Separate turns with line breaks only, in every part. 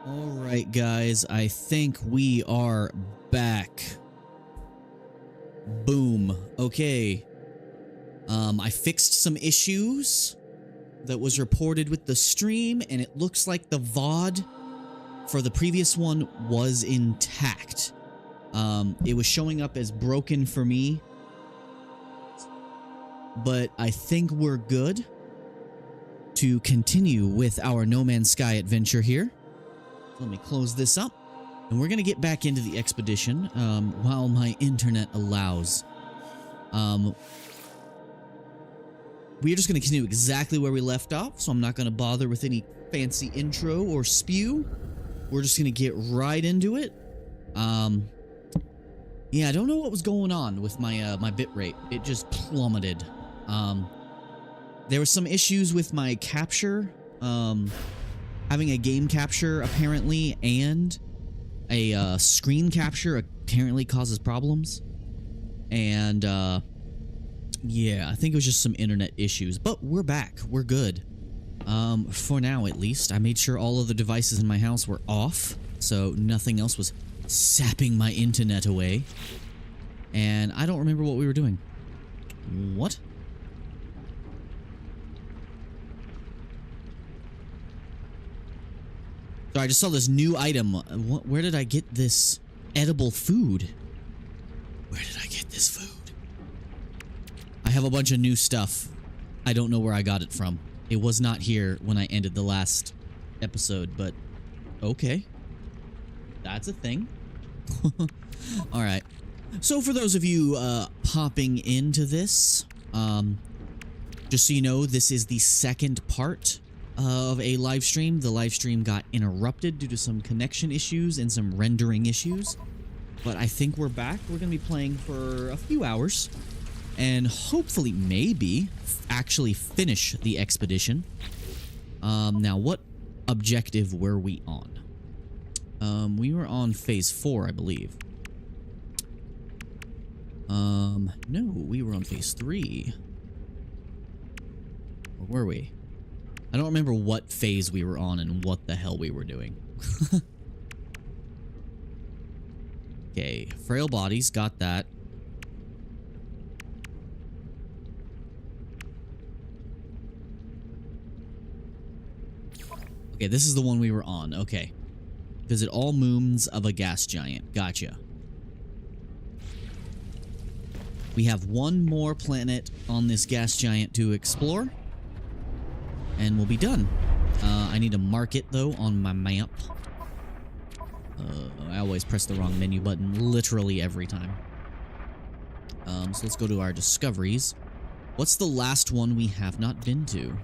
Alright guys, I think we are back. Boom. Okay. I fixed some issues that was reported with the stream, and it looks like the VOD for the previous one was intact. It was showing up as broken for me, but I think we're good to continue with our No Man's Sky adventure here. Let me close this up, and we're going to get back into the expedition while my internet allows. We're just going to continue exactly where we left off, so I'm not going to bother with any fancy intro or spew. We're just going to get right into it. Yeah, I don't know what was going on with my my bitrate. It just plummeted. There was some issues with my capture. Having a game capture apparently and a screen capture apparently causes problems. And yeah, I think it was just some internet issues, but we're back. We're good. For now at least. I made sure all of the devices in my house were off, so nothing else was sapping my internet away. And I don't remember what we were doing. What? So I just saw this new item. Where did I get this edible food? Where did I get this food? I have a bunch of new stuff. I don't know where I got it from. It was not here when I ended the last episode, but okay. That's a thing. Alright. So for those of you popping into this, just so you know, this is the second part of a live stream. The live stream got interrupted due to some connection issues and some rendering issues, but I think we're back. We're going to be playing for a few hours and hopefully maybe actually finish the expedition. Now, what objective were we on? We were on phase 4, I believe. No, we were on phase 3. Or were we? I don't remember what phase we were on and what the hell we were doing. Okay, frail bodies, got that. Okay, this is the one we were on, okay. Visit all moons of a gas giant, gotcha. We have one more planet on this gas giant to explore. And we'll be done. I need to mark it, though, on my map. I always press the wrong menu button literally every time. So let's go to our discoveries. What's the last one we have not been to?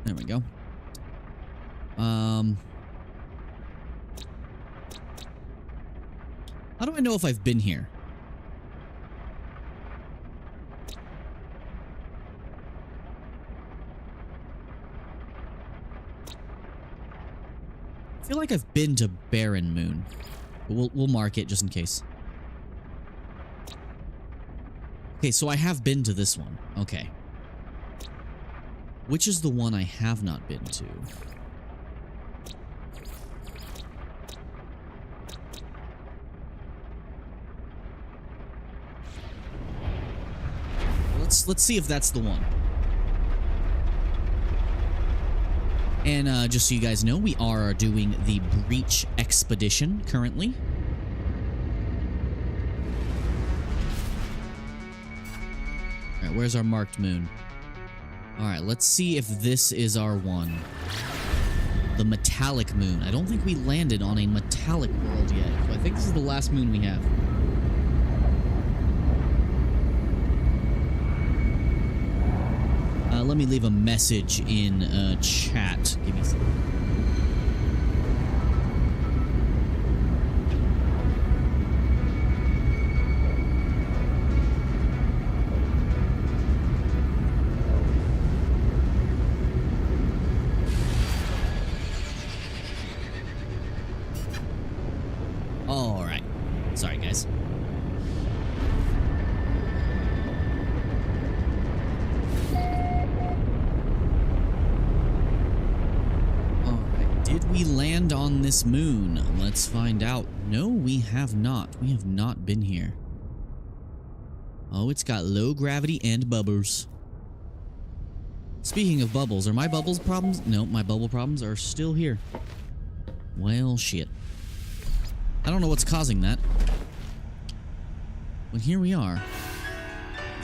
There we go. How do I know if I've been here? I feel like I've been to Barren Moon. But we'll mark it just in case. Okay, so I have been to this one. Okay. Which is the one I have not been to? Let's see if that's the one. And just so you guys know, we are doing the Breach Expedition currently. Alright, where's our marked moon? Alright, let's see if this is our one. The metallic moon. I don't think we landed on a metallic world yet, so I think this is the last moon we have. Let me leave a message in chat. Give me a second. All right. Sorry, guys. Did we land on this moon? Let's find out. No, we have not. We have not been here. Oh, it's got low gravity and bubbles. Speaking of bubbles, are my bubbles problems? No, my bubble problems are still here. Well, shit. I don't know what's causing that. But here we are.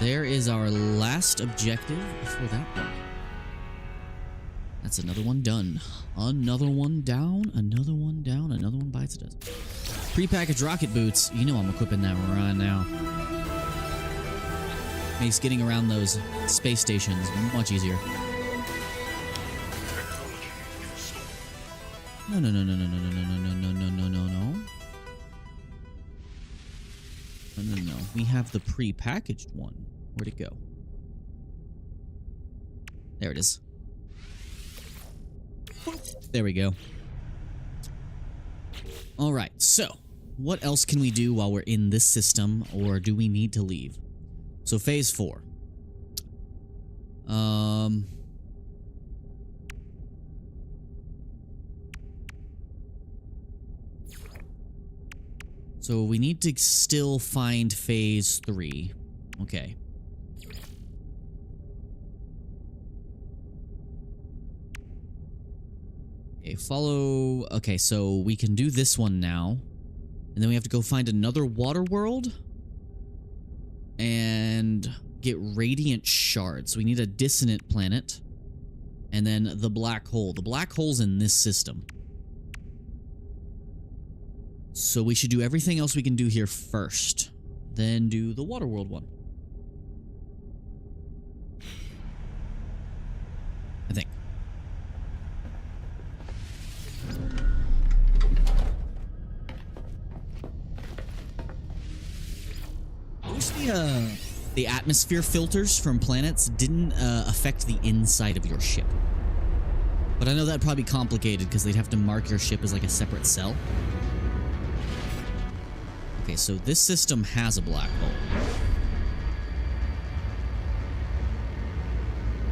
There is our last objective for that one. That's another one done. Another one down, another one down, another one bites the dust. Prepackaged rocket boots. You know I'm equipping that right now. Makes getting around those space stations much easier. No, no, no, no, no, no, no, no, no, no, no, no, no, no. No, no, no. We have the pre-packaged one. Where'd it go? There it is. There we go. Alright, so what else can we do while we're in this system, or do we need to leave? So phase 4. So we need to still find phase 3. Okay. Okay, follow... Okay, so we can do this one now. And then we have to go find another water world. And get radiant shards. We need a dissonant planet. And then the black hole. The black hole's in this system. So we should do everything else we can do here first. Then do the water world one. I think. I wish the atmosphere filters from planets didn't affect the inside of your ship. But I know that'd probably be complicated because they'd have to mark your ship as like a separate cell. Okay, so this system has a black hole.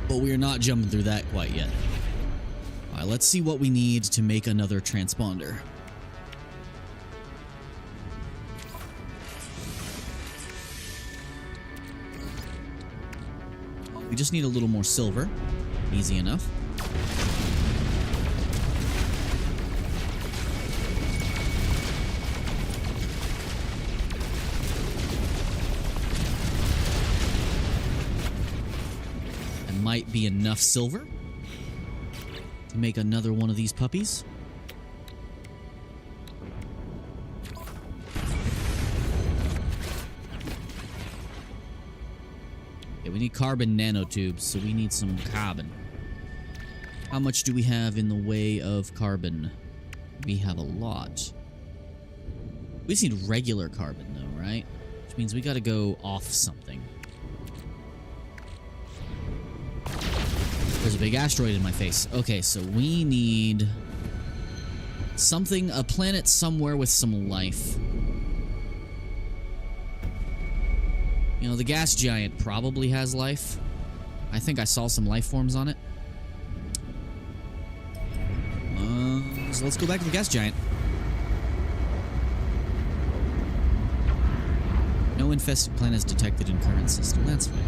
But we are not jumping through that quite yet. Alright, let's see what we need to make another transponder. We just need a little more silver. Easy enough. Might be enough silver to make another one of these puppies. Okay, we need carbon nanotubes, so we need some carbon. How much do we have in the way of carbon? We have a lot. We just need regular carbon, though, right? Which means we gotta go off something. There's a big asteroid in my face. Okay, so we need something, a planet somewhere with some life. You know, the gas giant probably has life. I think I saw some life forms on it. So let's go back to the gas giant. No infested planets detected in current system. That's fine.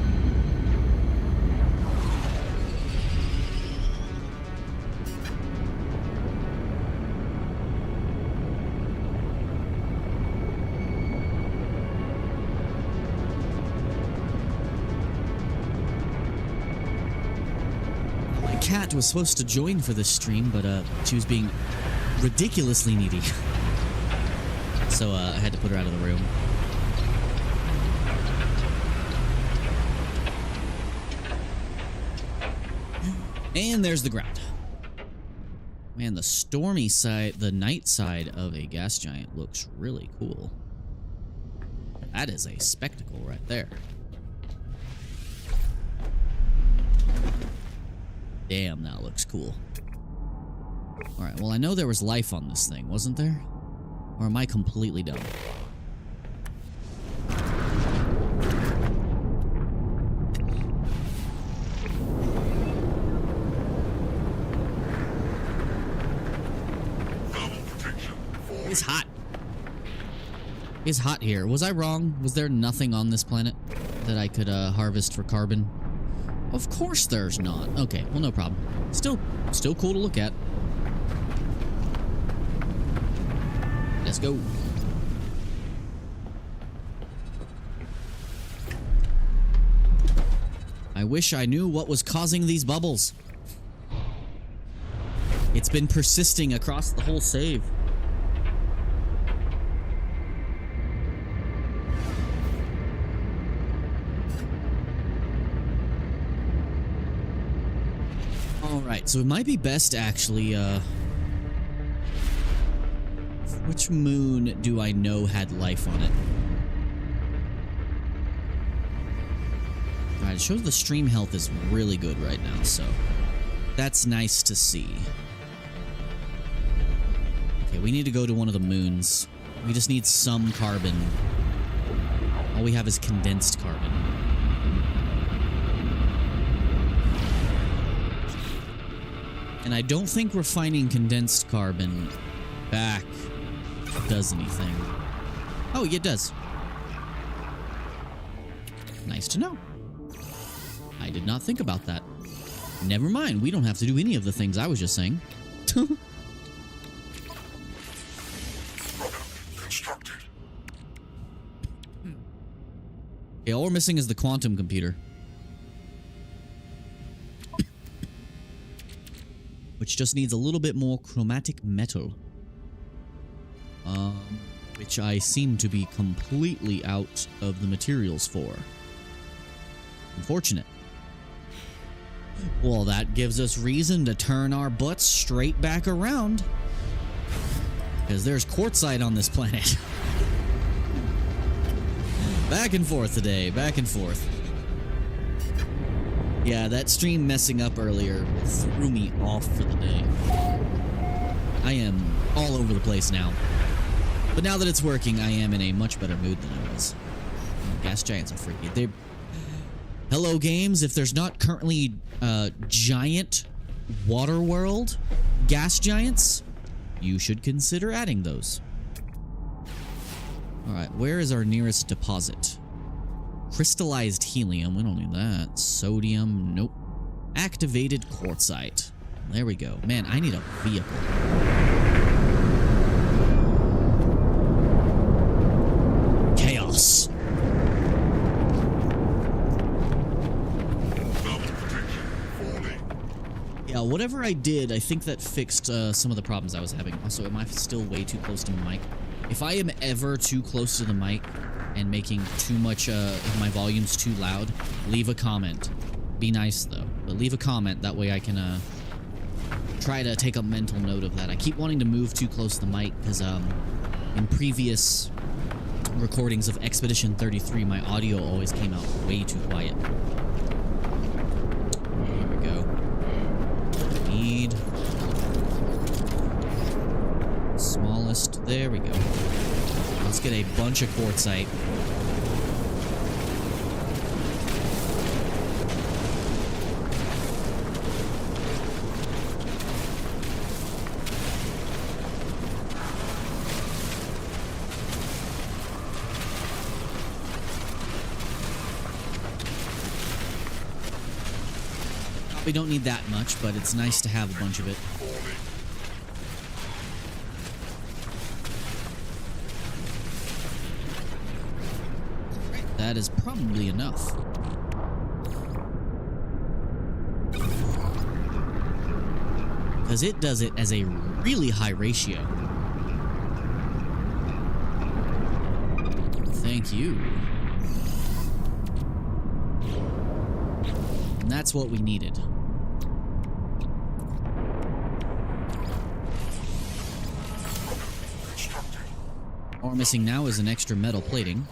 Cat was supposed to join for this stream, but she was being ridiculously needy. So I had to put her out of the room. And there's the ground. Man, the stormy side, the night side of a gas giant looks really cool. That is a spectacle right there. Damn, that looks cool. Alright, well, I know there was life on this thing, wasn't there? Or am I completely dumb? It's hot. It's hot here. Was I wrong? Was there nothing on this planet that I could harvest for carbon? Of course there's not. Okay, well, no problem. Still cool to look at. Let's go. I wish I knew what was causing these bubbles. It's been persisting across the whole save. Alright, so it might be best actually, which moon do I know had life on it? Alright, it shows the stream health is really good right now, so that's nice to see. Okay, we need to go to one of the moons. We just need some carbon. All we have is condensed carbon. And I don't think refining condensed carbon back does anything. Oh, yeah, it does. Nice to know. I did not think about that. Never mind, we don't have to do any of the things I was just saying. Okay, all we're missing is the quantum computer. Which just needs a little bit more chromatic metal. Which I seem to be completely out of the materials for. Unfortunate. Well, that gives us reason to turn our butts straight back around. Because there's quartzite on this planet. Back and forth today, back and forth. Yeah, that stream messing up earlier threw me off for the day. I am all over the place now. But now that it's working, I am in a much better mood than I was. Gas giants are freaky. Hello, games. If there's not currently giant water world gas giants, you should consider adding those. Alright, where is our nearest deposit? Crystallized helium. We don't need that. Sodium. Nope. Activated quartzite. There we go. Man, I need a vehicle. Chaos. Yeah, whatever I did, I think that fixed some of the problems I was having. Also, am I still way too close to my mic? If I am ever too close to the mic and making too much of my volumes too loud, leave a comment. Be nice, though. But leave a comment. That way I can try to take a mental note of that. I keep wanting to move too close to the mic because in previous recordings of Expedition 33, my audio always came out way too quiet. Here we go. Need smallest. There we go. Let's get a bunch of quartzite. We don't need that much, but it's nice to have a bunch of it. That is probably enough. Because it does it as a really high ratio. Thank you. And that's what we needed. All we're missing now is an extra metal plating.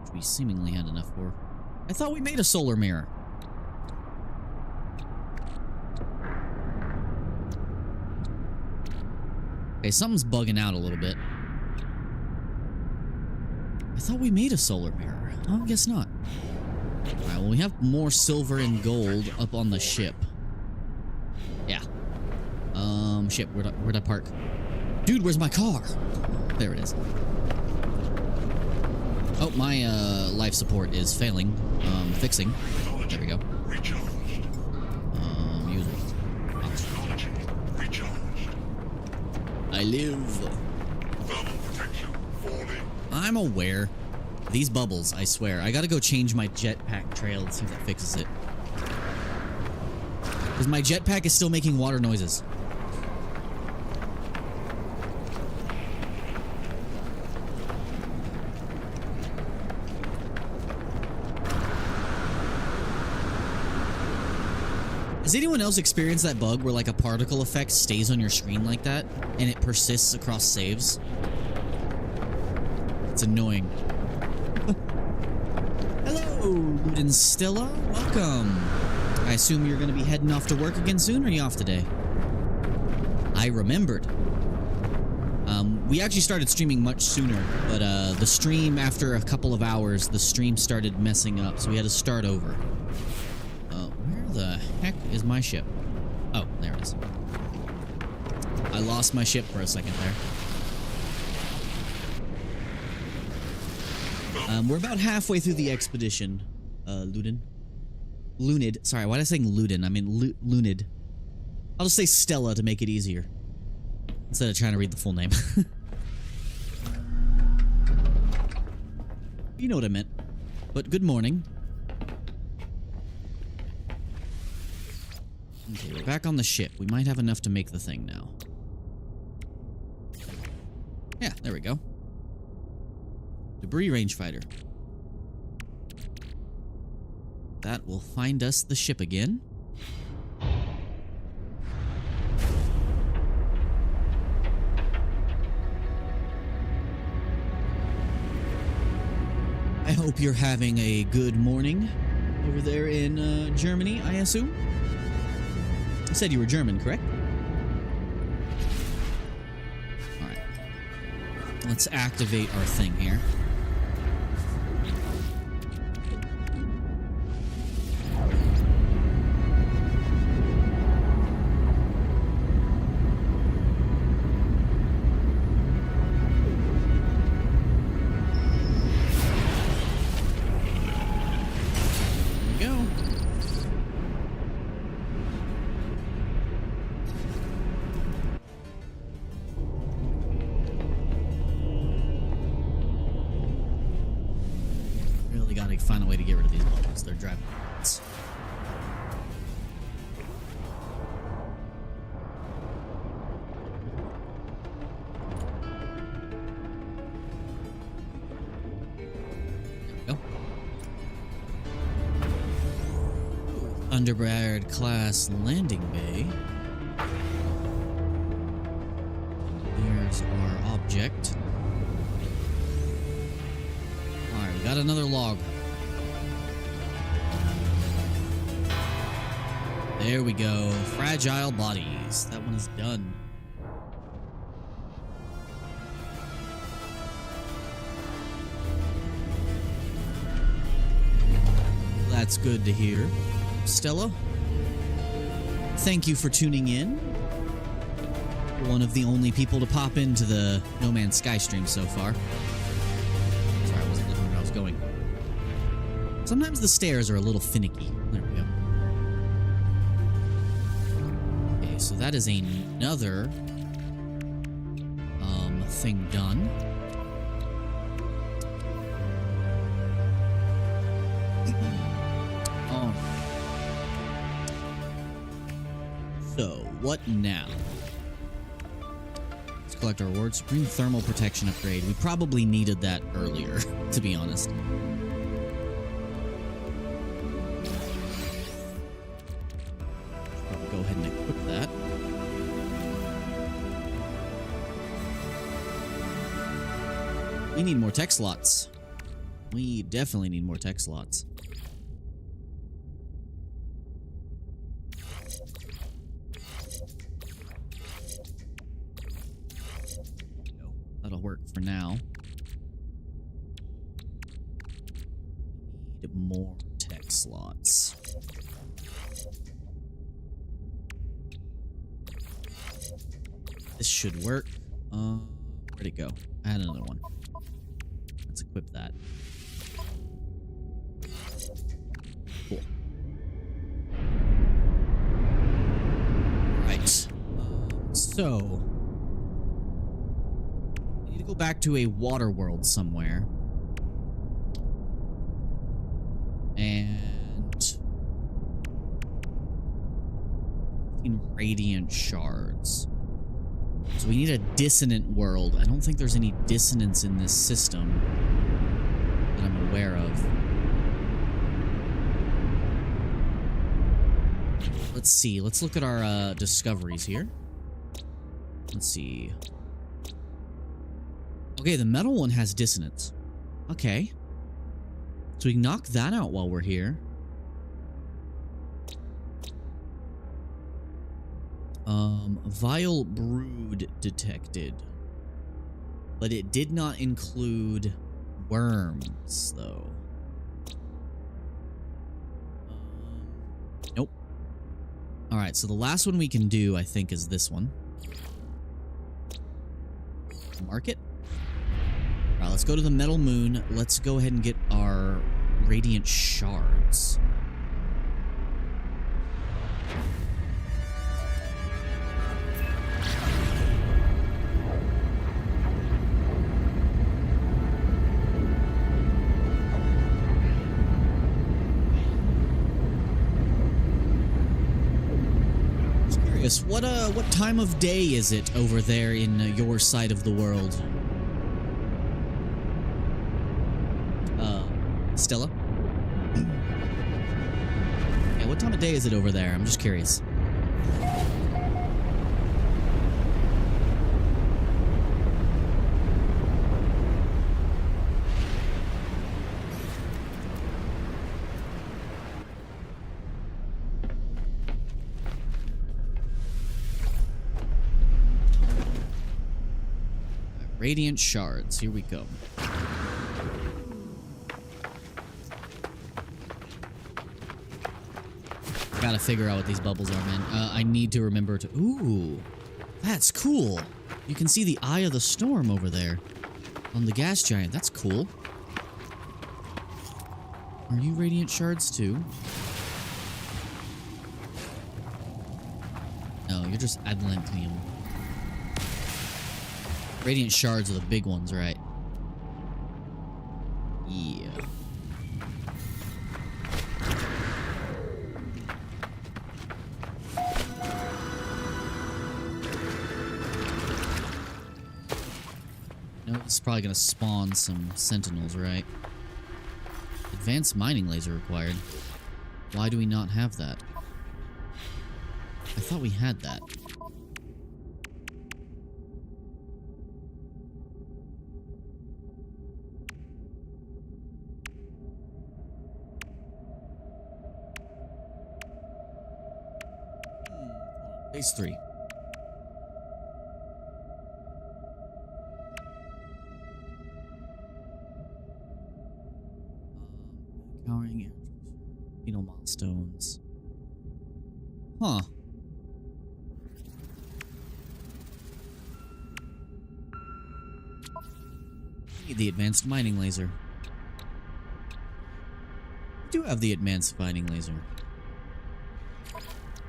Which we seemingly had enough for. I thought we made a solar mirror. Okay, something's bugging out a little bit. I thought we made a solar mirror. Oh, I guess not. Alright, well, we have more silver and gold up on the ship. Yeah. Ship, where'd I park? Dude, where's my car? There it is. Oh, my life support is failing. Fixing. There we go. Use it. I live. I'm aware. These bubbles, I swear. I gotta go change my jetpack trail and see if that fixes it. Because my jetpack is still making water noises. Has anyone else experienced that bug where like a particle effect stays on your screen like that and it persists across saves? It's annoying. Hello, Luden Stella. Welcome. I assume you're going to be heading off to work again soon, or are you off today? I remembered. We actually started streaming much sooner, but the stream, after a couple of hours, the stream started messing up, so we had to start over. Where the heck is my ship? Oh, there it is. I lost my ship for a second there. We're about halfway through the expedition, Luden. Lunid. Sorry, why did I say Luden? I mean Lunid. I'll just say Stella to make it easier. Instead of trying to read the full name. You know what I meant. But good morning. Okay, we're back on the ship. We might have enough to make the thing now. Yeah, there we go. Debris rangefighter. That will find us the ship again. I hope you're having a good morning over there in Germany, I assume? You said you were German, correct? Alright. Let's activate our thing here. Find a way to get rid of these bubbles. They're driving me nuts. There we go. Corvette-class landing bay. Here's our object. Alright, we got another log. There we go. Fragile bodies. That one is done. That's good to hear. Stella, thank you for tuning in. You're one of the only people to pop into the No Man's Sky stream so far. Sorry, I wasn't looking where I was going. Sometimes the stairs are a little finicky. There we go. So that is another thing done. Oh. So what now? Let's collect our rewards. Supreme thermal protection upgrade. We probably needed that earlier, to be honest. Go ahead and equip that. We need more tech slots. We definitely need more tech slots. That'll work for now. Need more tech slots. This should work. Where'd it go? I had another one. Let's equip that. Cool. Right. So I need to go back to a water world somewhere. And 15 radiant shards. So we need a dissonant world. I don't think there's any dissonance in this system that I'm aware of. Let's see. Let's look at our discoveries here. Let's see. Okay, the metal one has dissonance. Okay. So we can knock that out while we're here. Vile brood detected. But it did not include worms, though. Nope. Alright, so the last one we can do, I think, is this one. Market. Alright, let's go to the metal moon. Let's go ahead and get our radiant shards. What time of day is it over there in your side of the world? Stella? Yeah, what time of day is it over there? I'm just curious. Radiant shards. Here we go. Gotta figure out what these bubbles are, man. I need to remember to... Ooh, that's cool. You can see the eye of the storm over there on the gas giant. That's cool. Are you radiant shards too? No, you're just adamantium. Radiant shards are the big ones, right? Yeah. No, this is probably gonna spawn some sentinels, right? Advanced mining laser required. Why do we not have that? I thought we had that. Phase 3. Cowering Phenol milestones. Huh. Need the advanced mining laser. We do have the advanced mining laser.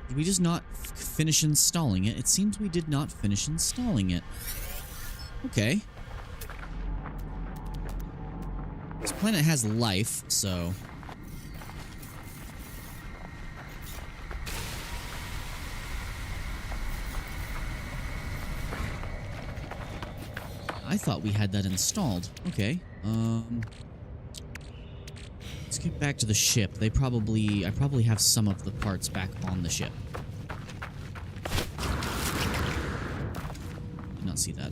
Did we just not finish installing it? It seems we did not finish installing it. Okay. This planet has life, so... I thought we had that installed. Okay. Let's get back to the ship. I probably have some of the parts back on the ship. Did not see that.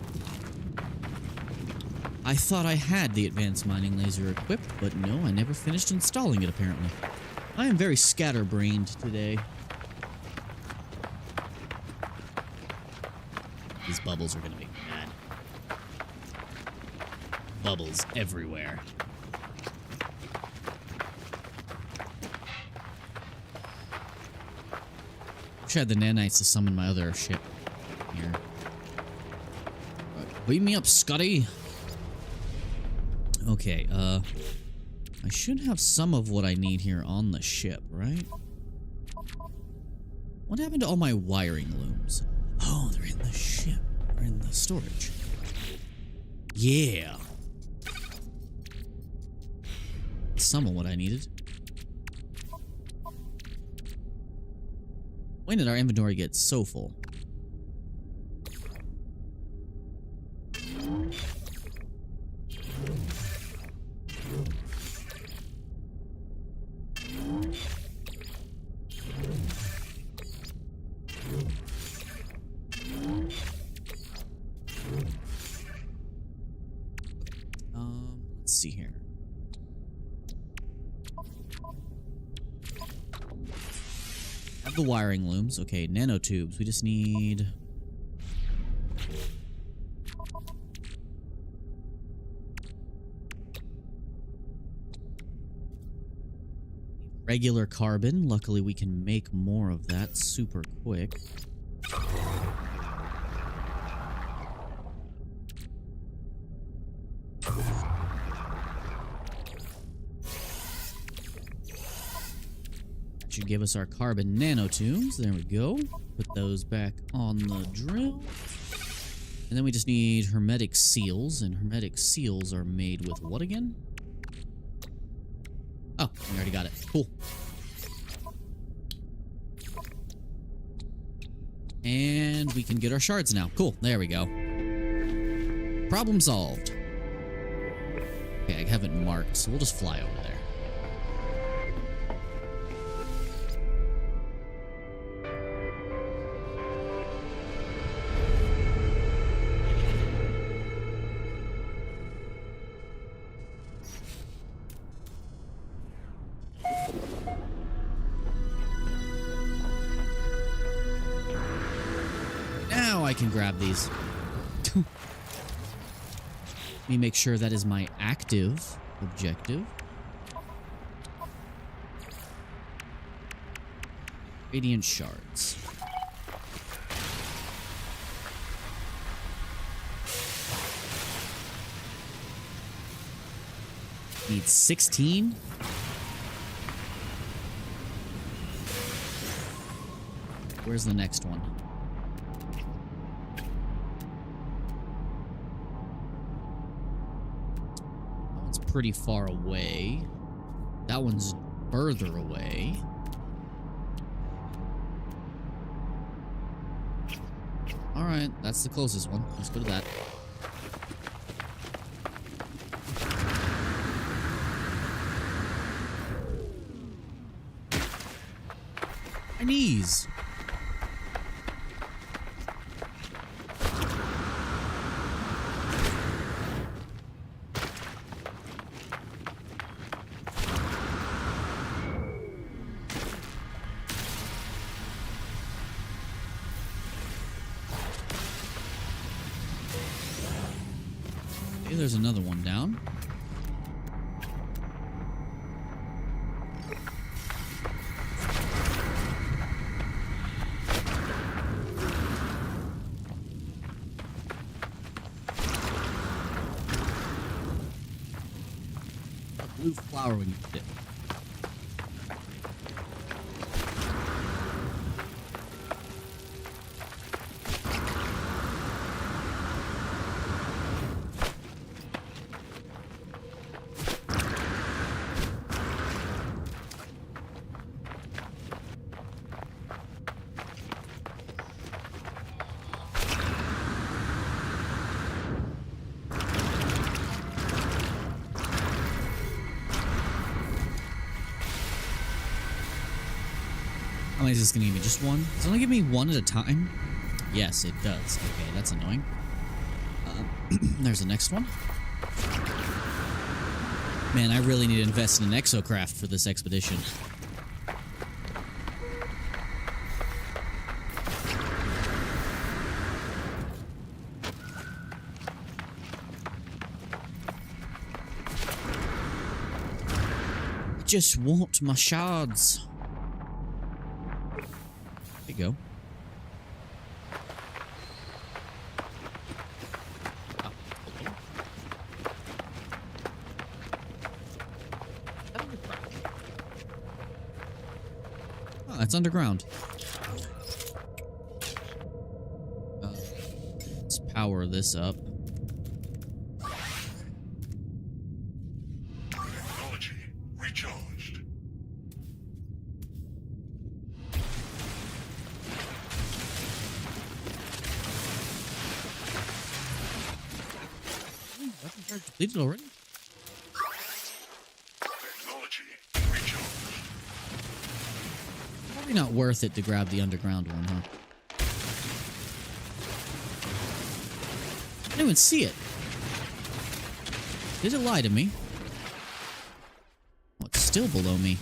I thought I had the advanced mining laser equipped, but no, I never finished installing it, apparently. I am very scatterbrained today. These bubbles are gonna make me mad. Bubbles everywhere. Wish I had the nanites to summon my other ship here. Beam me up, Scotty. Okay, I should have some of what I need here on the ship, right? What happened to all my wiring looms? Oh, they're in the ship. They're in the storage. Yeah. Some of what I needed. When did our inventory get so full? Let's see here. Have the wiring looms. Okay, nanotubes. We just need... regular carbon. Luckily, we can make more of that super quick. Should give us our carbon nanotubes. There we go. Put those back on the drill. And then we just need hermetic seals. And hermetic seals are made with what again? Oh, we already got it. Cool. And we can get our shards now. Cool. There we go. Problem solved. Okay, I haven't marked, so we'll just fly over there. I can grab these. Let me make sure that is my active objective. Radiant shards. Need 16. Where's the next one? Pretty far away. That one's further away. Alright, that's the closest one. Let's go to that. My knees! There's another one down. A blue flower when you dip. How many is this gonna give me? Just one? Does it only give me one at a time? Yes, it does. Okay, that's annoying. There's the next one. Man, I really need to invest in an exocraft for this expedition. I just want my shards. There you go. That's underground. Let's power this up.
Technology recharged.
Weapon charge depleted already?
Technology recharged.
Probably not worth it to grab the underground one, huh? I didn't even see it. Did it lie to me? Oh, it's still below me.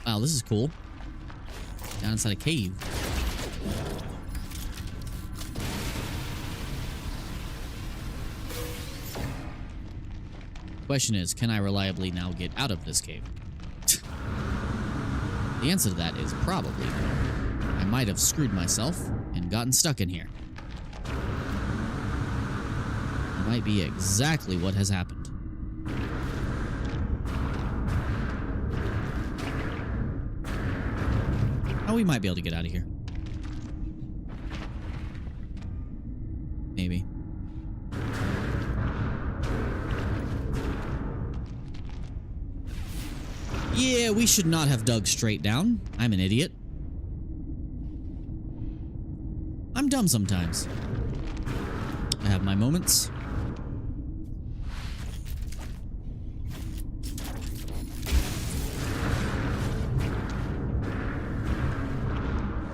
Wow, this is cool. Down inside a cave. Question is, can I reliably now get out of this cave? The answer to that is probably no. I might have screwed myself and gotten stuck in here. That might be exactly what has happened. Oh, we might be able to get out of here. Maybe. Yeah, we should not have dug straight down. I'm an idiot. I'm dumb sometimes. I have my moments.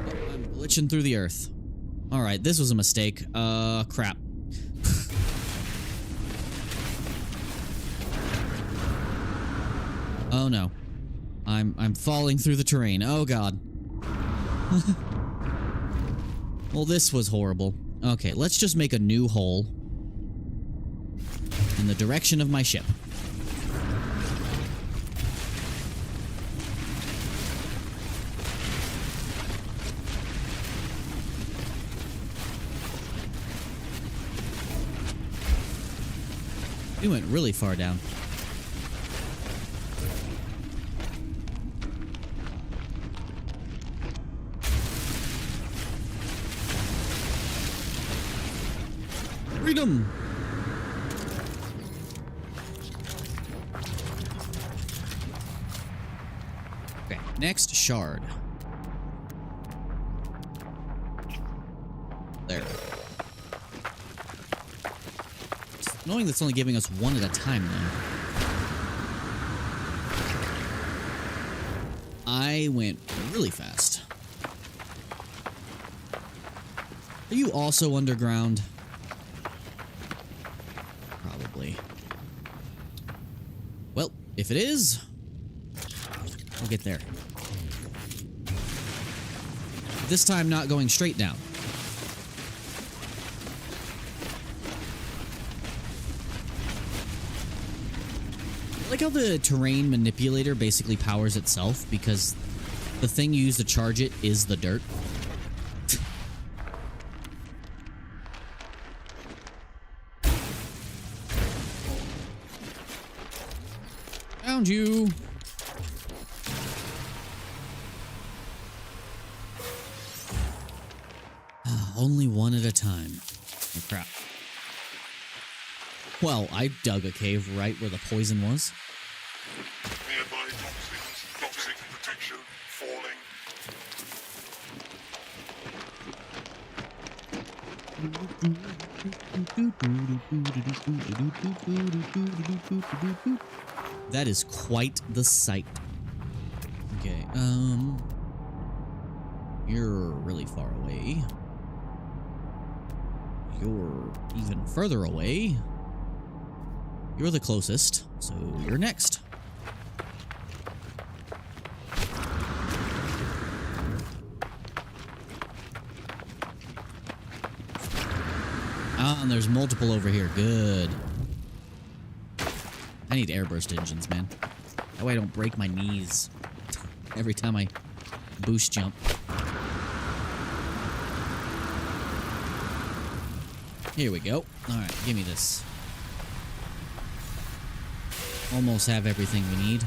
I'm glitching through the earth. Alright, this was a mistake. Crap. Oh no. I'm falling through the terrain. Oh god. Well, this was horrible. Okay, let's just make a new hole in the direction of my ship. We went really far down. Freedom! Okay, next shard. There. It's annoying that's only giving us one at a time, though. I went really fast. Are you also underground? Probably. Well, if it is, we'll get there. This time not going straight down. I like how the terrain manipulator basically powers itself because the thing you use to charge it is the dirt. Found you. Only one at a time. Oh, crap. Well, I dug a cave right where the poison was.
Nearby toxins, toxic protection, falling.
That is quite the sight. Okay, you're really far away. You're even further away. You're the closest, so you're next. Ah, and there's multiple over here. Good. I need airburst engines, man. That way I don't break my knees every time I boost jump. Here we go. Alright, give me this. Almost have everything we need.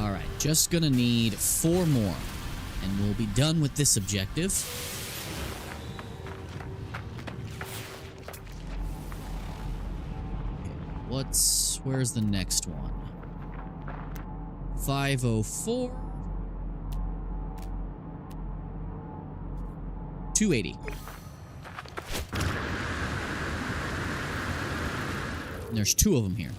Alright, just gonna need 4 more. And we'll be done with this objective. Where's the next one? 504. 280. And there's 2 of them here.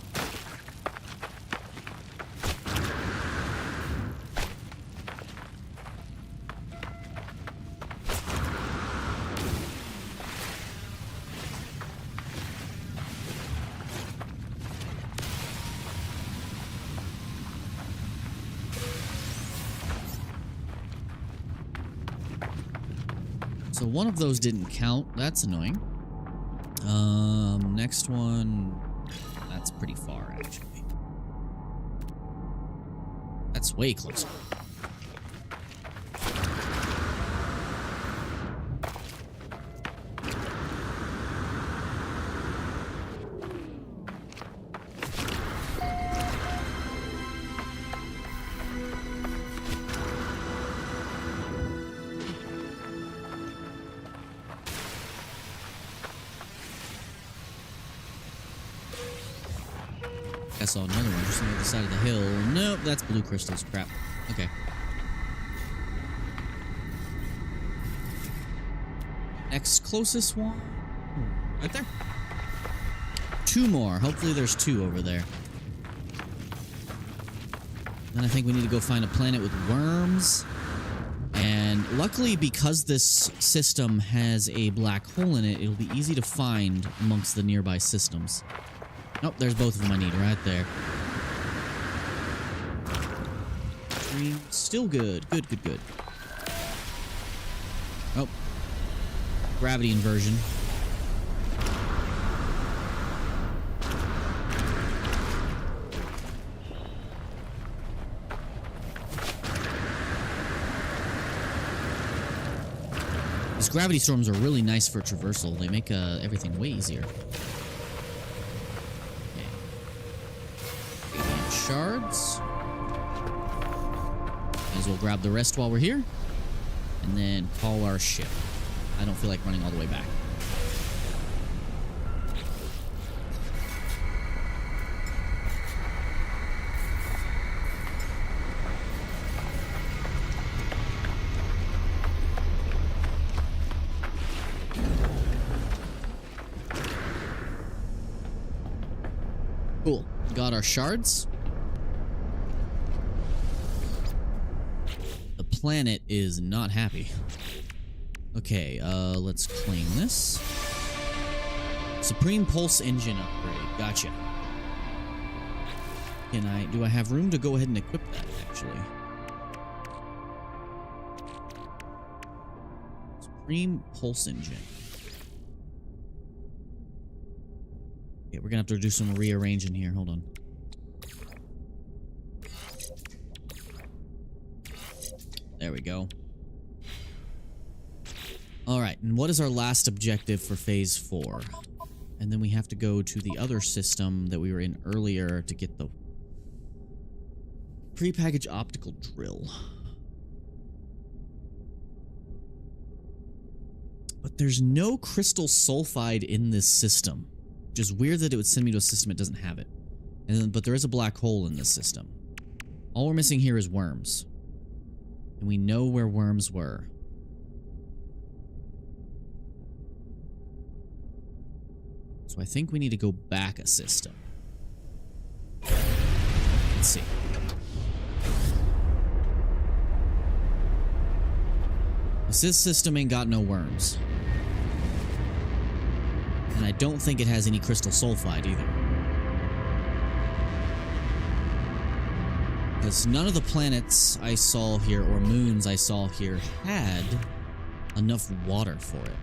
So one of those didn't count. That's annoying. Next one, that's pretty far, actually. That's way closer. I saw another one just on the other side of the hill. Nope, that's blue crystals. Crap. Okay. Next closest one. Right there. 2 more. Hopefully there's 2 over there. Then I think we need to go find a planet with worms. And luckily, because this system has a black hole in it, it'll be easy to find amongst the nearby systems. Nope, there's both of them I need right there. Still good. Good, good, good. Oh. Gravity inversion. These gravity storms are really nice for traversal. They make everything way easier. Shards. May as well grab the rest while we're here. And then call our ship. I don't feel like running all the way back. Cool. Got our shards. Planet is not happy. Okay, let's claim this. Supreme Pulse Engine upgrade. Gotcha. Do I have room to go ahead and equip that, actually? Supreme Pulse Engine. Okay, we're gonna have to do some rearranging here. Hold on. There we go. Alright, and what is our last objective for Phase 4? And then we have to go to the other system that we were in earlier to get the prepackaged optical drill. But there's no crystal sulfide in this system. Which is weird that it would send me to a system that doesn't have it. But there is a black hole in this system. All we're missing here is worms. And we know where worms were. So I think we need to go back a system. Let's see. This system ain't got no worms. And I don't think it has any crystal sulfide either. Because none of the planets I saw here, or moons I saw here, had enough water for it.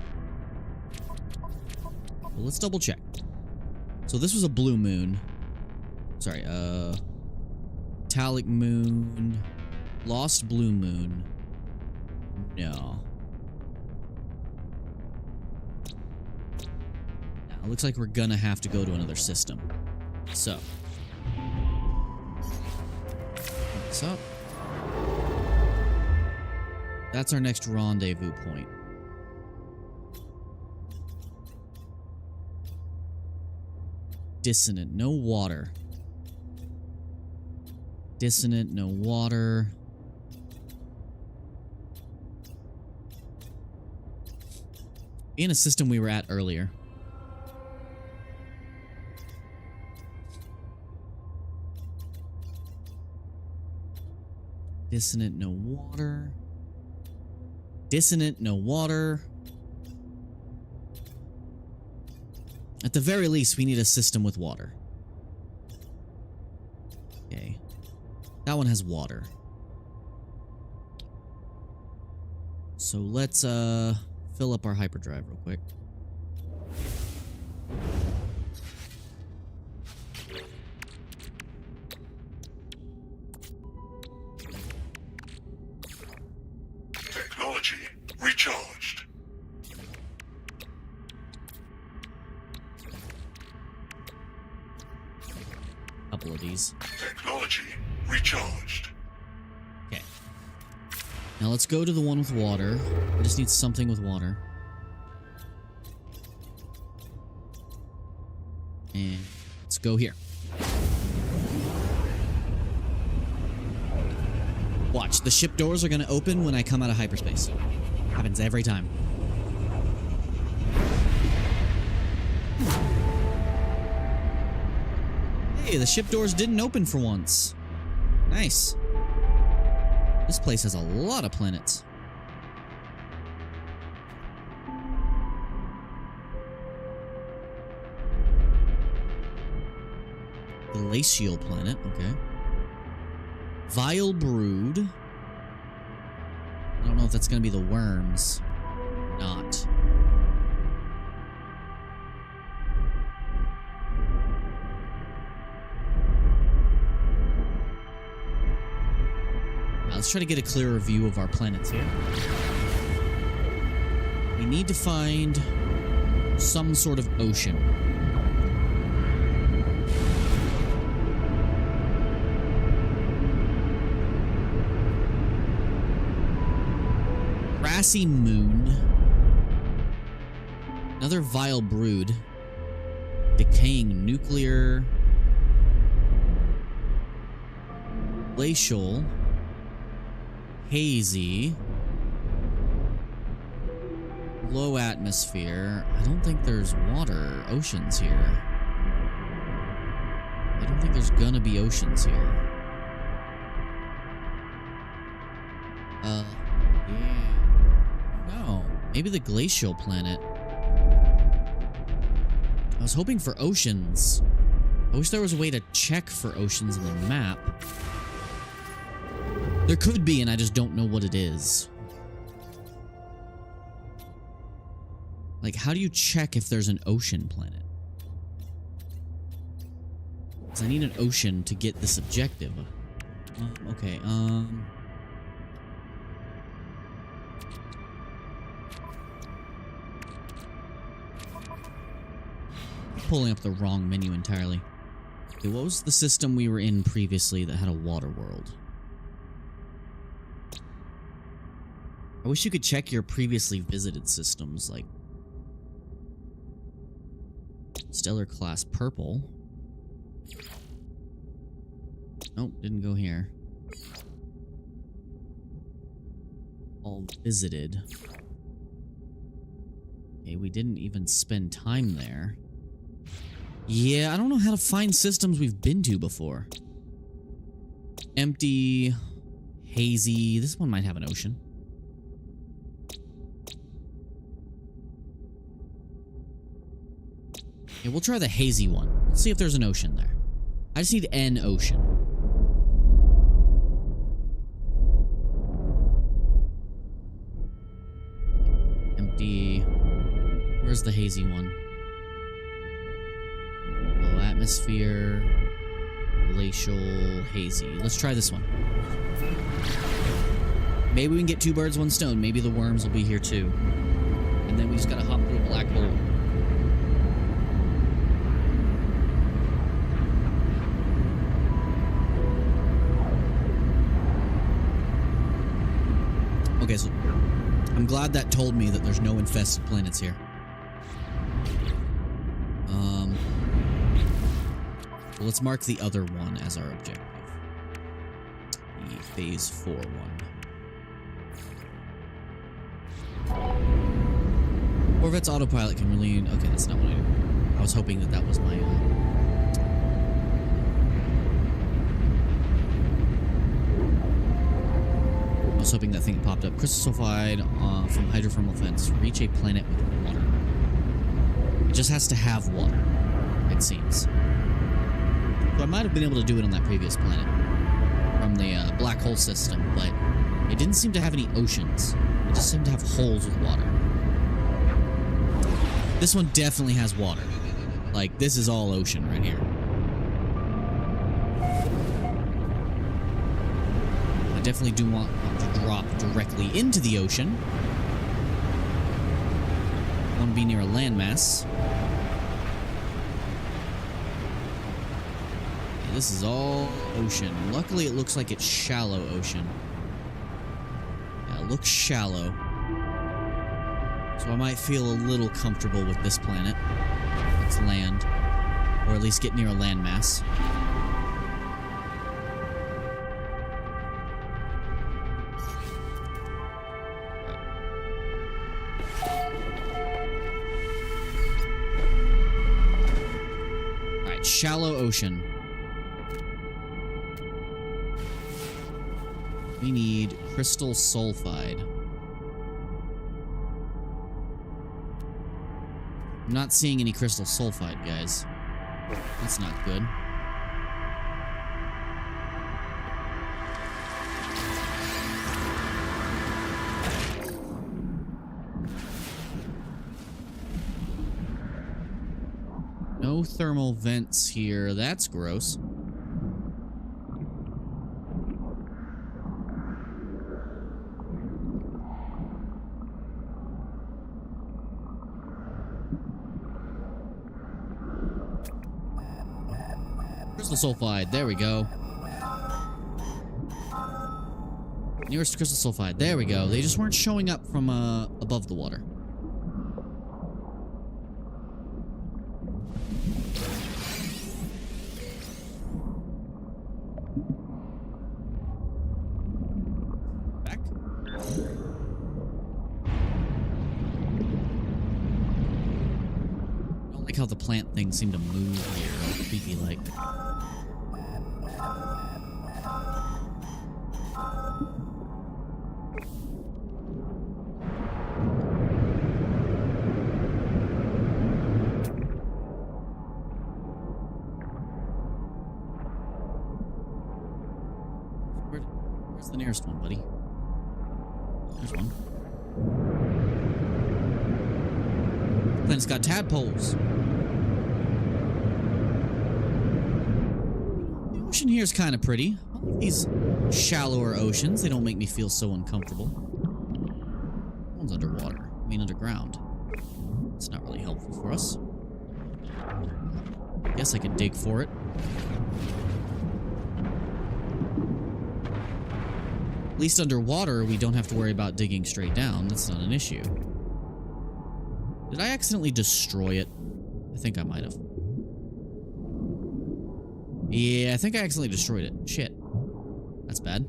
Well, let's double check. So this was a blue moon. Sorry, metallic moon, lost blue moon, No. Now, it looks like we're gonna have to go to another system. So. What's up? That's our next rendezvous point. Dissonant, no water. Dissonant, no water. In a system we were at earlier. Dissonant, no water. Dissonant, no water. At the very least, we need a system with water. Okay. That one has water. So let's fill up our hyperdrive real quick.
Technology recharged.
Couple of these.
Technology recharged.
Okay. Now let's go to the one with water. I just need something with water. And let's go here. Watch, the ship doors are going to open when I come out of hyperspace. Happens every time. Hey, the ship doors didn't open for once. Nice. This place has a lot of planets. Glacial planet, okay. Vile brood. I don't know if that's going to be the worms. Not. Now let's try to get a clearer view of our planets here. We need to find some sort of ocean. Grassy moon. Another vile brood. Decaying nuclear. Glacial. Hazy. Low atmosphere. I don't think there's water, oceans here. I don't think there's gonna be oceans here. Yeah. No. Maybe the glacial planet. I was hoping for oceans. I wish there was a way to check for oceans in the map. There could be, and I just don't know what it is. Like, how do you check if there's an ocean planet? Because I need an ocean to get this objective. Okay, pulling up the wrong menu entirely. Okay, what was the system we were in previously that had a water world? I wish you could check your previously visited systems, like Stellar Class Purple. Nope, didn't go here. All visited. Okay, we didn't even spend time there. Yeah, I don't know how to find systems we've been to before. Empty, hazy. This one might have an ocean. Yeah, we'll try the hazy one. Let's see if there's an ocean there. I just need an ocean. Empty. Where's the hazy one? Low atmosphere. Glacial, hazy. Let's try this one. Maybe we can get 2 birds, 1 stone. Maybe the worms will be here too. And then we just gotta hop through a black hole. Okay, so I'm glad that told me that there's no infested planets here. Well, let's mark the other one as our objective. The phase 4 one. Corvette's autopilot can really... Okay, that's not what I do. I was hoping that that was my... I was hoping that thing popped up. Crystal sulfide from hydrothermal vents. Reach a planet with water. It just has to have water, it seems. So I might have been able to do it on that previous planet from the black hole system, but it didn't seem to have any oceans. It just seemed to have holes with water. This one definitely has water. Like, this is all ocean right here. I definitely do want to drop directly into the ocean. I want to be near a landmass. This is all ocean. Luckily, it looks like it's shallow ocean. Yeah, it looks shallow. So I might feel a little comfortable with this planet. Let's land. Or at least get near a landmass. Alright, shallow ocean. We need crystal sulfide. I'm not seeing any crystal sulfide, guys. That's not good. No thermal vents here. That's gross. Crystal sulfide, there we go. Nearest crystal sulfide, there we go. They just weren't showing up from above the water. Back. I don't like how the plant things seem to move here, all creepy like. Where's the nearest one, buddy? There's one. The planet's got tadpoles. The ocean here is kind of pretty. I like these shallower oceans. They don't make me feel so uncomfortable. One's underwater. I mean underground. It's not really helpful for us. Guess I could dig for it. At least underwater, we don't have to worry about digging straight down. That's not an issue. Did I accidentally destroy it? I think I might have. Yeah, I think I accidentally destroyed it. Shit. That's bad.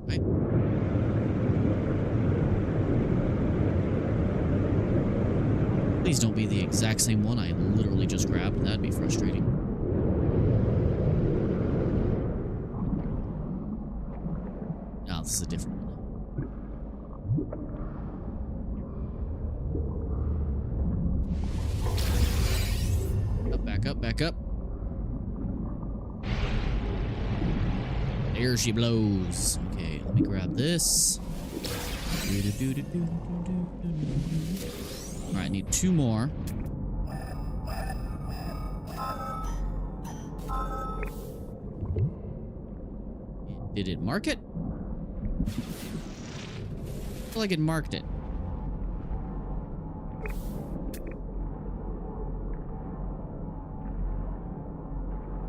Right. Please don't be the exact same one I literally just grabbed. That'd be frustrating. No, this is a different one. Back up, back up. There she blows. Okay, let me grab this. Alright, need 2 more. Did it mark it? I feel like it marked it.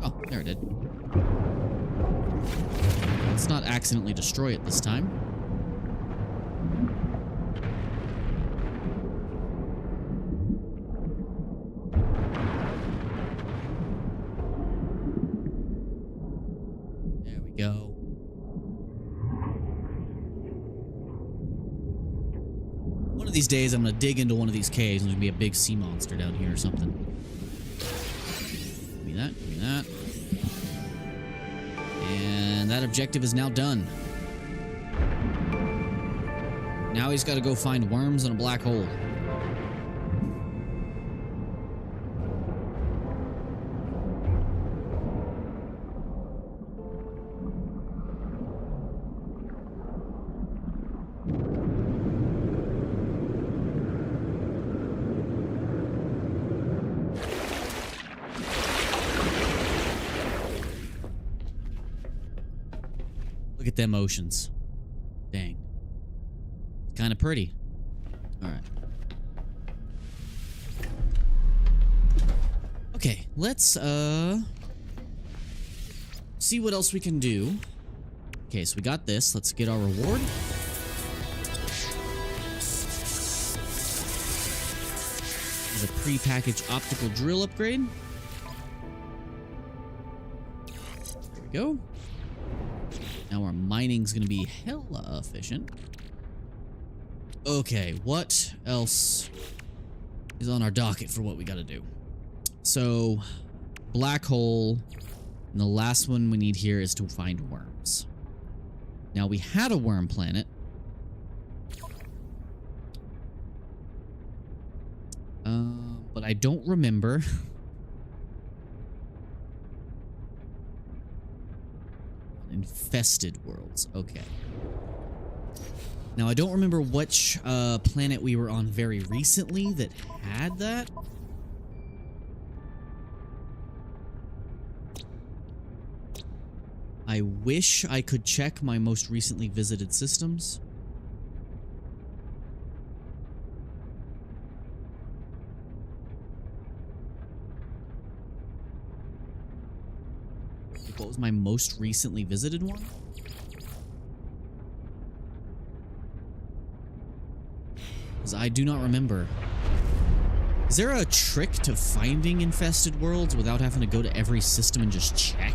Oh, there it did. Let's not accidentally destroy it this time. There we go. One of these days, I'm gonna dig into one of these caves and there's gonna be a big sea monster down here or something. Give me that, give me that. And that objective is now done. Now he's gotta go find worms in a black hole. Look at them oceans. Dang. It's kind of pretty. Alright. Okay, let's, see what else we can do. Okay, so we got this. Let's get our reward. This is a pre-packaged optical drill upgrade. There we go. Now our mining's gonna be hella efficient. Okay, what else is on our docket for what we gotta do? So, black hole, and the last one we need here is to find worms. Now, we had a worm planet. But I don't remember. Infested worlds. Okay. Now, I don't remember which planet we were on very recently that had that. I wish I could check my most recently visited systems. What was my most recently visited one? Because I do not remember. Is there a trick to finding infested worlds without having to go to every system and just check?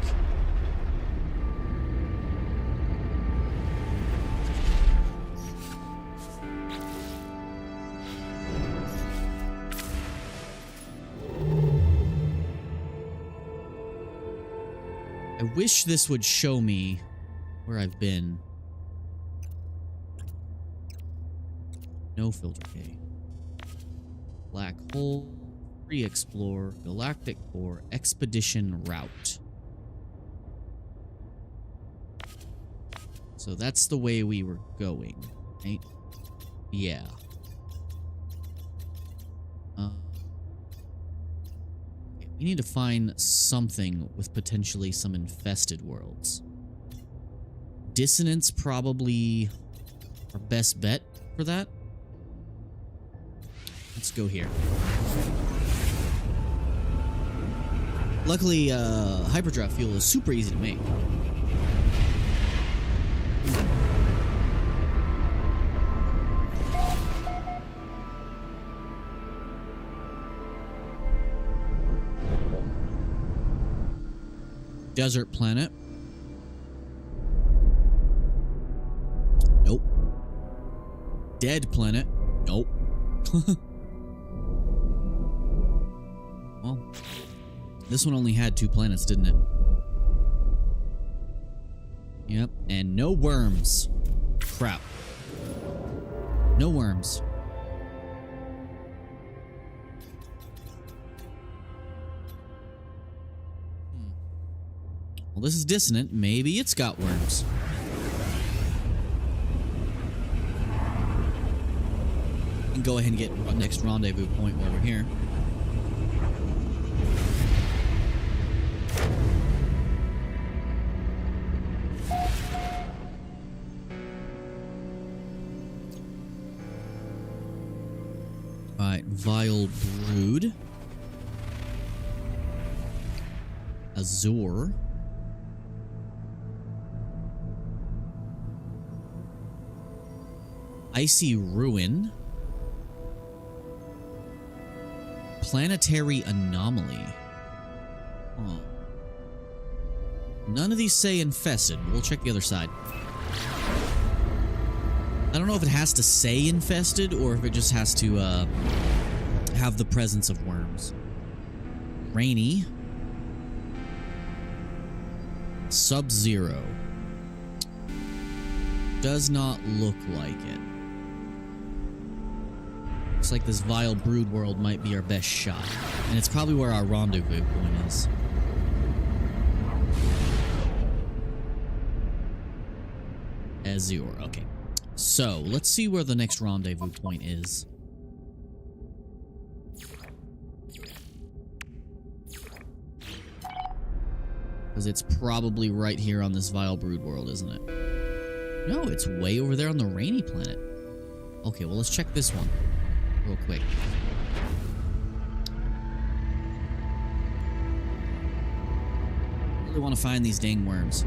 I wish this would show me where I've been. No filter K. Black hole, free explore, galactic core, expedition route. So that's the way we were going, right? Yeah. We need to find something with potentially some infested worlds. Dissonance probably our best bet for that. Let's go here. Luckily, hyperdrive fuel is super easy to make. Desert planet. Nope. Dead planet. Nope. Well, this one only had 2 planets, didn't it? Yep, and no worms. Crap. No worms. Well, this is dissonant. Maybe it's got worms. can go ahead and get our next rendezvous point while we're here. Alright, vile brood. Azure. Icy ruin. Planetary anomaly. Oh. None of these say infested. We'll check the other side. I don't know if it has to say infested or if it just has to have the presence of worms. Rainy. Sub-zero. Does not look like it. Looks like this vile brood world might be our best shot. And it's probably where our rendezvous point is. Azure, okay. So, let's see where the next rendezvous point is. Because it's probably right here on this vile brood world, isn't it? No, it's way over there on the rainy planet. Okay, well, let's check this one real quick. I really want to find these dang worms.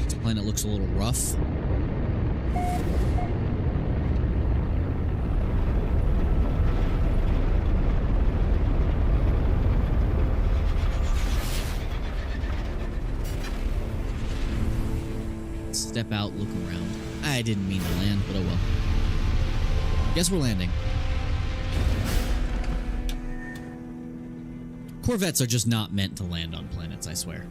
This planet looks a little rough. Step out, look around. I didn't mean to land, but oh well. Guess we're landing. Corvettes are just not meant to land on planets, I swear.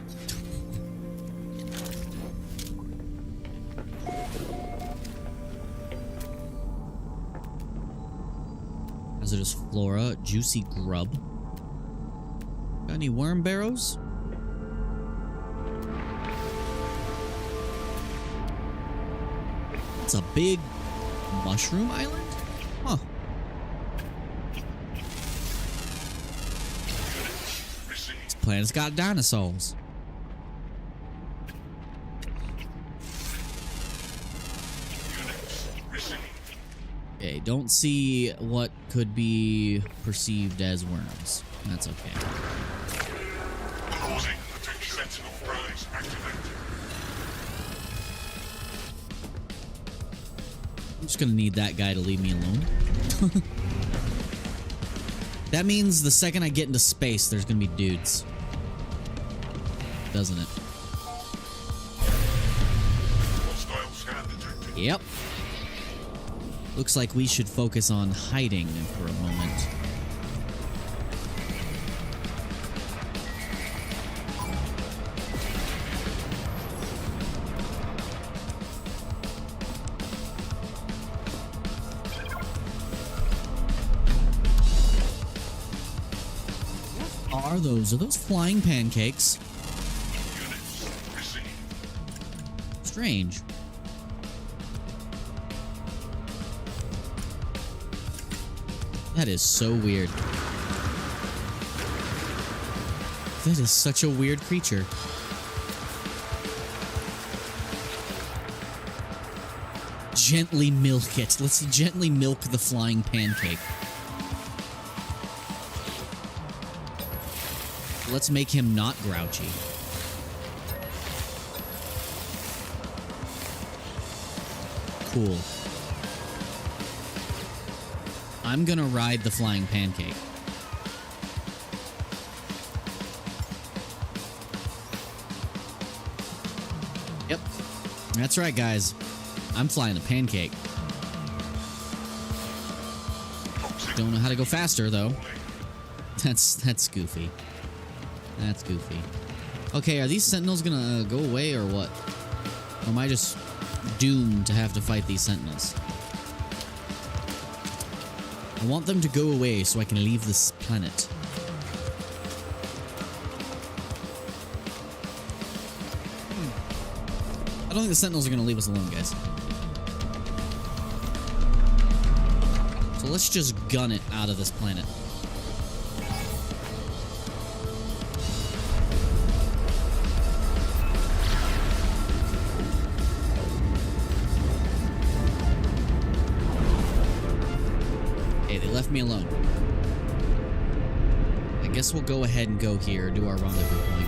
Hazardous flora, juicy grub. Got any worm barrows? It's a big mushroom island? Huh. This planet's got dinosaurs. Okay, don't see what could be perceived as worms. That's okay.
Causing attention. Sentinel prize activated.
I'm just gonna need that guy to leave me alone. That means the second I get into space, there's gonna be dudes. Doesn't it?
Hostile scan detected.
Yep. Looks like we should focus on hiding for a moment. Are those flying pancakes?
Units received.
Strange. That is so weird. That is such a weird creature. Gently milk it. Let's gently milk the flying pancake. Let's make him not grouchy. Cool. I'm gonna ride the flying pancake. Yep. That's right, guys. I'm flying a pancake. Don't know how to go faster, though. That's goofy. That's goofy. Okay, are these sentinels gonna go away or what? Or am I just doomed to have to fight these sentinels? I want them to go away so I can leave this planet. I don't think the Sentinels are going to leave us alone, guys. So let's just gun it out of this planet. Okay, they left me alone. I guess we'll go ahead and go here, do our rendezvous point.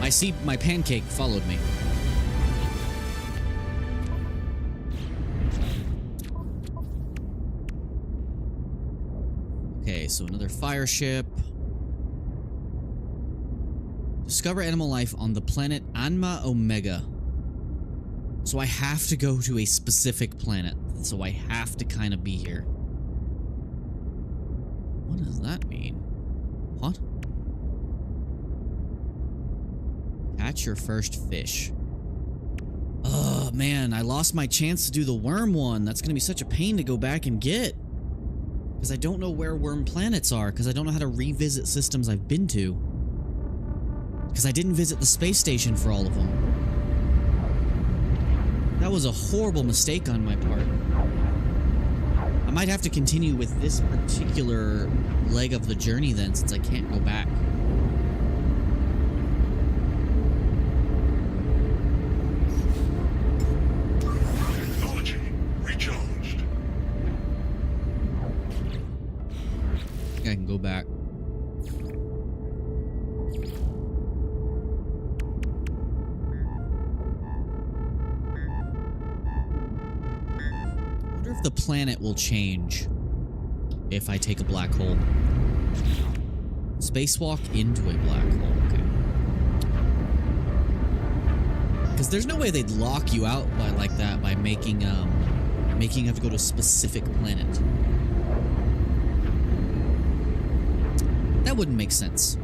I see my pancake followed me. Okay, so another fire ship. Discover animal life on the planet Anma Omega. So I have to go to a specific planet. So I have to kind of be here. What does that mean? What? Catch your first fish. Oh, man, I lost my chance to do the worm one. That's going to be such a pain to go back and get. Because I don't know where worm planets are. Because I don't know how to revisit systems I've been to. Because I didn't visit the space station for all of them. That was a horrible mistake on my part. I might have to continue with this particular leg of the journey then, since I can't go back.
Technology recharged.
I think I can go back. I wonder if the planet will change if I take a black hole. Spacewalk into a black hole. Okay. Because there's no way they'd lock you out by like that by making you have to go to a specific planet. That wouldn't make sense.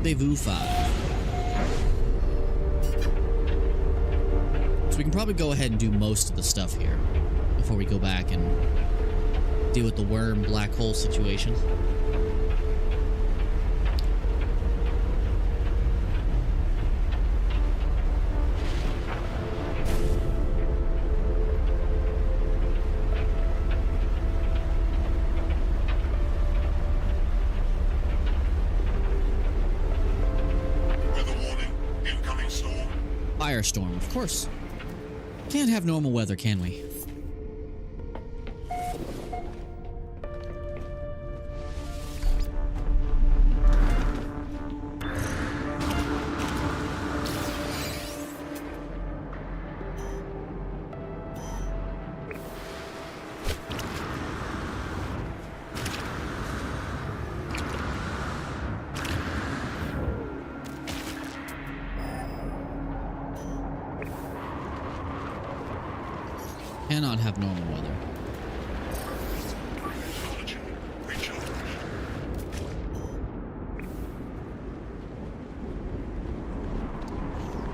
Rendezvous 5. So we can probably go ahead and do most of the stuff here before we go back and deal with the worm black hole situation. Firestorm, of course. Can't have normal weather, can we? Cannot have normal weather.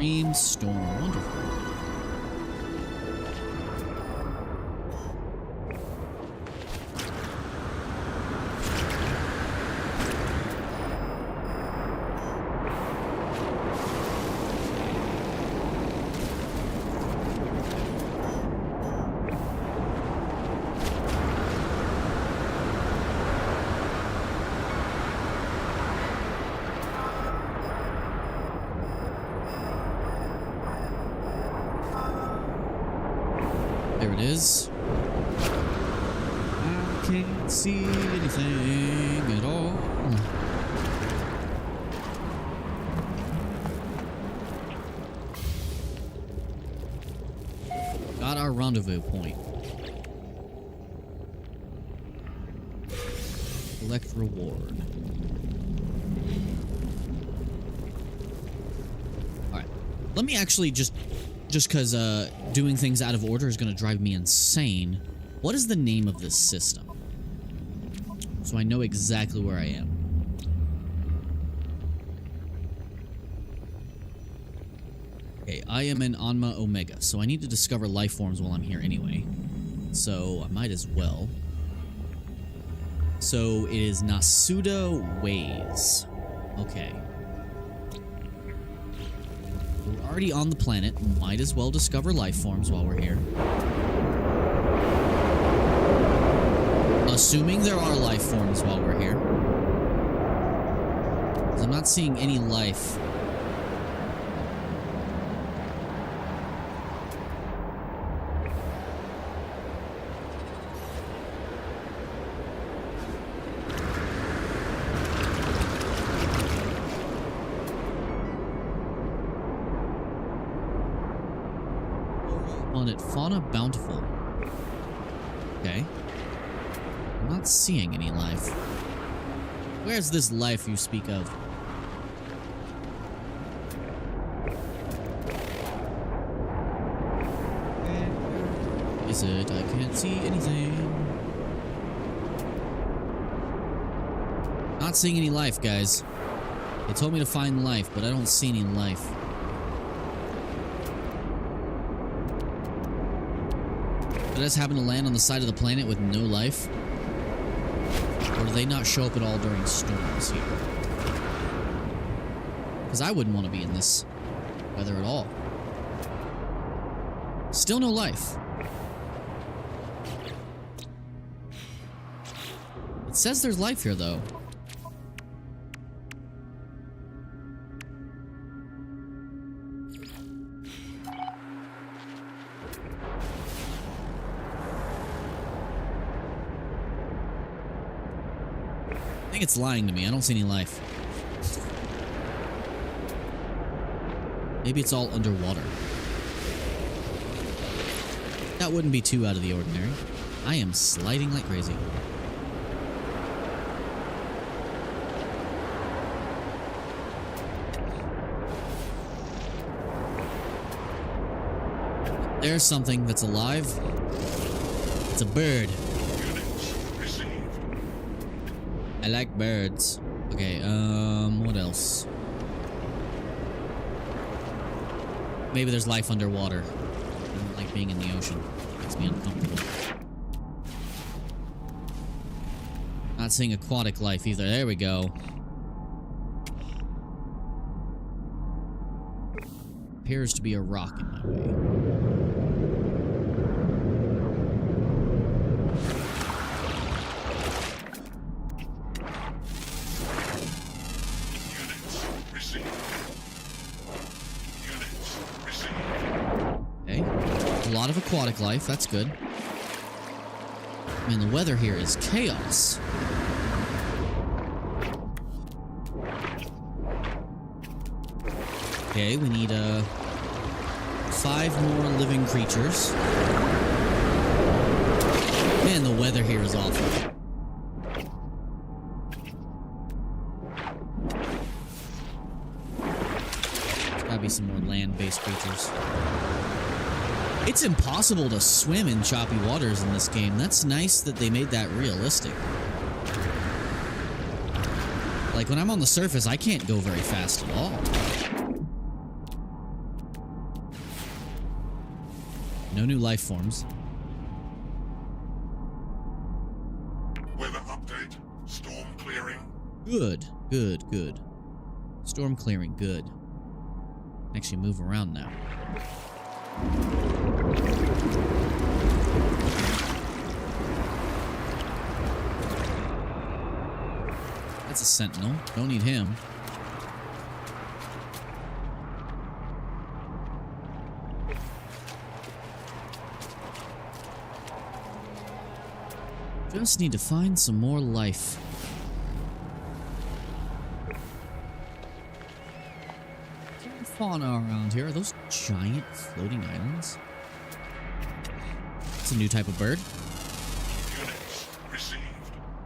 Extreme storm. Wonderful. There it is. I can't see anything at all. rendezvous point? Collect reward. Alright. Let me actually just because doing things out of order is going to drive me insane. What is the name of this system? So I know exactly where I am. Okay, I am in Anma Omega, so I need to discover life forms while I'm here anyway. So I might as well. So it is Nasuda Ways. Okay. We're already on the planet. Might as well discover life forms while we're here. Assuming there are life forms while we're here. 'Cause I'm not seeing any life. On it, fauna bountiful. Okay. I'm not seeing any life. Where's this life you speak of? Where is it? I can't see anything. Not seeing any life, guys. They told me to find life, but I don't see any life. Did I just happen to land on the side of the planet with no life? Or do they not show up at all during storms here? Because I wouldn't want to be in this weather at all. Still no life. It says there's life here, though. I think it's lying to me. I don't see any life. Maybe it's all underwater. That wouldn't be too out of the ordinary. I am sliding like crazy. There's something that's alive. It's a bird. I like birds. Okay, what else? Maybe there's life underwater. I don't like being in the ocean. It makes me uncomfortable. Not seeing aquatic life either. There we go. Appears to be a rock in my way. A lot of aquatic life, that's good. Man, the weather here is chaos. Okay, we need 5 more living creatures. Man, the weather here is awful. There's gotta be some more land-based creatures. It's impossible to swim in choppy waters in this game. That's nice that they made that realistic. Like, when I'm on the surface, I can't go very fast at all. No new life forms.
Weather update. Storm clearing.
Good, good, good. Storm clearing, good. Actually move around now. That's a sentinel. Don't need him. Just need to find some more life. Is there fauna around here? Are those giant floating islands? It's a new type of bird.
Units received.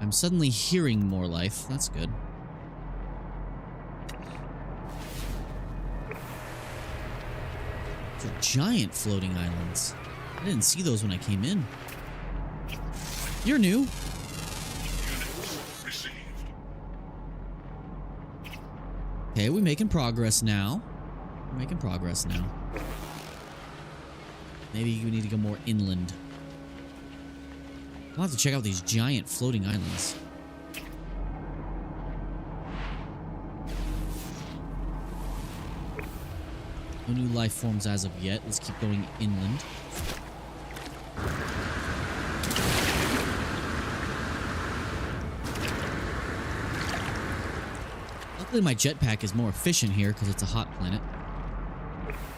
I'm suddenly hearing more life. That's good. They're giant floating islands. I didn't see those when I came in. You're new.
Units received.
Okay, we're making progress now. We're making progress now. Maybe we need to go more inland. I'll have to check out these giant floating islands. No new life forms as of yet. Let's keep going inland. Luckily, my jetpack is more efficient here because it's a hot planet.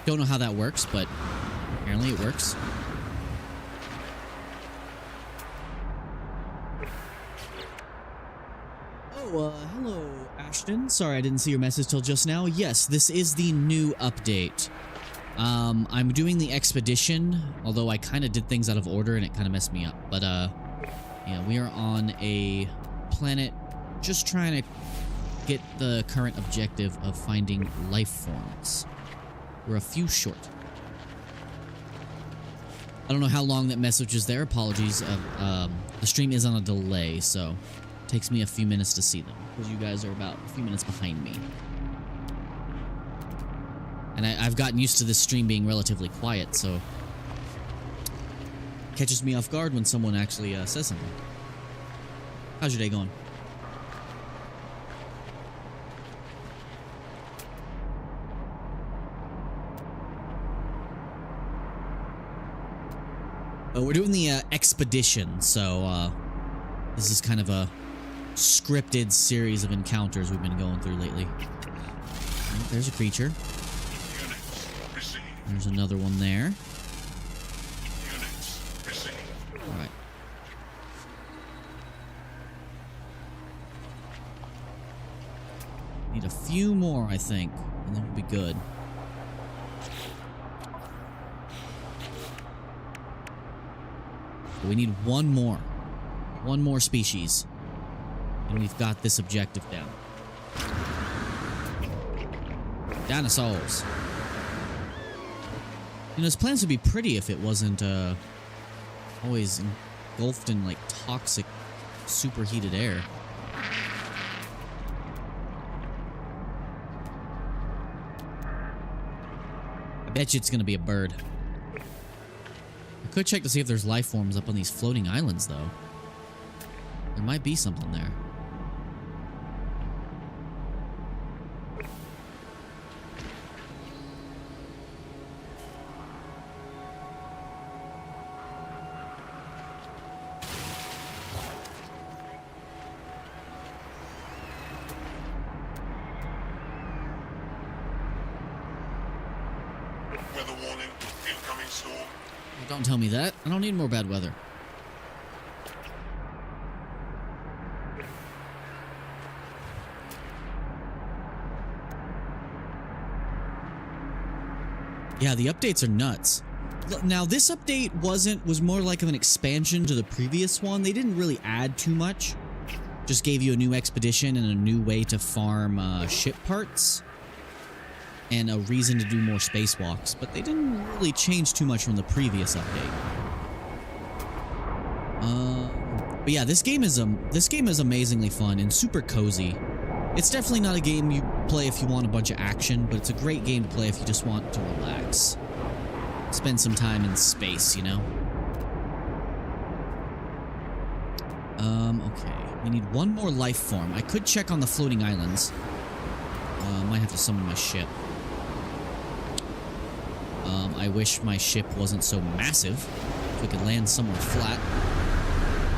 Don't know how that works, but apparently it works. Oh, hello, Ashton. Sorry I didn't see your message till just now. Yes, this is the new update. I'm doing the expedition, although I kind of did things out of order and it kind of messed me up. But, yeah, we are on a planet just trying to get the current objective of finding life forms. We're a few short. I don't know how long that message is there. Apologies. The stream is on a delay, so it takes me a few minutes to see them because you guys are about a few minutes behind me. And I've gotten used to this stream being relatively quiet, so it catches me off guard when someone actually says something. How's your day going? We're doing the expedition, so this is kind of a scripted series of encounters we've been going through lately. Oh, there's a creature.
Units received.
There's another one there.
Units received.
All right. Need a few more, I think, and then we'll be good. We need one more. One more species. And we've got this objective down. Dinosaurs. You know, this planet would be pretty if it wasn't always engulfed in like toxic, superheated air. I bet you it's gonna be a bird. I could check to see if there's life forms up on these floating islands, though. There might be something there.
Weather warning. Incoming storm.
Don't tell me that. I don't need more bad weather. Yeah, the updates are nuts. Now, this update was more like an expansion to the previous one. They didn't really add too much. Just gave you a new expedition and a new way to farm ship parts. And a reason to do more spacewalks, but they didn't really change too much from the previous update. But yeah, this game is amazingly fun and super cozy. It's definitely not a game you play if you want a bunch of action, but it's a great game to play if you just want to relax. Spend some time in space, you know? Okay. We need one more life form. I could check on the floating islands. Might have to summon my ship. I wish my ship wasn't so massive. If we could land somewhere flat.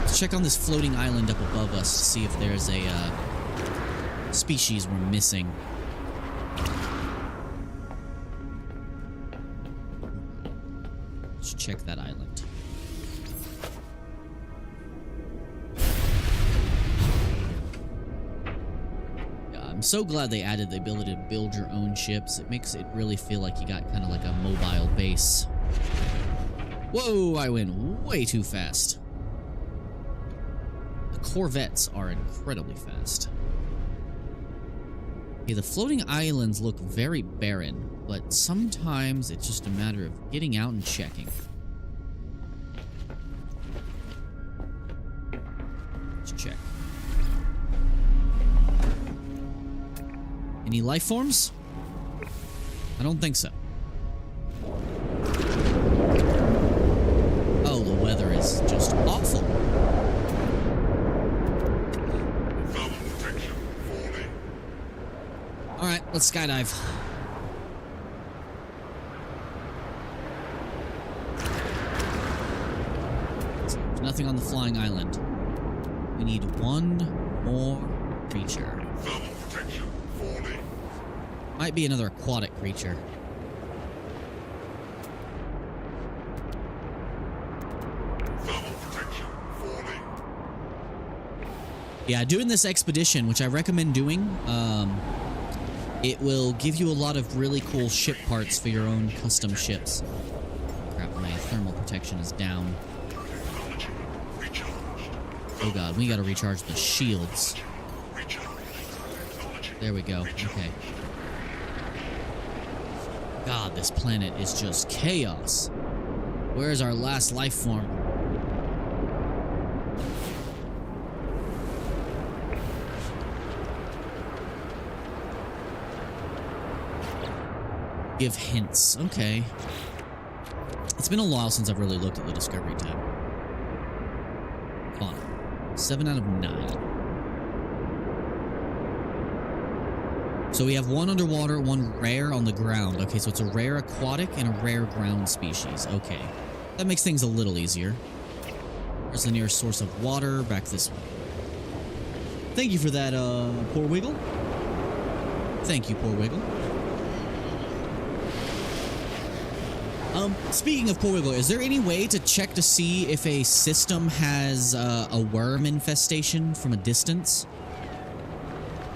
Let's check on this floating island up above us to see if there's a species we're missing. Let's check that island. I'm so glad they added the ability to build your own ships. It makes it really feel like you got kind of like a mobile base. Whoa, I went way too fast. The Corvettes are incredibly fast. Okay, the floating islands look very barren, but sometimes it's just a matter of getting out and checking. Let's check. Any life forms? I don't think so. Oh, the weather is just awful.
Thermal protection falling.
Alright, let's skydive. There's nothing on the flying island. We need one more creature.
Thermal protection falling.
Might be another aquatic creature.
Thermal protection falling.
Yeah, doing this expedition, which I recommend doing, it will give you a lot of really cool ship parts for your own custom ships. Crap, my thermal protection is down.
Technology recharged.
Oh god, we gotta recharge the shields.
Recharged. Technology.
There we go. Okay. God, this planet is just chaos. Where's our last life form? Give hints. Okay. It's been a while since I've really looked at the Discovery tab. Fun. 7 out of 9. So we have one underwater, one rare on the ground. Okay, so it's a rare aquatic and a rare ground species. Okay. That makes things a little easier. Where's the nearest source of water? Back this way. Thank you for that, Poor Wiggle. Thank you, Poor Wiggle. Speaking of Poor Wiggle, is there any way to check to see if a system has a worm infestation from a distance?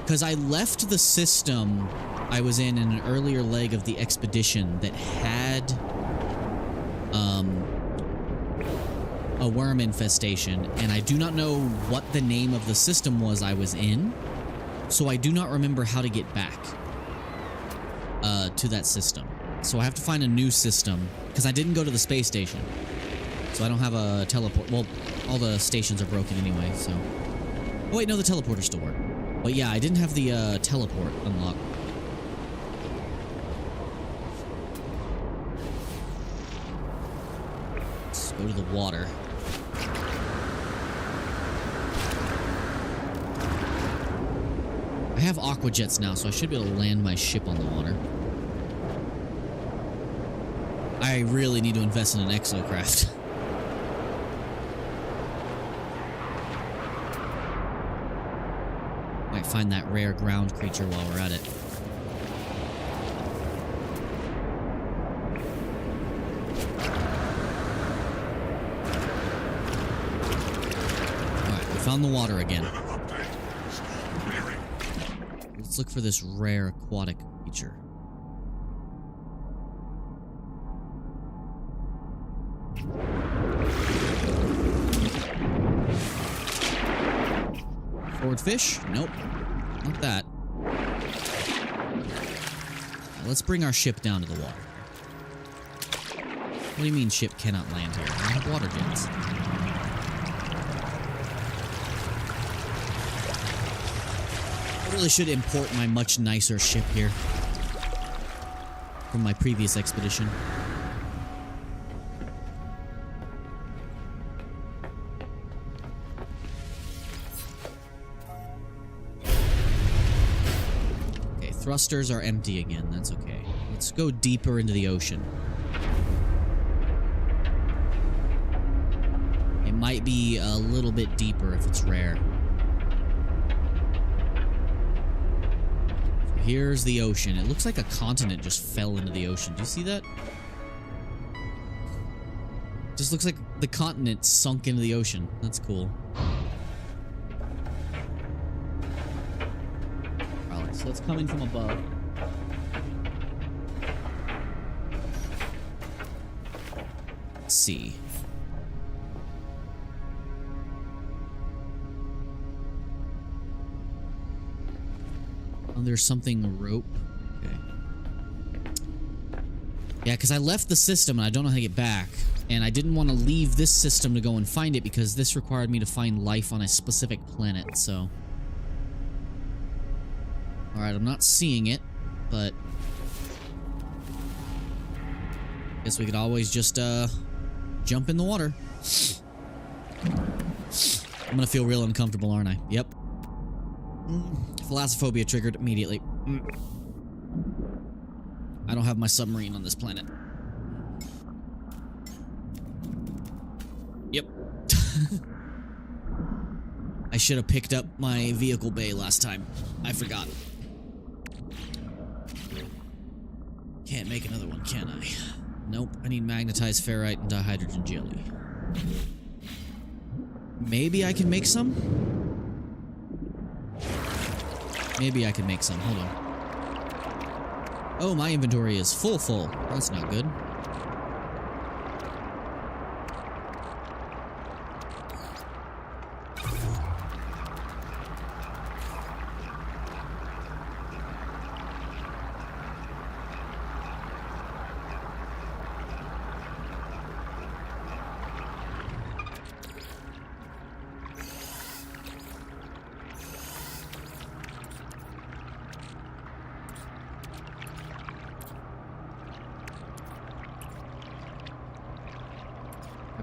Because I left the system I was in an earlier leg of the expedition that had a worm infestation, and I do not know what the name of the system was I was in, so I do not remember how to get back to that system. So I have to find a new system, because I didn't go to the space station. So I don't have a teleport. Well, all the stations are broken anyway, so... Oh wait, no, the teleporters still work. But yeah, I didn't have the teleport unlocked. Let's go to the water. I have aqua jets now, so I should be able to land my ship on the water. I really need to invest in an exocraft. Might find that rare ground creature while we're at it. Alright, we found the water again. Let's look for this rare aquatic creature. Swordfish? Nope. Not that. Now let's bring our ship down to the water. What do you mean ship cannot land here? I have water jets. I really should import my much nicer ship here from my previous expedition. Thrusters are empty again, that's okay. Let's go deeper into the ocean. It might be a little bit deeper if it's rare. So here's the ocean. It looks like a continent just fell into the ocean. Do you see that? Just looks like the continent sunk into the ocean. That's cool. So it's coming from above. Let's see. Oh, there's something rope. Okay. Yeah, because I left the system and I don't know how to get back. And I didn't want to leave this system to go and find it because this required me to find life on a specific planet, so. Alright, I'm not seeing it, but guess we could always just jump in the water. I'm gonna feel real uncomfortable, aren't I? Yep. Thalassophobia triggered immediately. I don't have my submarine on this planet. Yep. I should have picked up my vehicle bay last time. I forgot. Can't make another one, can I? Nope. I need magnetized ferrite and dihydrogen jelly. Maybe I can make some? Maybe I can make some. Hold on. Oh, my inventory is full. That's not good.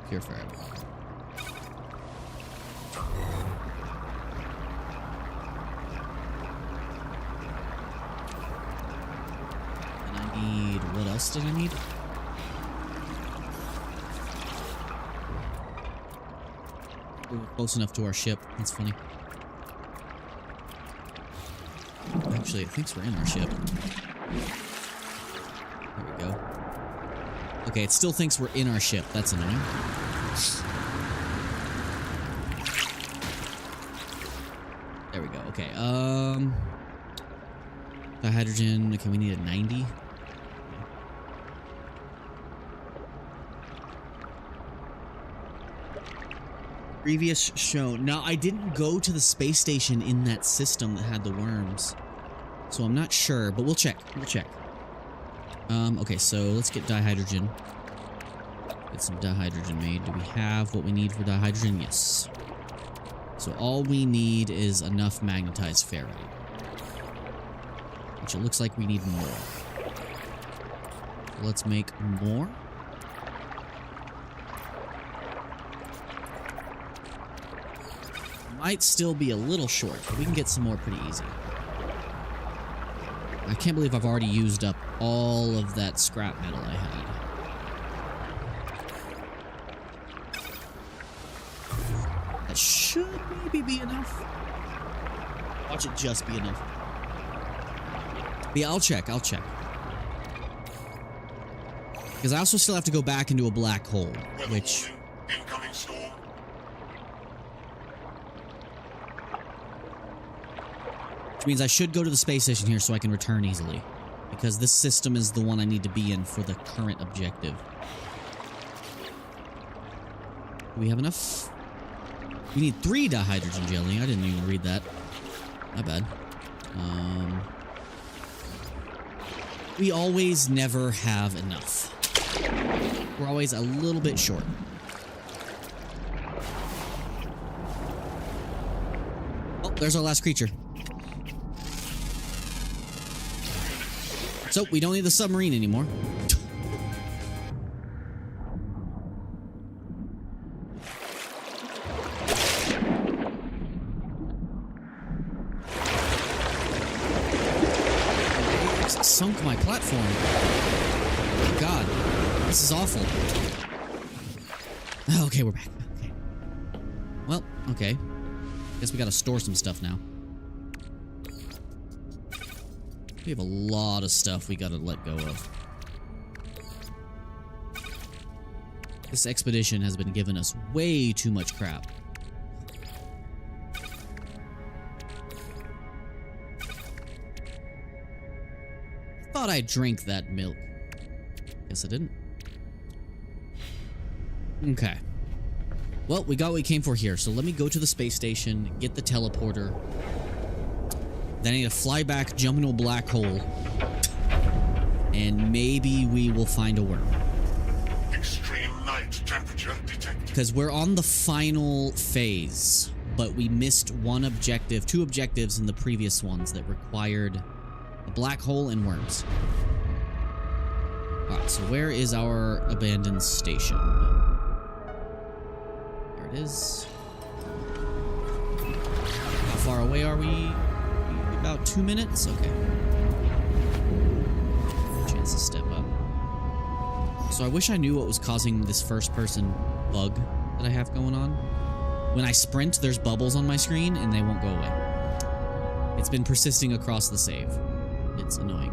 Here forever. And I need... what else did I need? We're close enough to our ship. That's funny. Actually, it thinks we're in our ship. There we go. Okay, it still thinks we're in our ship. That's annoying. There we go. Okay, the hydrogen. Okay, we need a 90. Previous show. Now, I didn't go to the space station in that system that had the worms. So I'm not sure, but we'll check. We'll check. Okay, so let's get dihydrogen. Get some dihydrogen made. Do we have what we need for dihydrogen? Yes. So all we need is enough magnetized ferrite. Which it looks like we need more. So let's make more. Might still be a little short, but we can get some more pretty easy. I can't believe I've already used up all of that scrap metal I had. That should maybe be enough. Watch it just be enough. But yeah, I'll check. Because I also still have to go back into a black hole, which...
Incoming storm.
Which means I should go to the space station here so I can return easily. Because this system is the one I need to be in for the current objective. Do we have enough? We need 3 dihydrogen jelly. I didn't even read that. Not bad. We always never have enough. We're always a little bit short. Oh, there's our last creature. So, we don't need the submarine anymore. Sunk my platform. Oh God, this is awful. Okay, we're back. Okay. Well, okay. Guess we gotta store some stuff now. We have a lot of stuff we gotta let go of. This expedition has been giving us way too much crap. Thought I drank that milk. Guess I didn't. Okay. Well, we got what we came for here. So let me go to the space station, get the teleporter. Then I need to fly back, jump into a black hole. And maybe we will find a worm.
Extreme night temperature detected.
Because we're on the final phase. But we missed one objective, two objectives in the previous ones that required a black hole and worms. Alright, so where is our abandoned station? There it is. How far away are we? About 2 minutes? Okay. Chance to step up. So I wish I knew what was causing this first-person bug that I have going on. When I sprint, there's bubbles on my screen, and they won't go away. It's been persisting across the save. It's annoying.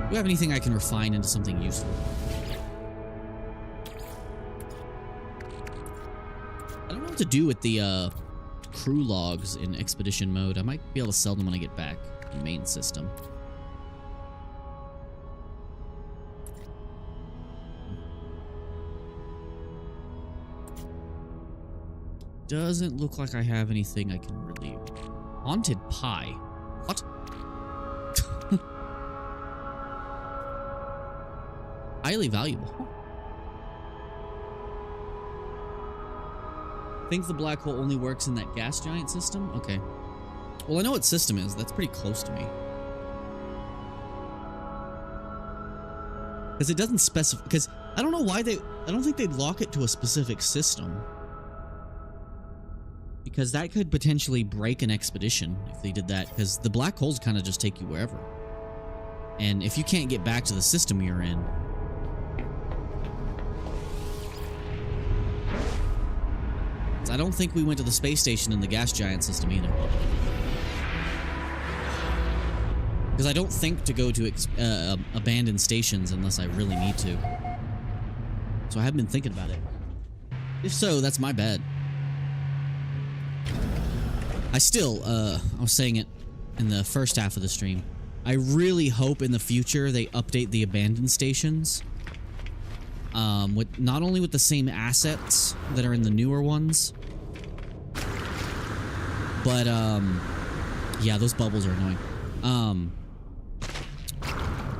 Do you have anything I can refine into something useful? I don't know what to do with the crew logs in expedition mode. I might be able to sell them when I get back to the main system. Doesn't look like I have anything I can really... Haunted pie? What? Highly valuable. Think the black hole only works in that gas giant system? Okay. Well, I know what system is. That's pretty close to me. Because it doesn't specify... Because I don't know why they... I don't think they'd lock it to a specific system. Because that could potentially break an expedition if they did that. Because the black holes kind of just take you wherever. And if you can't get back to the system you're in... I don't think we went to the space station in the gas giant system either. Because I don't think to go to abandoned stations unless I really need to. So I haven't been thinking about it. If so, that's my bad. I still, I was saying it in the first half of the stream. I really hope in the future they update the abandoned stations. With not only with the same assets that are in the newer ones, but yeah, those bubbles are annoying.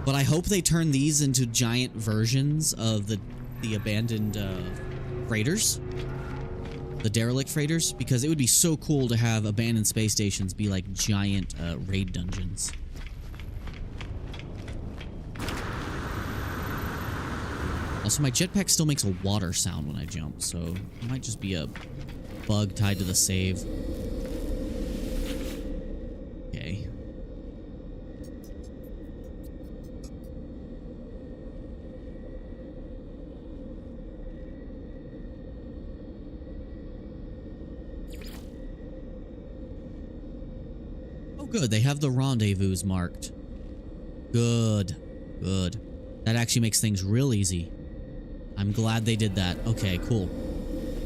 But I hope they turn these into giant versions of the abandoned freighters, the derelict freighters, because it would be so cool to have abandoned space stations be like giant raid dungeons. Also, my jetpack still makes a water sound when I jump, so it might just be a bug tied to the save. Okay. Oh, good. They have the rendezvous marked. Good. Good. That actually makes things real easy. I'm glad they did that. Okay, cool.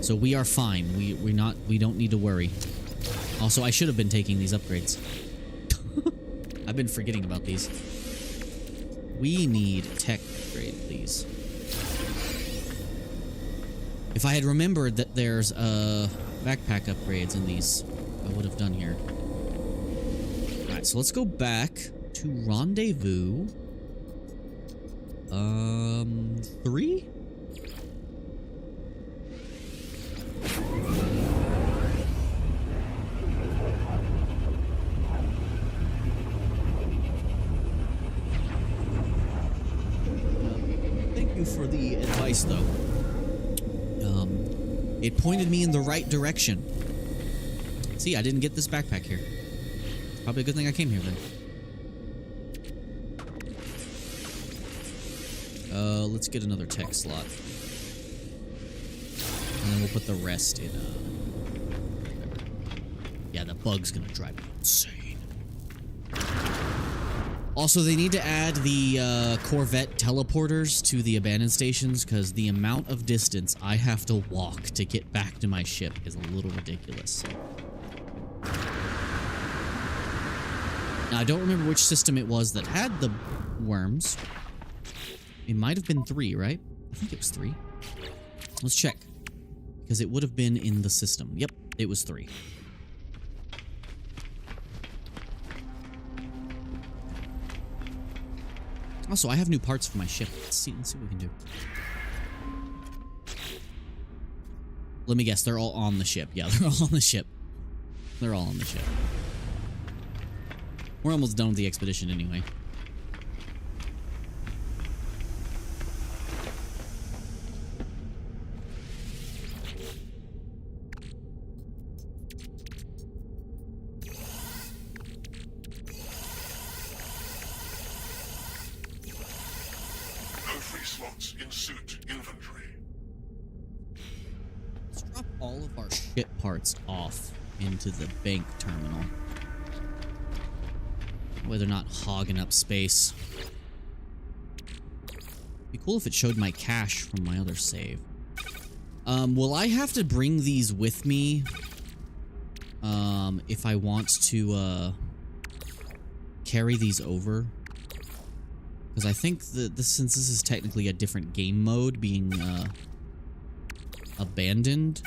So we are fine. We don't need to worry. Also, I should have been taking these upgrades. I've been forgetting about these. We need tech upgrade, please. If I had remembered that there's backpack upgrades in these, I would have done here. Alright, so let's go back to rendezvous. 3? Thank you for the advice, though. It pointed me in the right direction. See, I didn't get this backpack here. Probably a good thing I came here then. Let's get another tech slot. And then we'll put the rest in, yeah, the bug's gonna drive me insane. Also, they need to add the, Corvette teleporters to the abandoned stations, because the amount of distance I have to walk to get back to my ship is a little ridiculous. Now, I don't remember which system it was that had the worms. It might have been 3, right? I think it was 3. Let's check. Because it would have been in the system. Yep, it was 3. Also, I have new parts for my ship. Let's see what we can do. Let me guess, they're all on the ship. Yeah, they're all on the ship. They're all on the ship. We're almost done with the expedition anyway.
No free slots in suit inventory.
Let's drop all of our ship parts off into the bank terminal. That way they're not hogging up space. Be cool if it showed my cache from my other save. Will I have to bring these with me? If I want to, carry these over? Because I think that since this is technically a different game mode being, abandoned,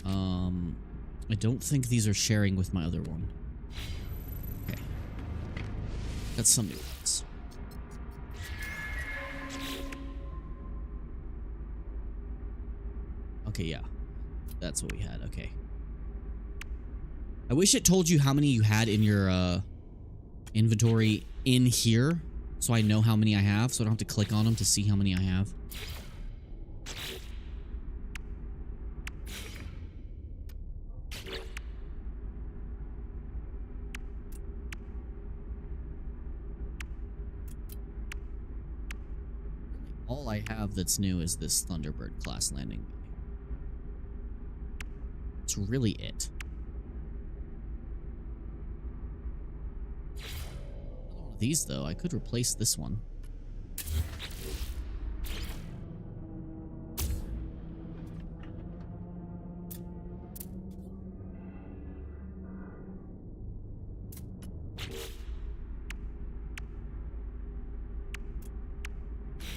I don't think these are sharing with my other one. Okay. Got some new ones. Okay, yeah. That's what we had, okay. I wish it told you how many you had in your, inventory in here, so I know how many I have, so I don't have to click on them to see how many I have. All I have that's new is this Thunderbird-class landing. That's really it. Another one of these, though, I could replace this one.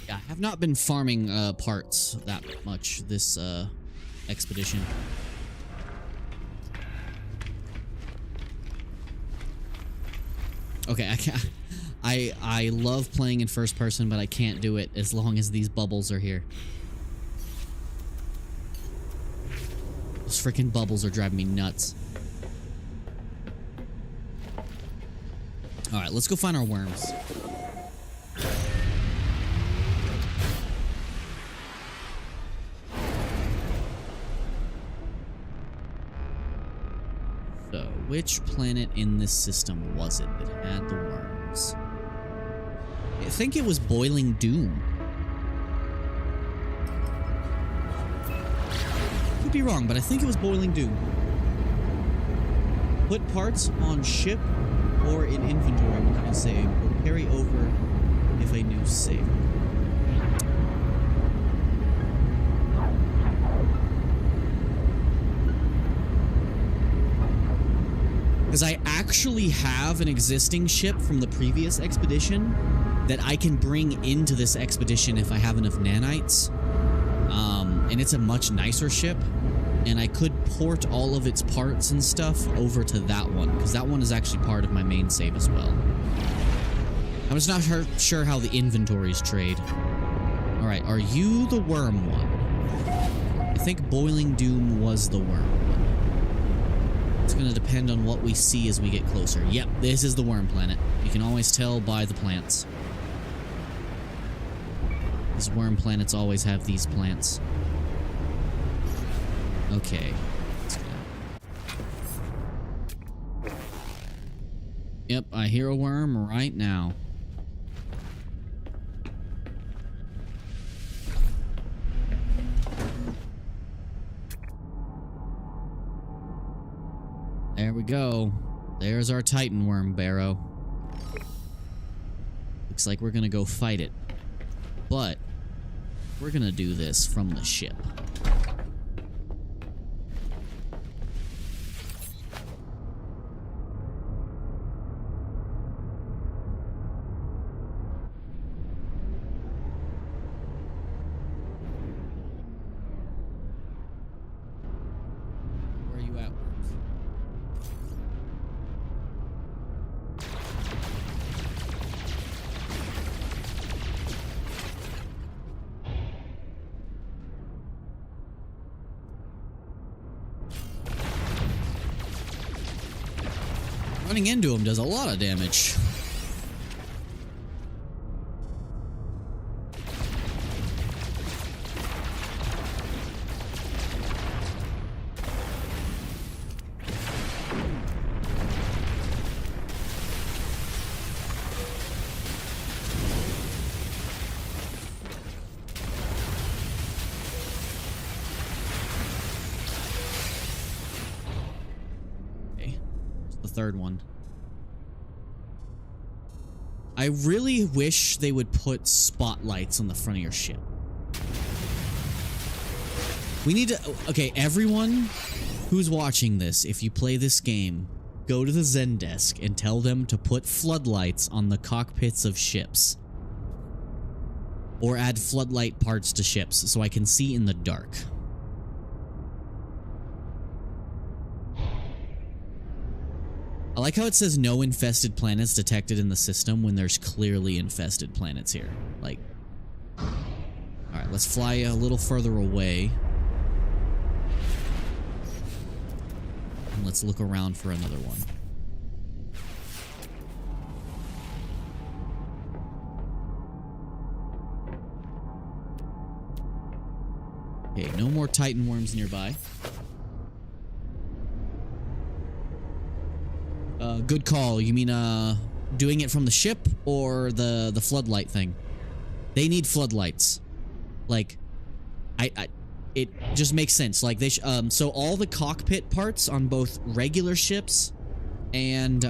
Yeah, I have not been farming parts that much this expedition. Okay, I can't. I love playing in first person, but I can't do it as long as these bubbles are here. Those freaking bubbles are driving me nuts. All right, let's go find our worms. So, which planet in this system was it that had the worms? I think it was Boiling Doom. Could be wrong, but I think it was Boiling Doom. Put parts on ship or in inventory when you save, or carry over if a new save. Because I actually have an existing ship from the previous expedition that I can bring into this expedition if I have enough nanites. And it's a much nicer ship. And I could port all of its parts and stuff over to that one, because that one is actually part of my main save as well. I'm just not sure how the inventories trade. Alright, are you the worm one? I think Boiling Doom was the worm one. It's going to depend on what we see as we get closer. Yep, this is the worm planet. You can always tell by the plants. These worm planets always have these plants. Okay. Yep, I hear a worm right now. There we go. There's our Titan worm, Barrow. Looks like we're gonna go fight it. But we're gonna do this from the ship. Running into him does a lot of damage. Third one. I really wish they would put spotlights on the front of your ship. We need to... Okay, everyone who's watching this, if you play this game, go to the Zen desk and tell them to put floodlights on the cockpits of ships. Or add floodlight parts to ships so I can see in the dark. I like how it says no infested planets detected in the system when there's clearly infested planets here. Like, alright, let's fly a little further away. And let's look around for another one. Okay, no more Titan worms nearby. Good call. You mean, doing it from the ship or the floodlight thing? They need floodlights. Like, it just makes sense. Like, they so all the cockpit parts on both regular ships and,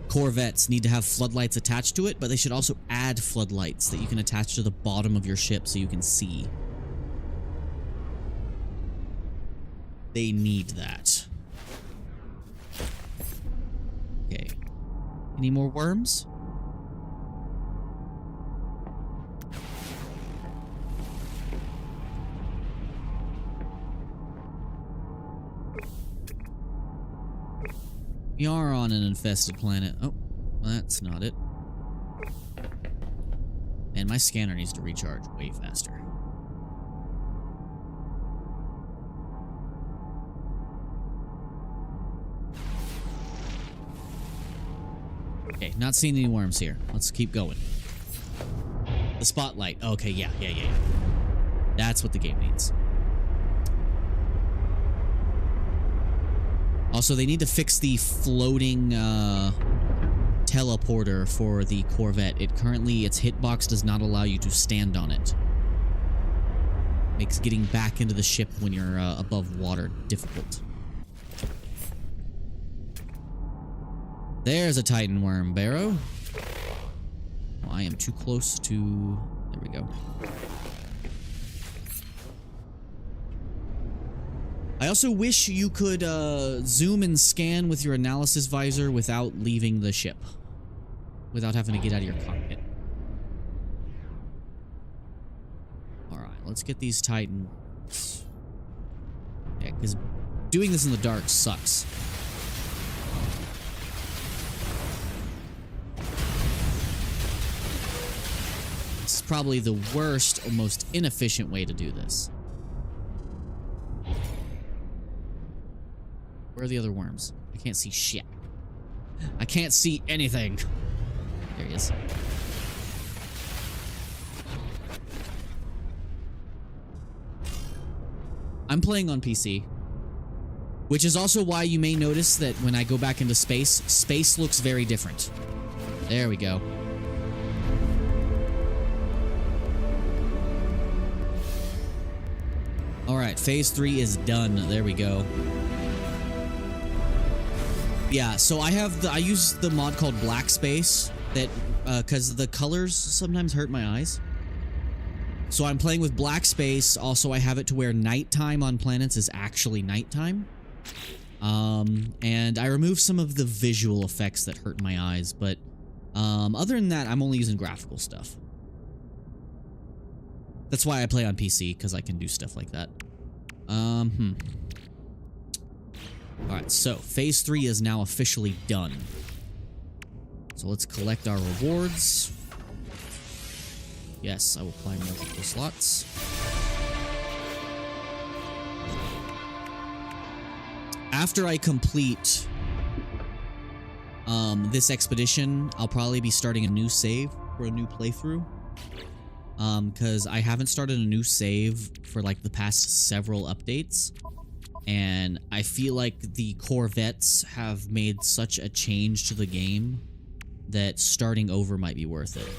Corvettes need to have floodlights attached to it, but they should also add floodlights that you can attach to the bottom of your ship so you can see. They need that. Okay. Any more worms? We are on an infested planet. Oh, that's not it. And my scanner needs to recharge way faster. Okay, not seeing any worms here. Let's keep going. The spotlight. Okay, yeah. That's what the game needs. Also, they need to fix the floating teleporter for the Corvette. Its hitbox does not allow you to stand on it. Makes getting back into the ship when you're above water difficult. There's a Titan worm, Barrow. Oh, I am too close to... There we go. I also wish you could zoom and scan with your analysis visor without leaving the ship. Without having to get out of your cockpit. Alright, let's get these Titans. Yeah, because doing this in the dark sucks. This is probably the worst or most inefficient way to do this. Where are the other worms? I can't see shit. I can't see anything. There he is. I'm playing on PC. Which is also why you may notice that when I go back into space, space looks very different. There we go. Alright, phase 3 is done. There we go. Yeah, so I use the mod called Black Space that because the colors sometimes hurt my eyes. So I'm playing with Black Space. Also, I have it to where nighttime on planets is actually nighttime. And I remove some of the visual effects that hurt my eyes, but other than that, I'm only using graphical stuff. That's why I play on PC, because I can do stuff like that. Alright, so phase 3 is now officially done. So let's collect our rewards. Yes, I will climb multiple slots. After I complete This expedition, I'll probably be starting a new save for a new playthrough. Because I haven't started a new save for like the past several updates. And I feel like the Corvettes have made such a change to the game that starting over might be worth it.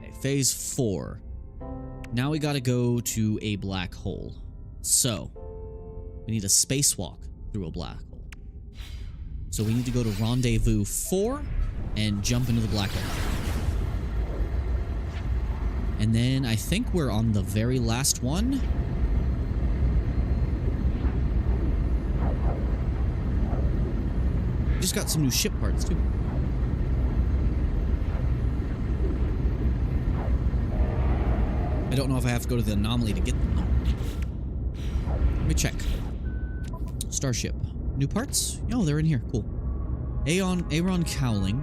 Okay, phase 4. Now we gotta go to a black hole. So, we need a spacewalk through a black hole. So we need to go to Rendezvous 4 and jump into the black hole. And then I think we're on the very last one. We just got some new ship parts too. I don't know if I have to go to the anomaly to get them though. Let me check. Starship. New parts? Oh, they're in here. Cool. Aeron cowling.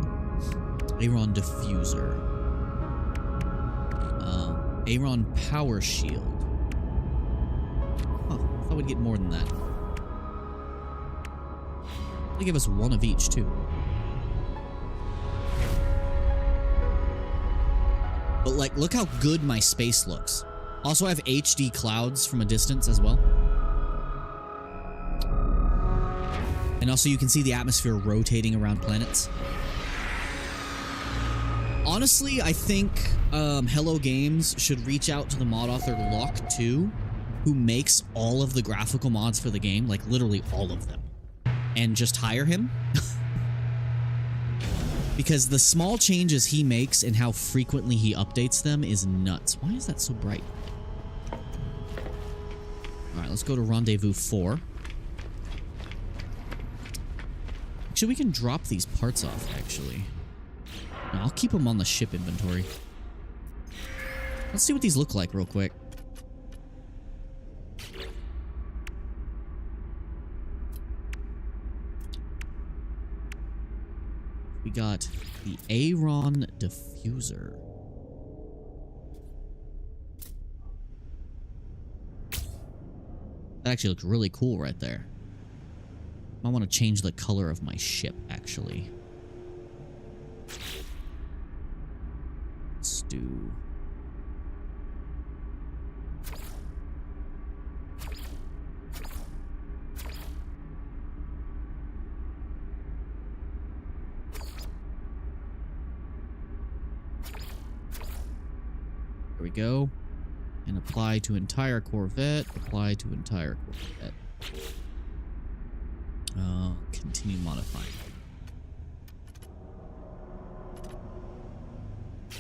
Aeron diffuser. Aeron power shield. Huh. I thought we'd get more than that. They give us one of each too. But like, look how good my space looks. Also, I have HD clouds from a distance as well. And also you can see the atmosphere rotating around planets. Honestly, I think Hello Games should reach out to the mod author Lock2, who makes all of the graphical mods for the game, like literally all of them, and just hire him. Because the small changes he makes and how frequently he updates them is nuts. Why is that so bright? Alright, let's go to Rendezvous 4. Actually, we can drop these parts off, actually. No, I'll keep them on the ship inventory. Let's see what these look like real quick. We got the Aeron diffuser. That actually looks really cool right there. I want to change the color of my ship, actually. Let's do... There we go. And apply to entire Corvette. Apply to entire Corvette. Continue modifying.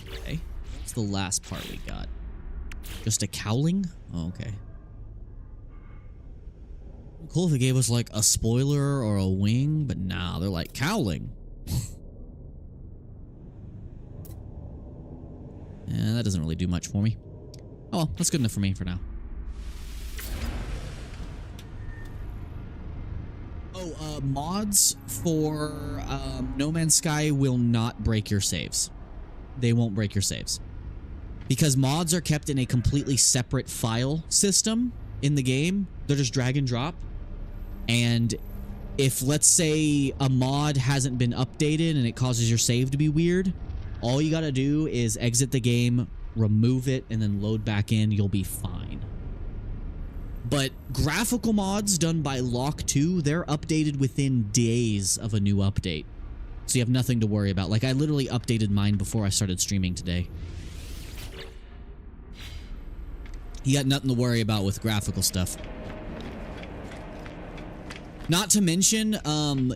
Okay. What's the last part we got? Just a cowling? Oh, okay. Cool if they gave us like a spoiler or a wing, but nah, they're like cowling. Yeah, that doesn't really do much for me. Oh, well, that's good enough for me for now. Oh, mods for No Man's Sky will not break your saves. They won't break your saves. Because mods are kept in a completely separate file system in the game. They're just drag and drop. And if, let's say, a mod hasn't been updated and it causes your save to be weird, all you gotta do is exit the game, remove it, and then load back in. You'll be fine. But graphical mods done by Lock2, they're updated within days of a new update. So you have nothing to worry about. Like, I literally updated mine before I started streaming today. You got nothing to worry about with graphical stuff. Not to mention,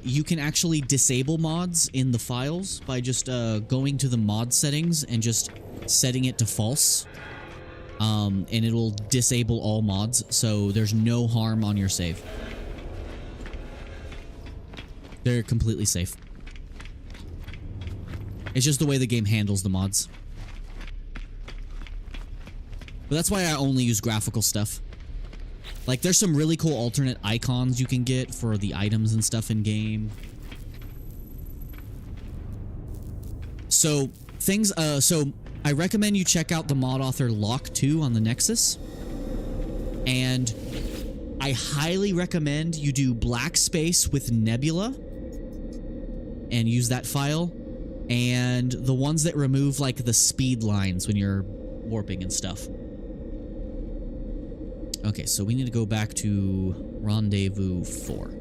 you can actually disable mods in the files by just going to the mod settings and just setting it to false. And it'll disable all mods, so there's no harm on your save. They're completely safe. It's just the way the game handles the mods. But that's why I only use graphical stuff. Like, there's some really cool alternate icons you can get for the items and stuff in game. So things. So I recommend you check out the mod author Lock2 on the Nexus, and I highly recommend you do black space with Nebula and use that file, and the ones that remove like the speed lines when you're warping and stuff. Okay, so we need to go back to Rendezvous 4.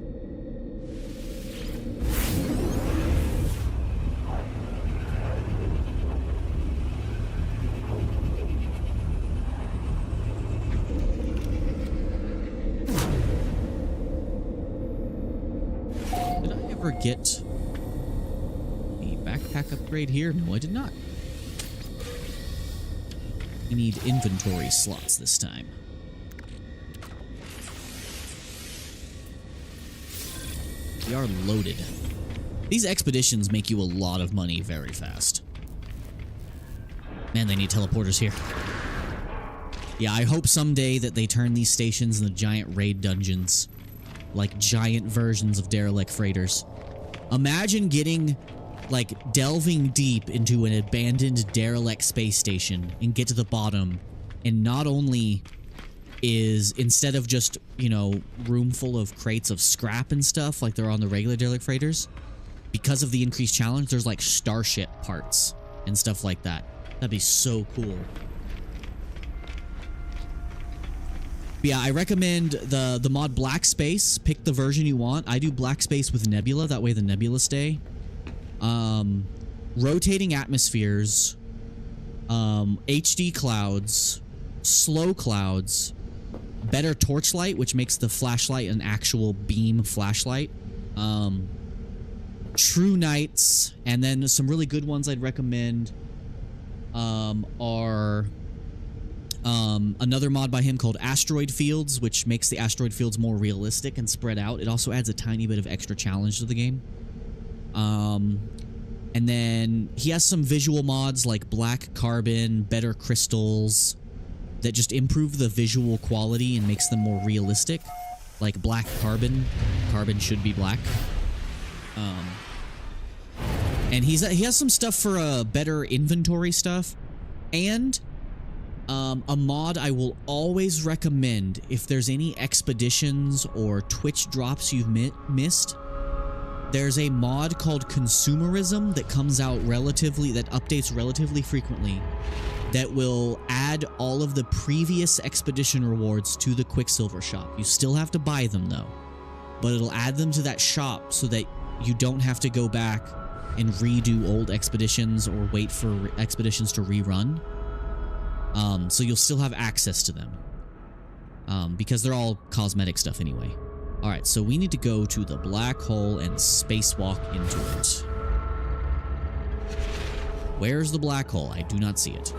Did I ever get a backpack upgrade here? No, I did not. We need inventory slots this time. We are loaded. These expeditions make you a lot of money very fast. Man, they need teleporters here. Yeah, I hope someday that they turn these stations into giant raid dungeons. Like giant versions of derelict freighters. Imagine getting, like, delving deep into an abandoned derelict space station and get to the bottom, and not only is, instead of just, you know, room full of crates of scrap and stuff like they're on the regular derelict freighters, because of the increased challenge, there's like starship parts and stuff like that. That'd be so cool. But yeah, I recommend the mod Black Space. Pick the version you want. I do Black Space with Nebula, that way the Nebula stay. Rotating atmospheres, HD clouds, slow clouds, better torchlight, which makes the flashlight an actual beam flashlight, true nights, and then some really good ones I'd recommend are another mod by him called Asteroid Fields, which makes the asteroid fields more realistic and spread out. It also adds a tiny bit of extra challenge to the game. And then he has some visual mods like Black Carbon, Better Crystals, that just improve the visual quality and makes them more realistic. Like Black Carbon. Carbon should be black. And he has some stuff for better inventory stuff. And a mod I will always recommend if there's any expeditions or Twitch drops you've missed. There's a mod called Consumerism that comes out that updates relatively frequently, that will add all of the previous expedition rewards to the Quicksilver shop. You still have to buy them though, but it'll add them to that shop so that you don't have to go back and redo old expeditions or wait for expeditions to rerun. So you'll still have access to them, because they're all cosmetic stuff anyway. All right, so we need to go to the black hole and spacewalk into it. Where's the black hole? I do not see it.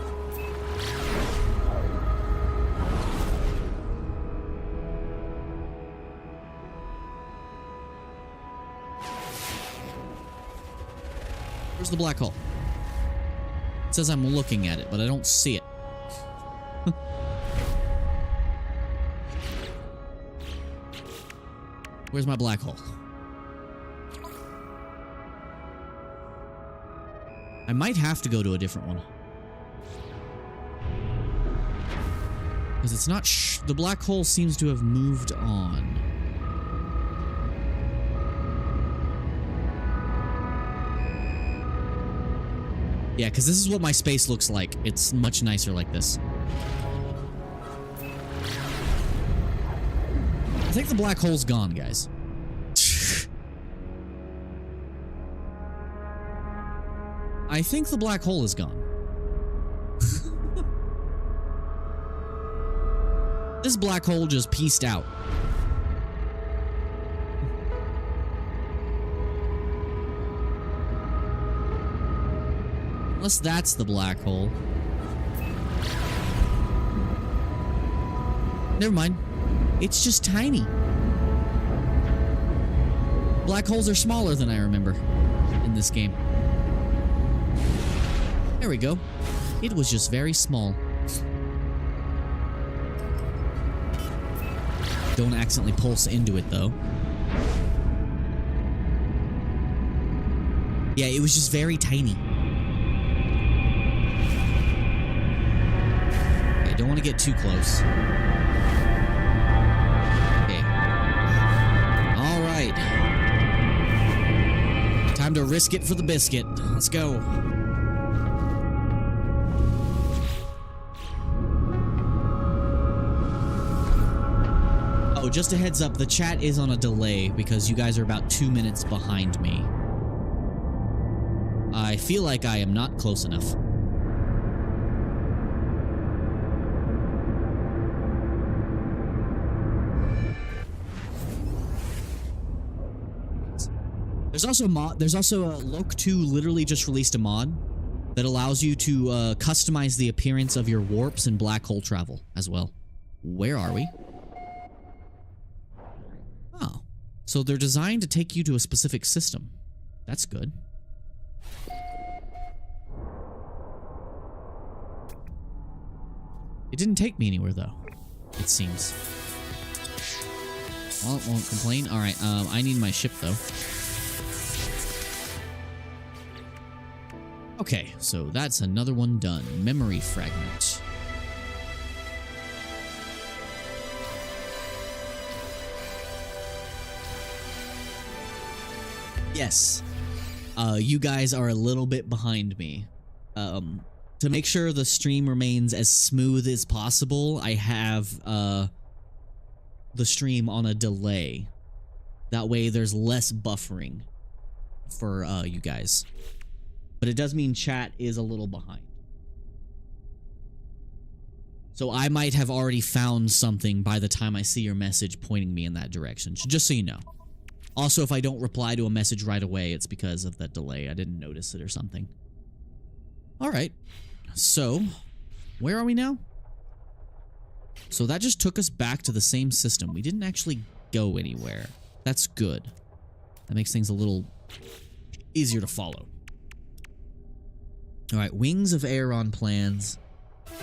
Where's the black hole? It says I'm looking at it, but I don't see it. Where's my black hole? I might have to go to a different one. Because it's not the black hole seems to have moved on. Yeah, because this is what my space looks like. It's much nicer like this. I think the black hole's gone, guys. I think the black hole is gone. This black hole just pieced out. Unless that's the black hole. Never mind. It's just tiny. Black holes are smaller than I remember in this game. There we go. It was just very small. Don't accidentally pulse into it, though. Yeah, it was just very tiny. don't want to get too close. Okay. All right. Time to risk it for the biscuit. Let's go. Oh, just a heads up, the chat is on a delay because you guys are about 2 minutes behind me. I feel like I am not close enough. There's also a Lok2 literally just released a mod that allows you to customize the appearance of your warps and black hole travel as well. Where are we? Oh. So they're designed to take you to a specific system. That's good. It didn't take me anywhere though, it seems. Well, it won't complain. Alright, I need my ship though. Okay, so that's another one done. Memory fragment. Yes. You guys are a little bit behind me. To make sure the stream remains as smooth as possible, I have the stream on a delay. That way there's less buffering for you guys. But it does mean chat is a little behind. So I might have already found something by the time I see your message pointing me in that direction. Just so you know. Also, if I don't reply to a message right away, it's because of that delay. I didn't notice it or something. Alright. So, where are we now? So that just took us back to the same system. We didn't actually go anywhere. That's good. That makes things a little easier to follow. Alright, wings of Aeron plans.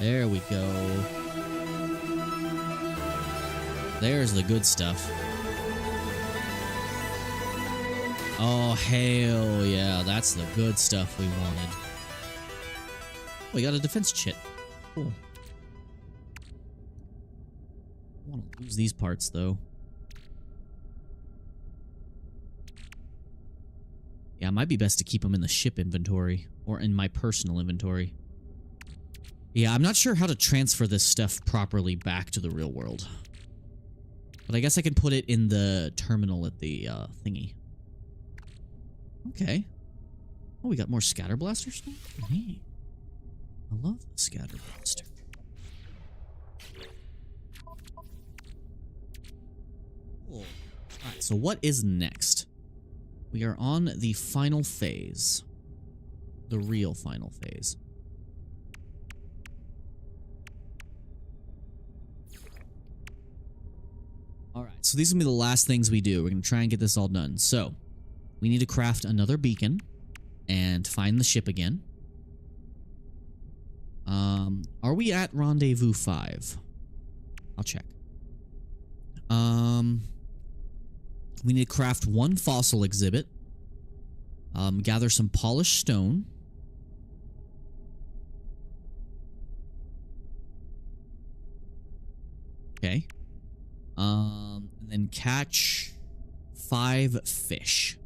There we go. There's the good stuff. Oh, hell yeah. That's the good stuff we wanted. We got a defense chit. Cool. I want to lose these parts, though. Yeah, it might be best to keep them in the ship inventory. Or in my personal inventory. Yeah, I'm not sure how to transfer this stuff properly back to the real world. But I guess I can put it in the terminal at the thingy. Okay. Oh, we got more scatter blasters now? Hey. I love the scatter blaster. Cool. Alright, so what is next? We are on the final phase. The real final phase. Alright, so these are going to be the last things we do. We're going to try and get this all done. So, we need to craft another beacon and find the ship again. Are we at Rendezvous 5? I'll check. We need to craft one fossil exhibit. Gather some polished stone. Okay. And then catch 5 fish.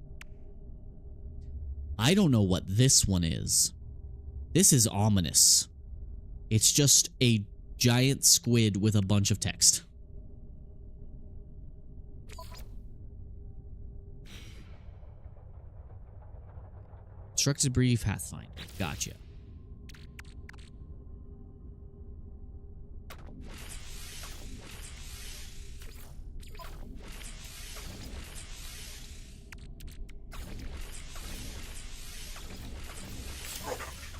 I don't know what this one is. This is ominous. It's just a giant squid with a bunch of text. Constructed brief Pathfinder. Gotcha.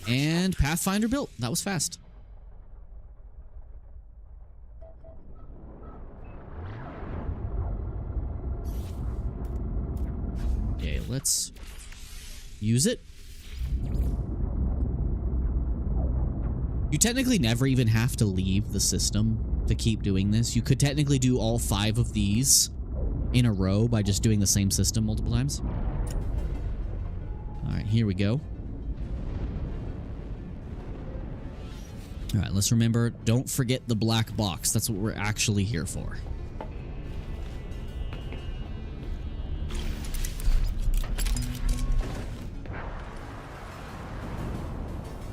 And Pathfinder built. That was fast. Okay, let's use it. You technically never even have to leave the system to keep doing this. You could technically do all 5 of these in a row by just doing the same system multiple times. Alright, here we go. All right, let's remember, don't forget the black box. That's what we're actually here for.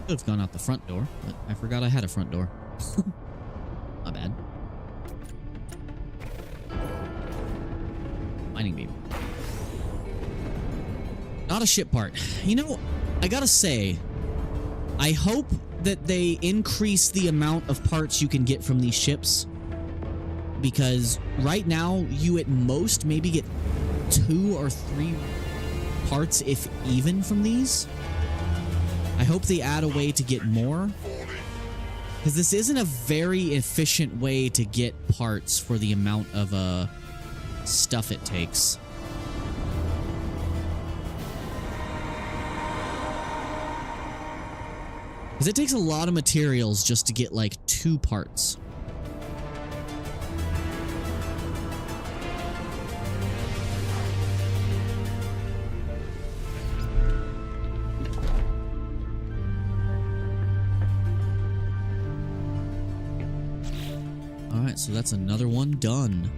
Could have gone out the front door, but I forgot I had a front door. My bad. Mining beam. Not a ship part. You know, I gotta say, I hope that they increase the amount of parts you can get from these ships. Because right now, you at most maybe get 2 or 3 parts, if even, from these. I hope they add a way to get more. Because this isn't a very efficient way to get parts for the amount of stuff it takes. Because it takes a lot of materials just to get like 2 parts. Alright, so that's another one done.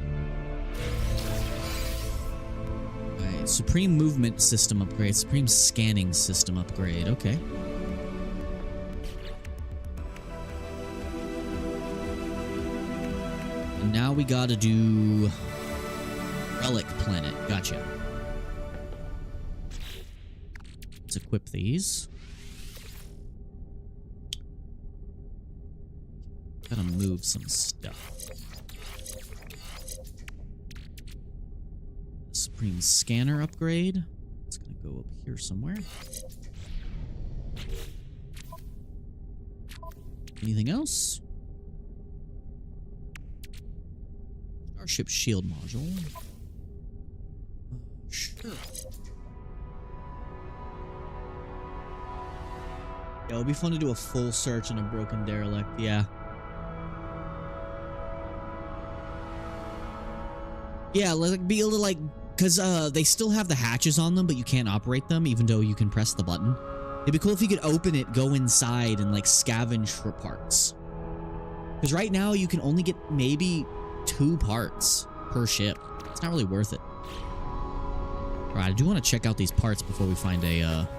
Alright, Supreme Movement System upgrade, Supreme Scanning System upgrade, okay. And now we gotta do Relic Planet, gotcha. Let's equip these. Gotta move some stuff. Supreme Scanner upgrade. It's gonna go up here somewhere. Anything else? Starship shield module. Sure. Yeah, it would be fun to do a full search on a broken derelict, yeah. Yeah, like be able to like, because they still have the hatches on them, but you can't operate them even though you can press the button. It'd be cool if you could open it, go inside, and like scavenge for parts. Because right now you can only get maybe 2 parts per ship. It's not really worth it. Alright, I do want to check out these parts before we find a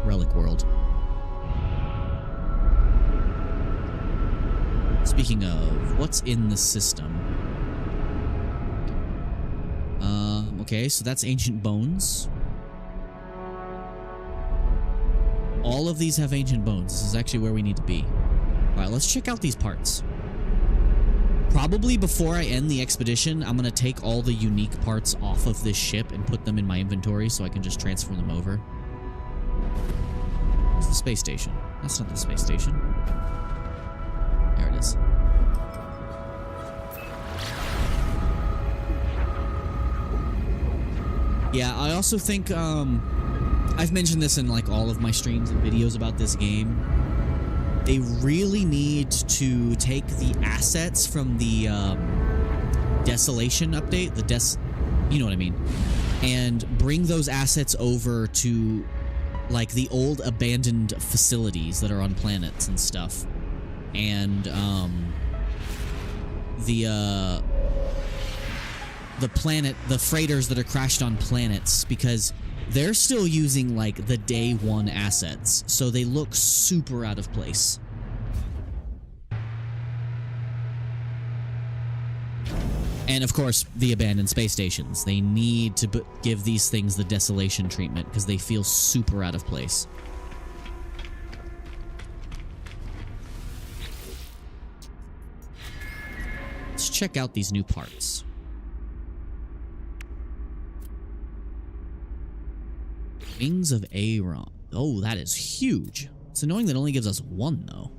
relic world. Speaking of, what's in the system? Okay, so that's ancient bones. All of these have ancient bones. This is actually where we need to be. Alright, let's check out these parts. Probably before I end the expedition, I'm going to take all the unique parts off of this ship and put them in my inventory so I can just transfer them over. It's the space station. That's not the space station. There it is. Yeah, I also think, I've mentioned this in like all of my streams and videos about this game. They really need to take the assets from the Desolation update, you know what I mean, and bring those assets over to like the old abandoned facilities that are on planets and stuff. And the freighters that are crashed on planets, because they're still using like the day 1 assets, so they look super out of place. And of course, the abandoned space stations. They need to give these things the desolation treatment because they feel super out of place. Let's check out these new parts. Wings of Aaron. Oh, that is huge. It's annoying that it only gives us 1, though.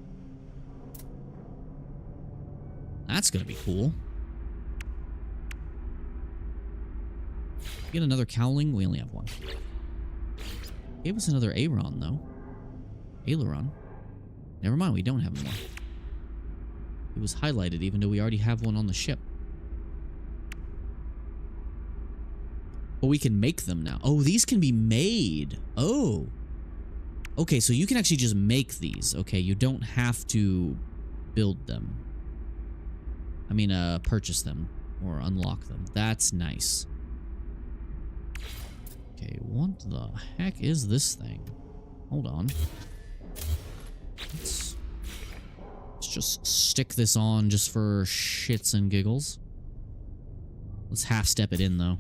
That's gonna be cool. Get another cowling. We only have 1. Gave us another Aaron, though. Aileron. Never mind, we don't have more. It was highlighted, even though we already have one on the ship. But we can make them now. Oh, these can be made. Oh. Okay, so you can actually just make these. Okay, you don't have to build them. I mean, purchase them or unlock them. That's nice. Okay, what the heck is this thing? Hold on. Let's just stick this on just for shits and giggles. Let's half step it in, though.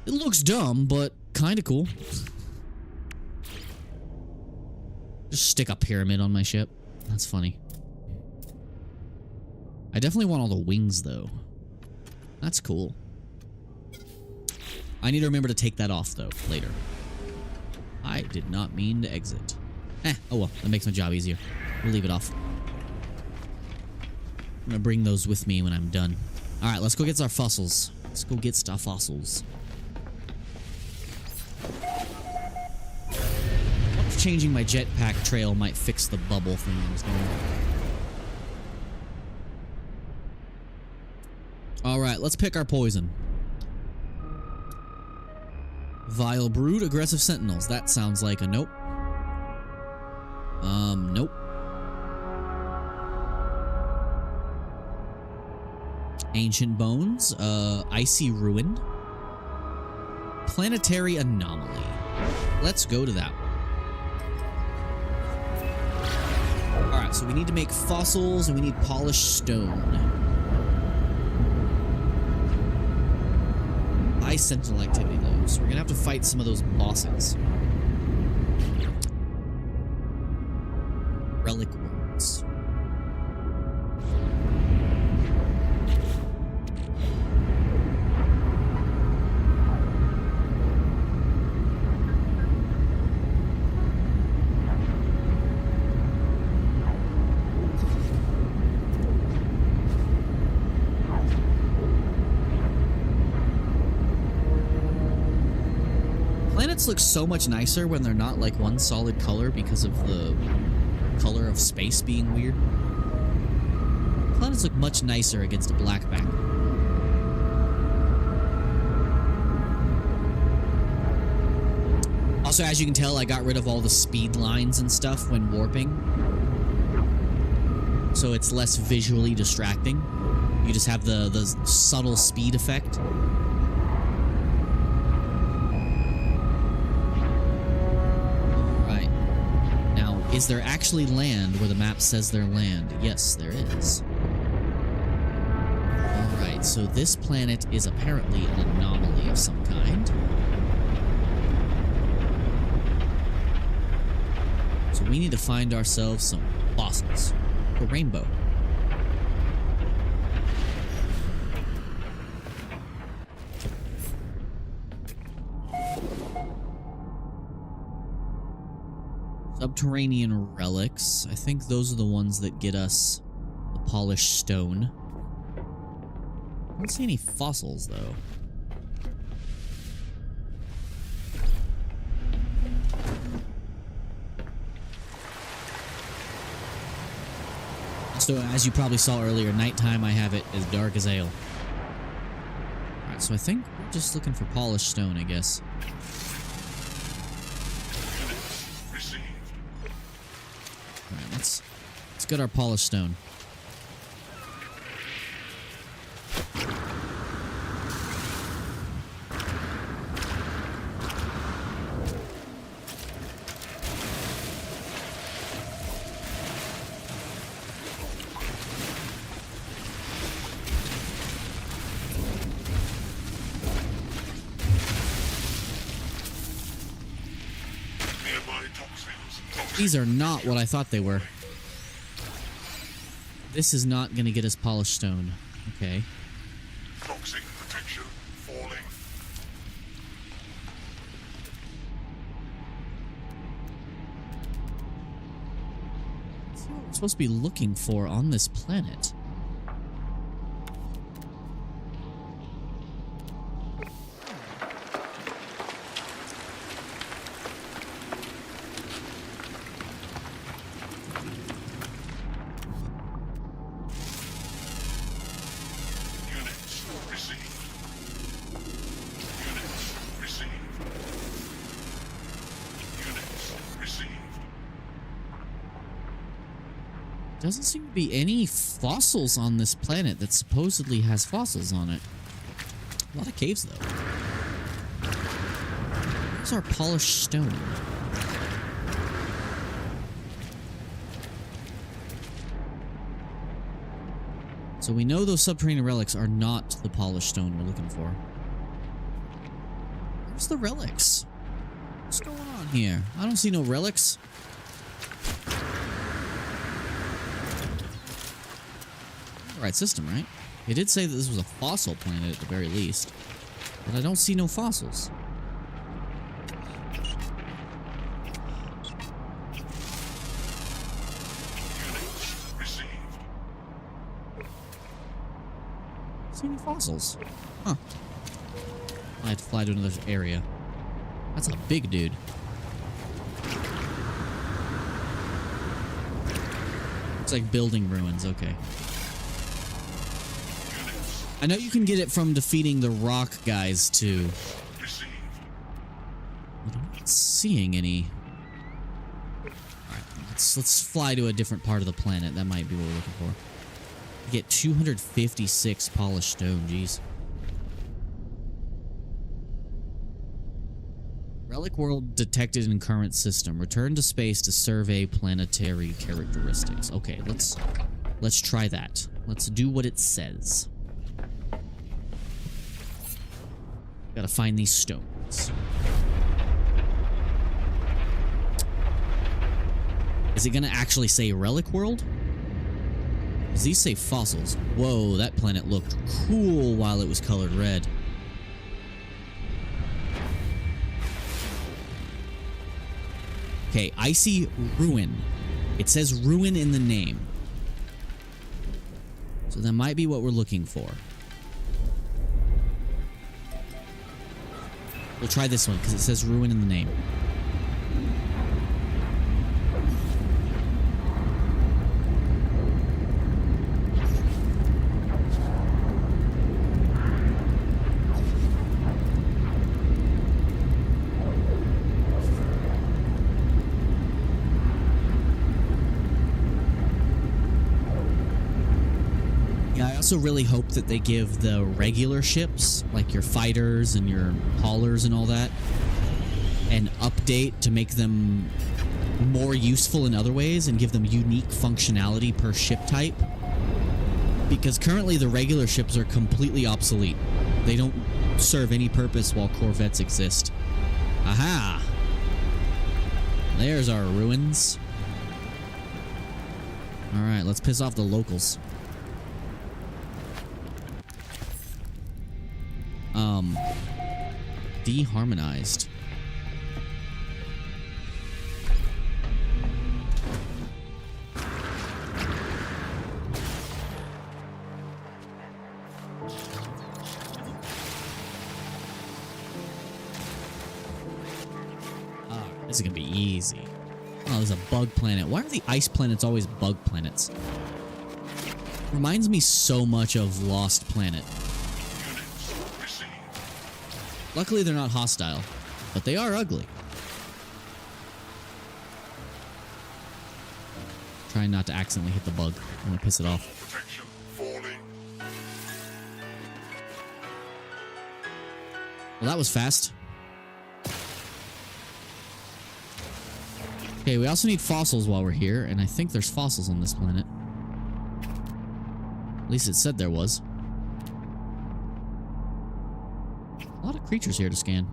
It looks dumb, but kind of cool. Just stick a pyramid on my ship. That's funny. I definitely want all the wings, though. That's cool. I need to remember to take that off, though, later. I did not mean to exit. Oh well, that makes my job easier. We'll leave it off. I'm gonna bring those with me when I'm done. Alright, let's go get our fossils. Let's go get our fossils. What if changing my jetpack trail might fix the bubble thing I was doing? Alright, let's pick our poison. Vile brood, aggressive sentinels. That sounds like a nope. Nope. Ancient bones, icy ruin. Planetary anomaly. Let's go to that one. Alright, so we need to make fossils and we need polished stone. High sentinel activity though, so we're gonna have to fight some of those bosses. Relic words. Planets look so much nicer when they're not like one solid color because of the color of space being weird. Planets look much nicer against a black background. Also, as you can tell, I got rid of all the speed lines and stuff when warping. So it's less visually distracting. You just have the subtle speed effect. Is there actually land where the map says there's land? Yes, there is. Alright, so this planet is apparently an anomaly of some kind. So we need to find ourselves some fossils. A rainbow. Subterranean relics. I think those are the ones that get us the polished stone. I don't see any fossils, though. So, as you probably saw earlier, nighttime I have it as dark as ale. Alright, so I think we're just looking for polished stone, I guess. Alright, let's get our polished stone. These are not what I thought they were. This is not going to get us polished stone. Okay.
Toxic protection falling.
Let's see what we're supposed to be looking for on this planet. Doesn't seem to be any fossils on this planet that supposedly has fossils on it. A lot of caves, though. Where's our polished stone? So we know those subterranean relics are not the polished stone we're looking for. Where's the relics? What's going on here? I don't see no relics. Right system, right? It did say that this was a fossil planet at the very least, but I don't see no fossils. See any fossils? Huh. I have to fly to another area. That's a big dude. Looks like building ruins, okay. I know you can get it from defeating the rock guys too. But I'm not seeing any. Alright, let's fly to a different part of the planet. That might be what we're looking for. Get 256 polished stone, jeez. Relic world detected in current system. Return to space to survey planetary characteristics. Okay, let's try that. Let's do what it says. Gotta find these stones. Is it gonna actually say relic world? Does these say fossils? Whoa, that planet looked cool while it was colored red. Okay, icy ruin. It says ruin in the name. So that might be what we're looking for. We'll try this one because it says ruin in the name. I also really hope that they give the regular ships, like your fighters and your haulers and all that, an update to make them more useful in other ways and give them unique functionality per ship type. Because currently the regular ships are completely obsolete. They don't serve any purpose while Corvettes exist. Aha! There's our ruins. Alright, let's piss off the locals. Deharmonized. This is gonna be easy. Oh, there's a bug planet. Why are the ice planets always bug planets? Reminds me so much of Lost Planet. Luckily, they're not hostile, but they are ugly. Trying not to accidentally hit the bug. I'm gonna piss it off. Well, that was fast. Okay, we also need fossils while we're here, and I think there's fossils on this planet. At least it said there was. A lot of creatures here to scan.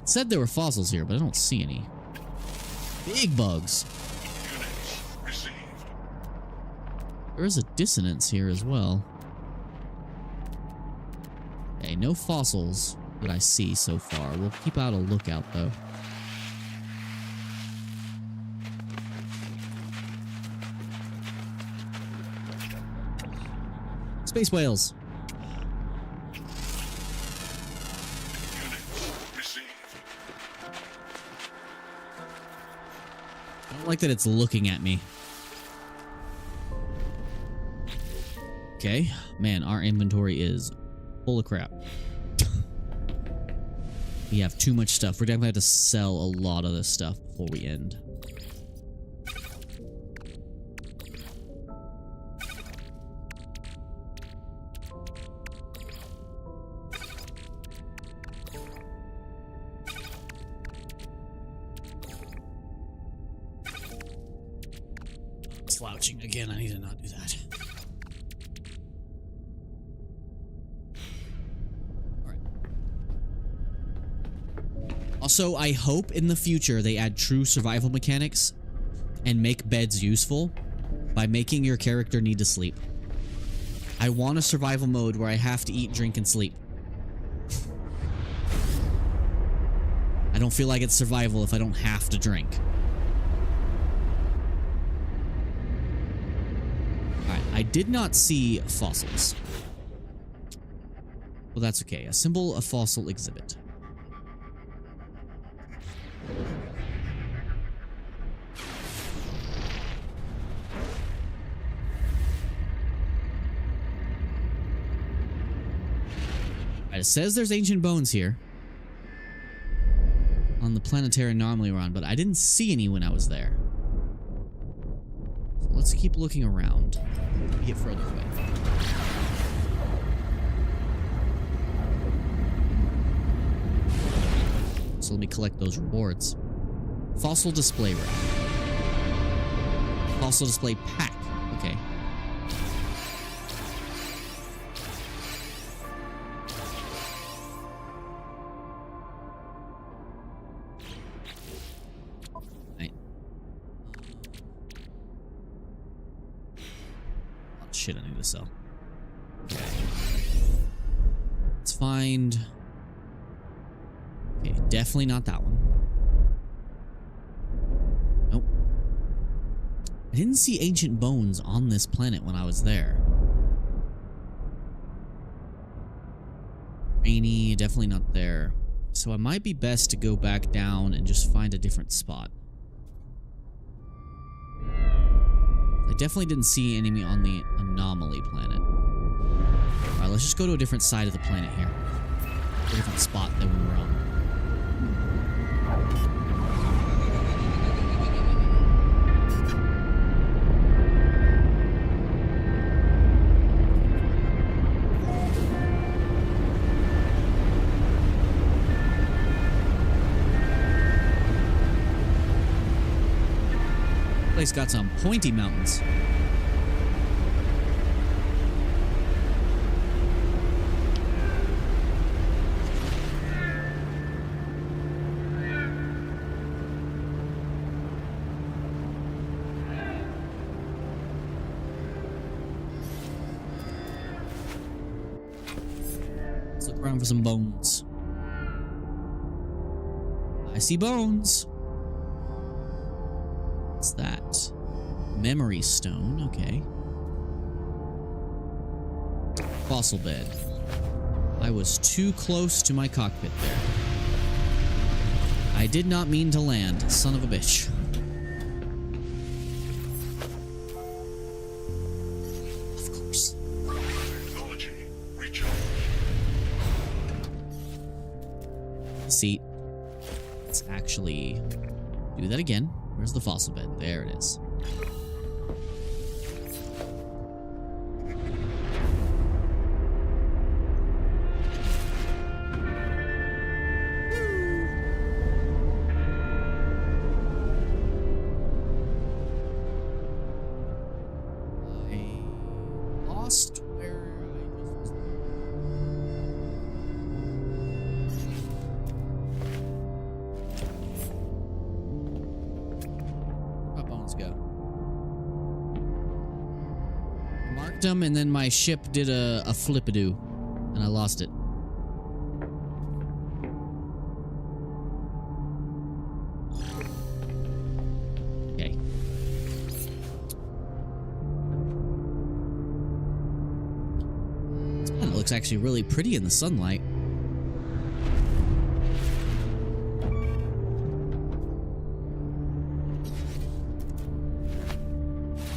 It said there were fossils here, but I don't see any. Big bugs. There is a dissonance here as well. Okay, no fossils that I see so far. We'll keep out a lookout, though. Space whales. I don't like that it's looking at me. Okay, man, our inventory is full of crap. We have too much stuff. We're definitely have to sell a lot of this stuff before we end. Slouching again. I need to not do that. Also, I hope in the future they add true survival mechanics and make beds useful by making your character need to sleep. I want a survival mode where I have to eat, drink, and sleep. I don't feel like it's survival if I don't have to drink. Alright, I did not see fossils. Well, that's okay. Assemble a fossil exhibit. It says there's ancient bones here on the planetary anomaly we're on, but I didn't see any when I was there. So let's keep looking around. Get further away. So let me collect those rewards. Fossil display rack. Fossil display pack. Okay. Shit, I need to sell. Okay. Let's find... Okay, definitely not that one. Nope. I didn't see ancient bones on this planet when I was there. Rainy, definitely not there. So it might be best to go back down and just find a different spot. I definitely didn't see an enemy on the anomaly planet. Alright, let's just go to a different side of the planet here. A different spot than we were on. Place got some pointy mountains. Let's look around for some bones. I see bones. What's that? Memory stone, okay. Fossil bed. I was too close to my cockpit there. I did not mean to land, son of a bitch. Of course.
Technology recharge.
Seat. Let's actually do that again. Where's the fossil bed? There it is. I lost where I just was. Where'd my bones go? Marked them, and then my ship did a flip-a-doo, and I lost it. Okay. This planet looks actually really pretty in the sunlight.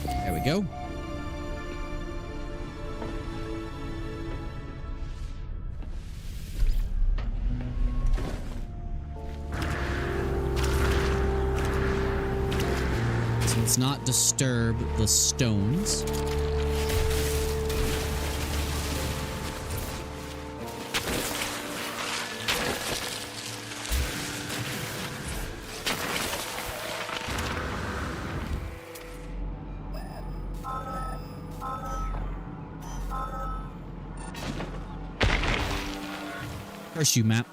There we go. Let's not disturb the stones. Curse you, map.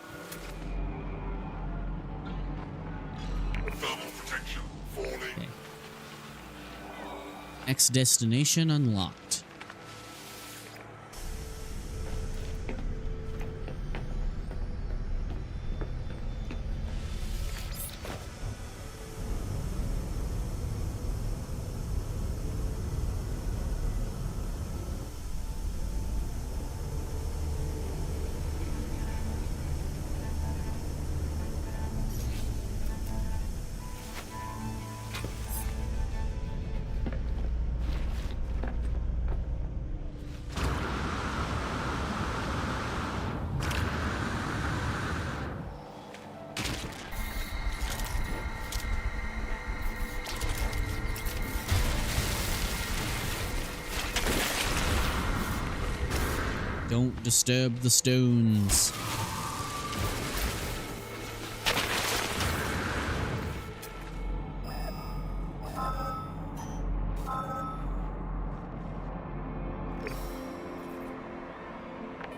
Thermal protection falling.
Okay. Next destination unlocked. Don't disturb the stones.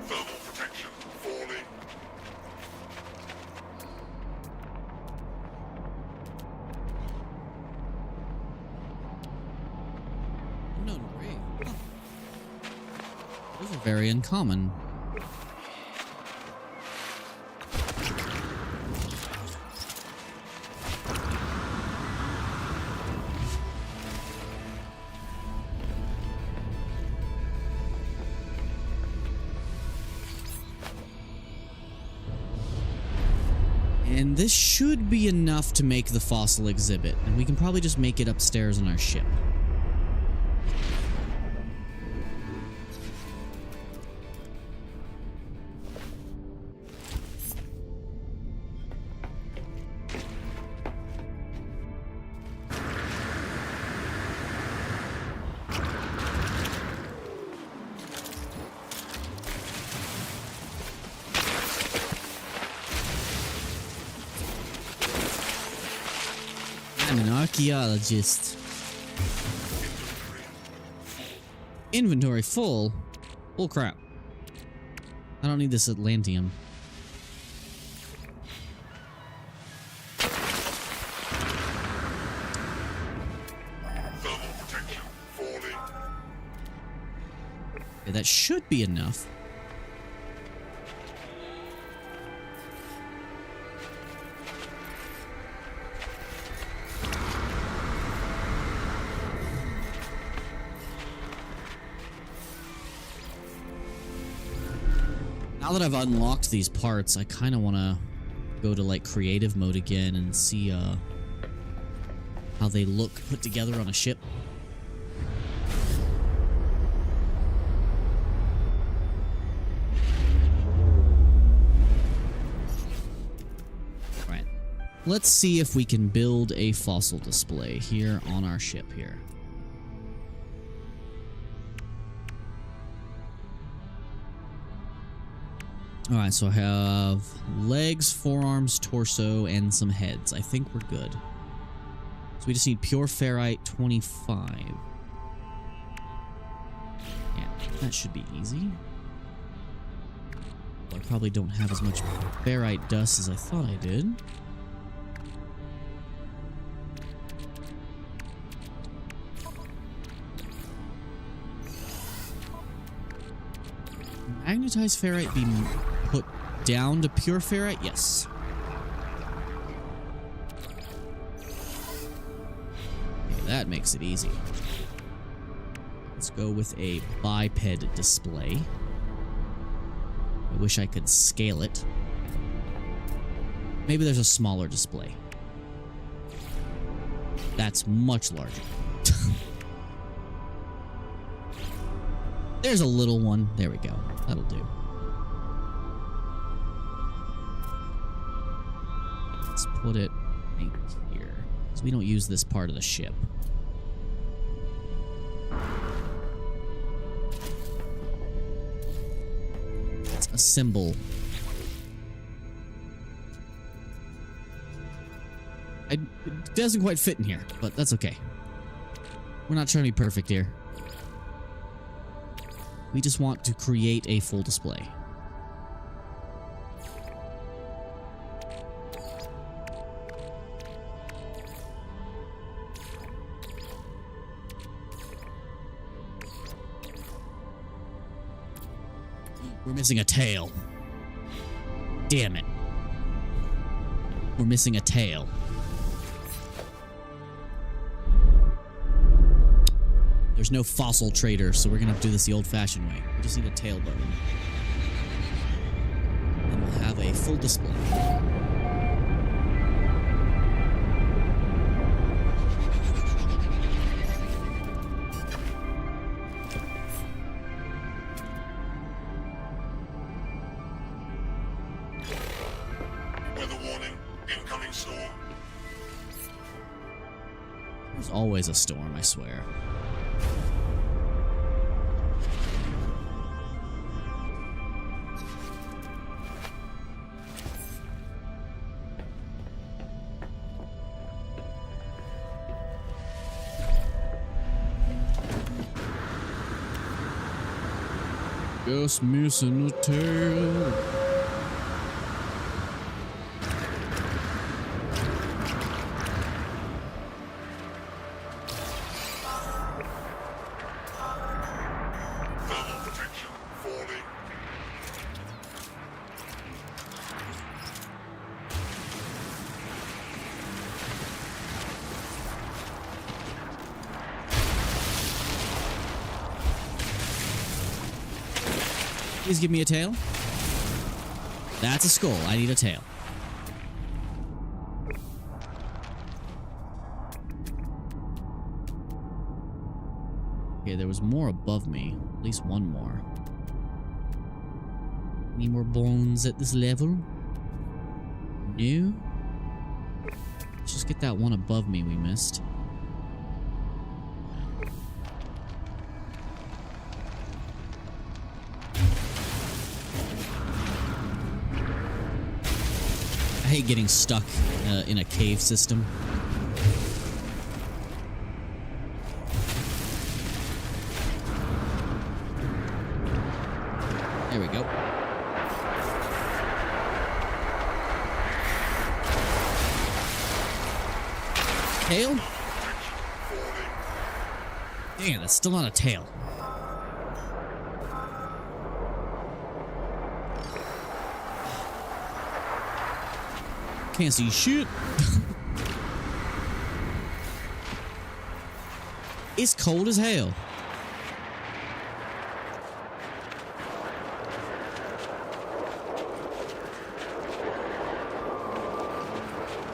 Thermal protection falling.
Unknown grave. Huh. Those are very uncommon. And this should be enough to make the fossil exhibit, and we can probably just make it upstairs on our ship. I'm an archaeologist. Inventory full? Full crap. I don't need this Atlanteum.
Thermal protection falling.
Okay, that should be enough. Now that I've unlocked these parts, I kind of want to go to like creative mode again and see how they look put together on a ship. Right. Let's see if we can build a fossil display here on our ship here. Alright, so I have legs, forearms, torso, and some heads. I think we're good. So we just need pure ferrite 25. Yeah, that should be easy. I probably don't have as much ferrite dust as I thought I did. Magnetized ferrite be put down to pure ferrite? Yes. Okay, that makes it easy. Let's go with a biped display. I wish I could scale it. Maybe there's a smaller display. That's much larger. There's a little one. There we go. That'll do. Let's put it right here. So we don't use this part of the ship. symbol. It doesn't quite fit in here, but that's okay. We're not trying to be perfect here. We just want to create a full display. We're missing a tail. Damn it. We're missing a tail. There's no fossil trader, so we're gonna have to do this the old-fashioned way. We just need a tailbone. And we'll have a full display.
Weather warning. Incoming storm.
There's always a storm, I swear. Just missing a tail.
Thermal protection falling.
Please give me a tail. That's a skull. I need a tail. Okay, there was more above me. At least one more. Any more bones at this level? No? Let's just get that one above me we missed. I hate getting stuck in a cave system. There we go. Tail? Dang, that's still not a tail. Can't see shit. It's cold as hell.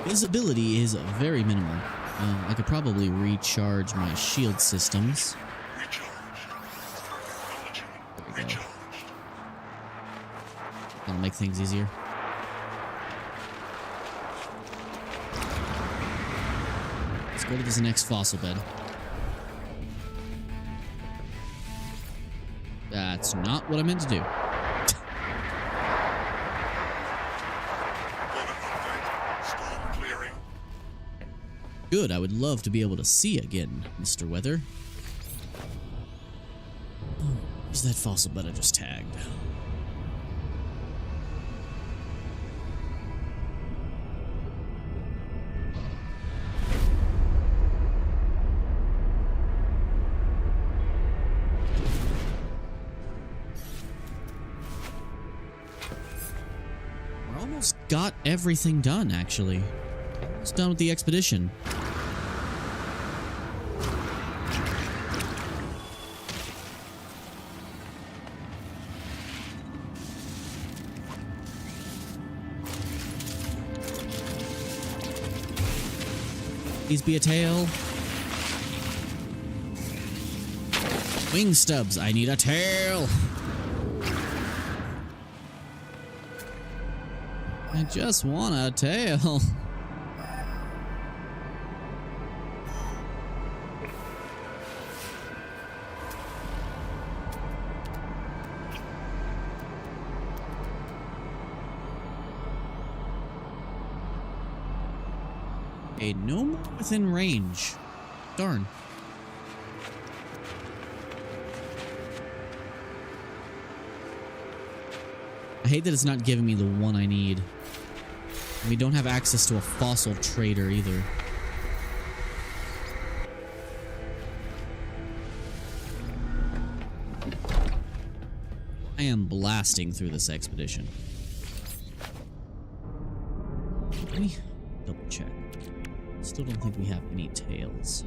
Visibility is very minimal. I could probably recharge my shield systems. There we go. That'll make things easier. Let's go to this next fossil bed. That's not what I meant to do. Good, I would love to be able to see again, Mr. Weather. Oh, where's that fossil bed I just tagged? We're almost got everything done, actually. Almost done with the expedition. Please be a tail. Wing stubs, I need a tail. I just want a tail. Okay, no more within range. Darn. I hate that it's not giving me the one I need. And we don't have access to a fossil trader either. I am blasting through this expedition. Let me double check. Still don't think we have any tails.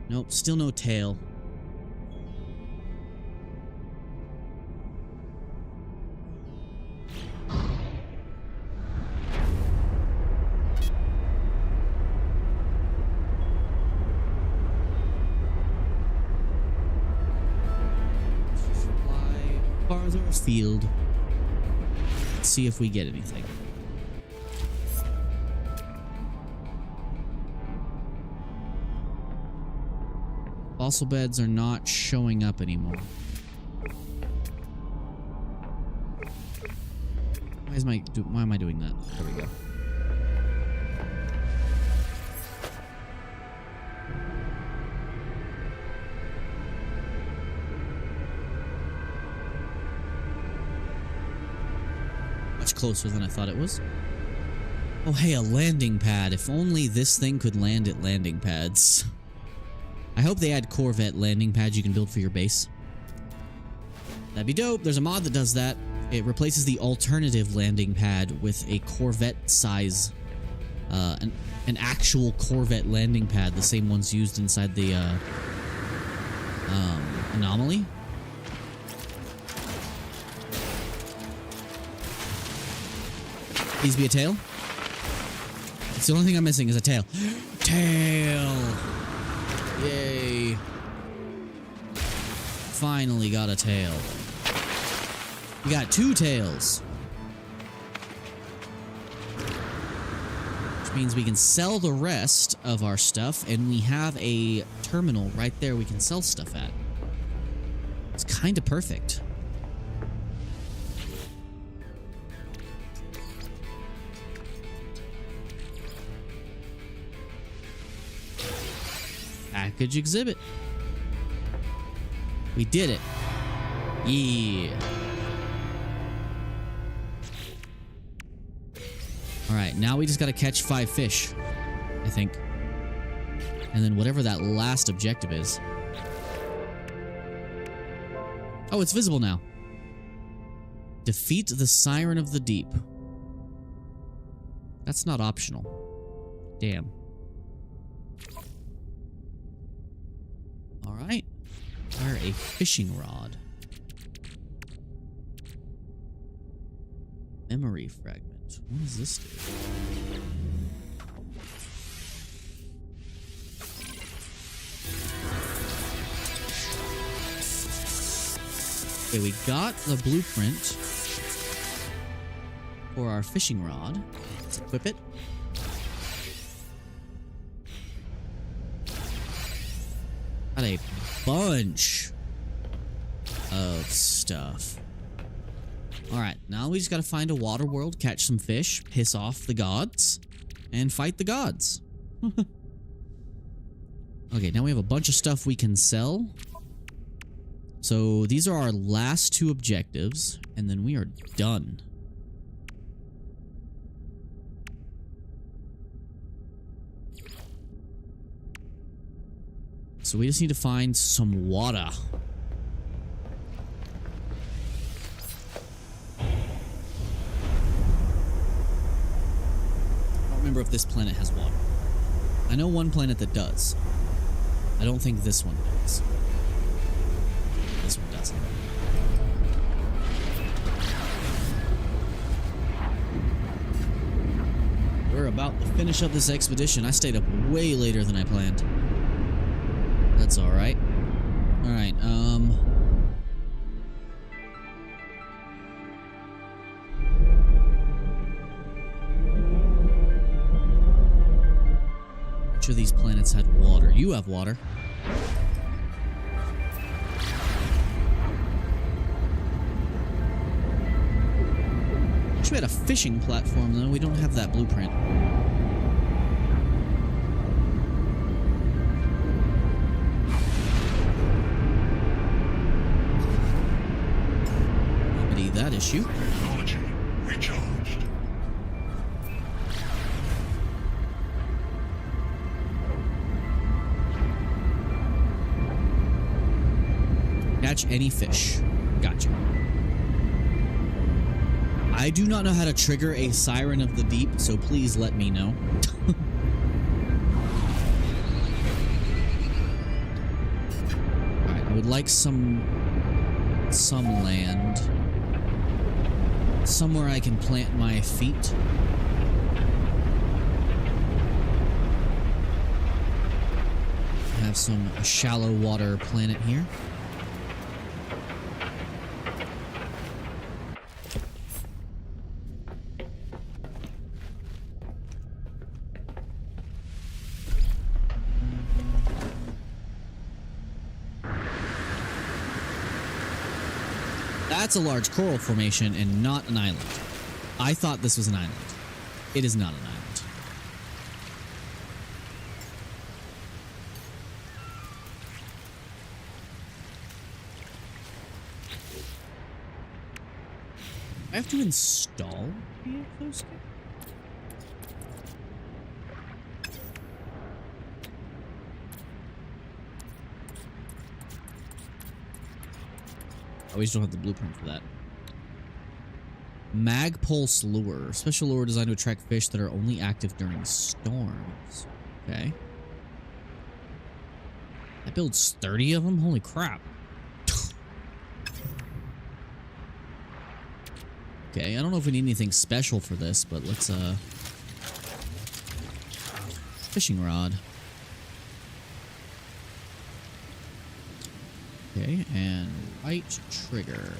Nope, still no tail. Fly farther afield. Let's see if we get anything. Fossil beds are not showing up anymore. Why am I doing that? There we go. Much closer than I thought it was. Oh, hey, a landing pad. If only this thing could land at landing pads. I hope they add Corvette landing pads you can build for your base. That'd be dope. There's a mod that does that. It replaces the alternative landing pad with a Corvette size, an actual Corvette landing pad, the same ones used inside the anomaly. Please be a tail. It's the only thing I'm missing is a tail. Tail. Yay. Finally got a tail. We got 2 tails. Which means we can sell the rest of our stuff, and we have a terminal right there we can sell stuff at. It's kind of perfect. Package exhibit. We did it. Yeah. Alright, now we just gotta catch 5 fish, I think. And then whatever that last objective is. Oh, it's visible now. Defeat the Siren of the Deep. That's not optional. Damn. Alright. Fire a fishing rod. Memory fragment. What does this do? Okay, we got the blueprint for our fishing rod. Let's equip it. Got a bunch of stuff. Alright, now we just gotta find a water world, catch some fish, piss off the gods, and fight the gods. Okay, now we have a bunch of stuff we can sell. So these are our last 2 objectives, and then we are done. So we just need to find some water. I don't remember if this planet has water. I know one planet that does. I don't think this one does. This one doesn't. We're about to finish up this expedition. I stayed up way later than I planned. That's alright. Alright, which of these planets had water? You have water. Wish we had a fishing platform, though. We don't have that blueprint. issue.
Technology recharged.
Catch any fish. Gotcha. I do not know how to trigger a Siren of the Deep, so please let me know. Alright, I would like some land. Somewhere I can plant my feet. Have some shallow water planet here. That's a large coral formation and not an island. I thought this was an island. It is not an island. I have to install the exoskeleton? We just don't have the blueprint for that. Mag pulse lure. Special lure designed to attract fish that are only active during storms. Okay. That builds 30 of them? Holy crap. Okay, I don't know if we need anything special for this, but let's, fishing rod. Okay, and right trigger.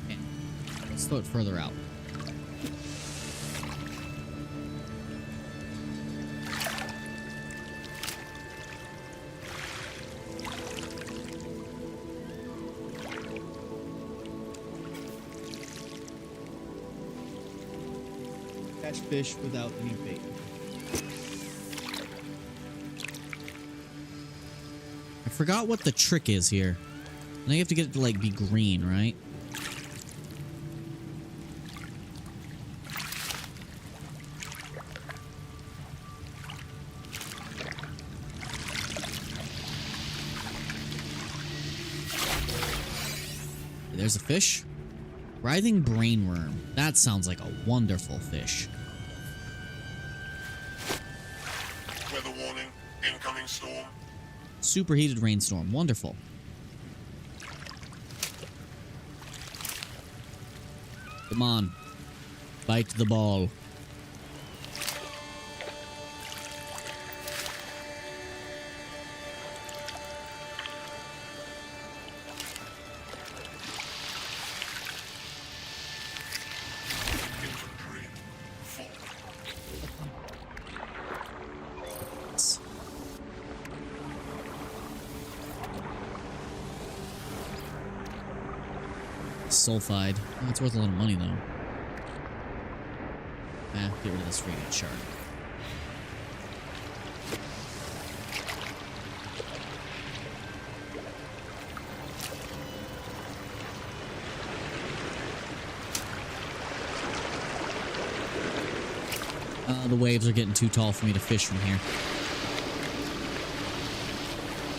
And let's throw it further out. Catch fish without any bait. I forgot what the trick is here. Now you have to get it to like be green, right? There's a fish. Writhing brainworm. That sounds like a wonderful fish.
Weather warning. Incoming storm.
Superheated rainstorm. Wonderful. Come on. Bite the ball.
Infantry. Full.
Sulfide. Oh, it's worth a lot of money, though. Get rid of this radiant shard. The waves are getting too tall for me to fish from here.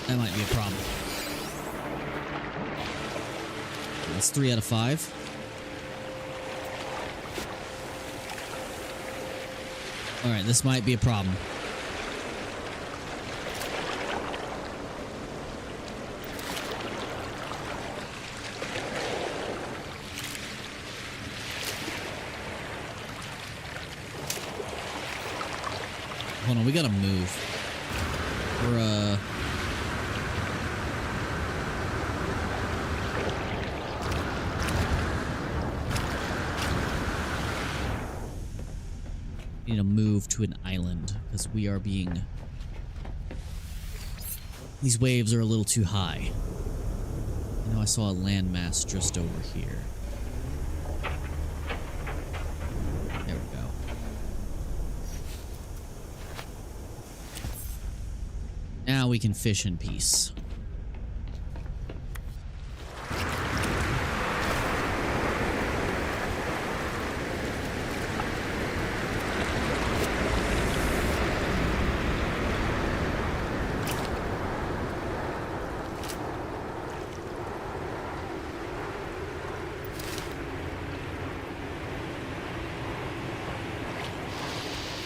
That might be a problem. That's 3 out of 5. Alright, this might be a problem. Hold on, we gotta move. We're, need to move to an island because we are being... These waves are a little too high. I know I saw a landmass just over here. Now we can fish in peace.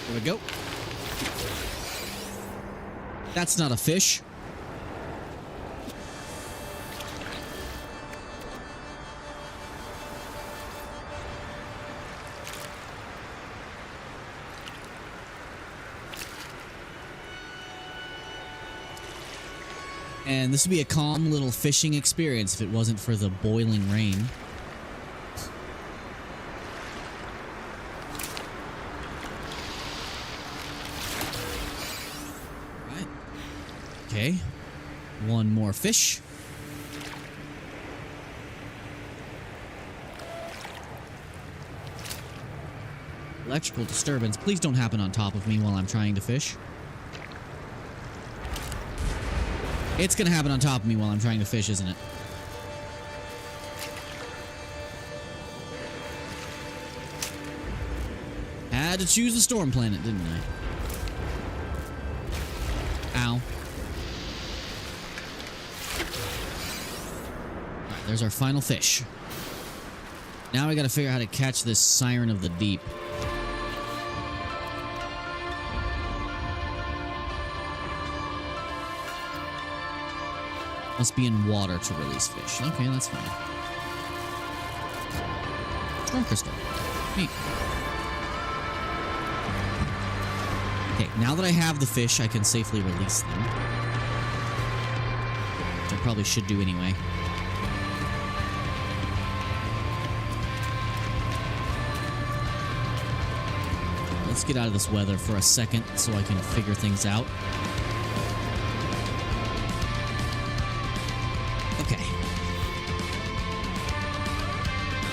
There we go. That's not a fish. And this would be a calm little fishing experience if it wasn't for the boiling rain. Okay, one more fish. Electrical disturbance. Please don't happen on top of me while I'm trying to fish. It's gonna happen on top of me while I'm trying to fish, isn't it? Had to choose a storm planet, didn't I? Ow. Alright, there's our final fish. Now I gotta figure out how to catch this siren of the deep. Must be in water to release fish. Okay, that's fine. Storm crystal. Neat. Okay, now that I have the fish, I can safely release them. Which I probably should do anyway. Let's get out of this weather for a second so I can figure things out. Okay.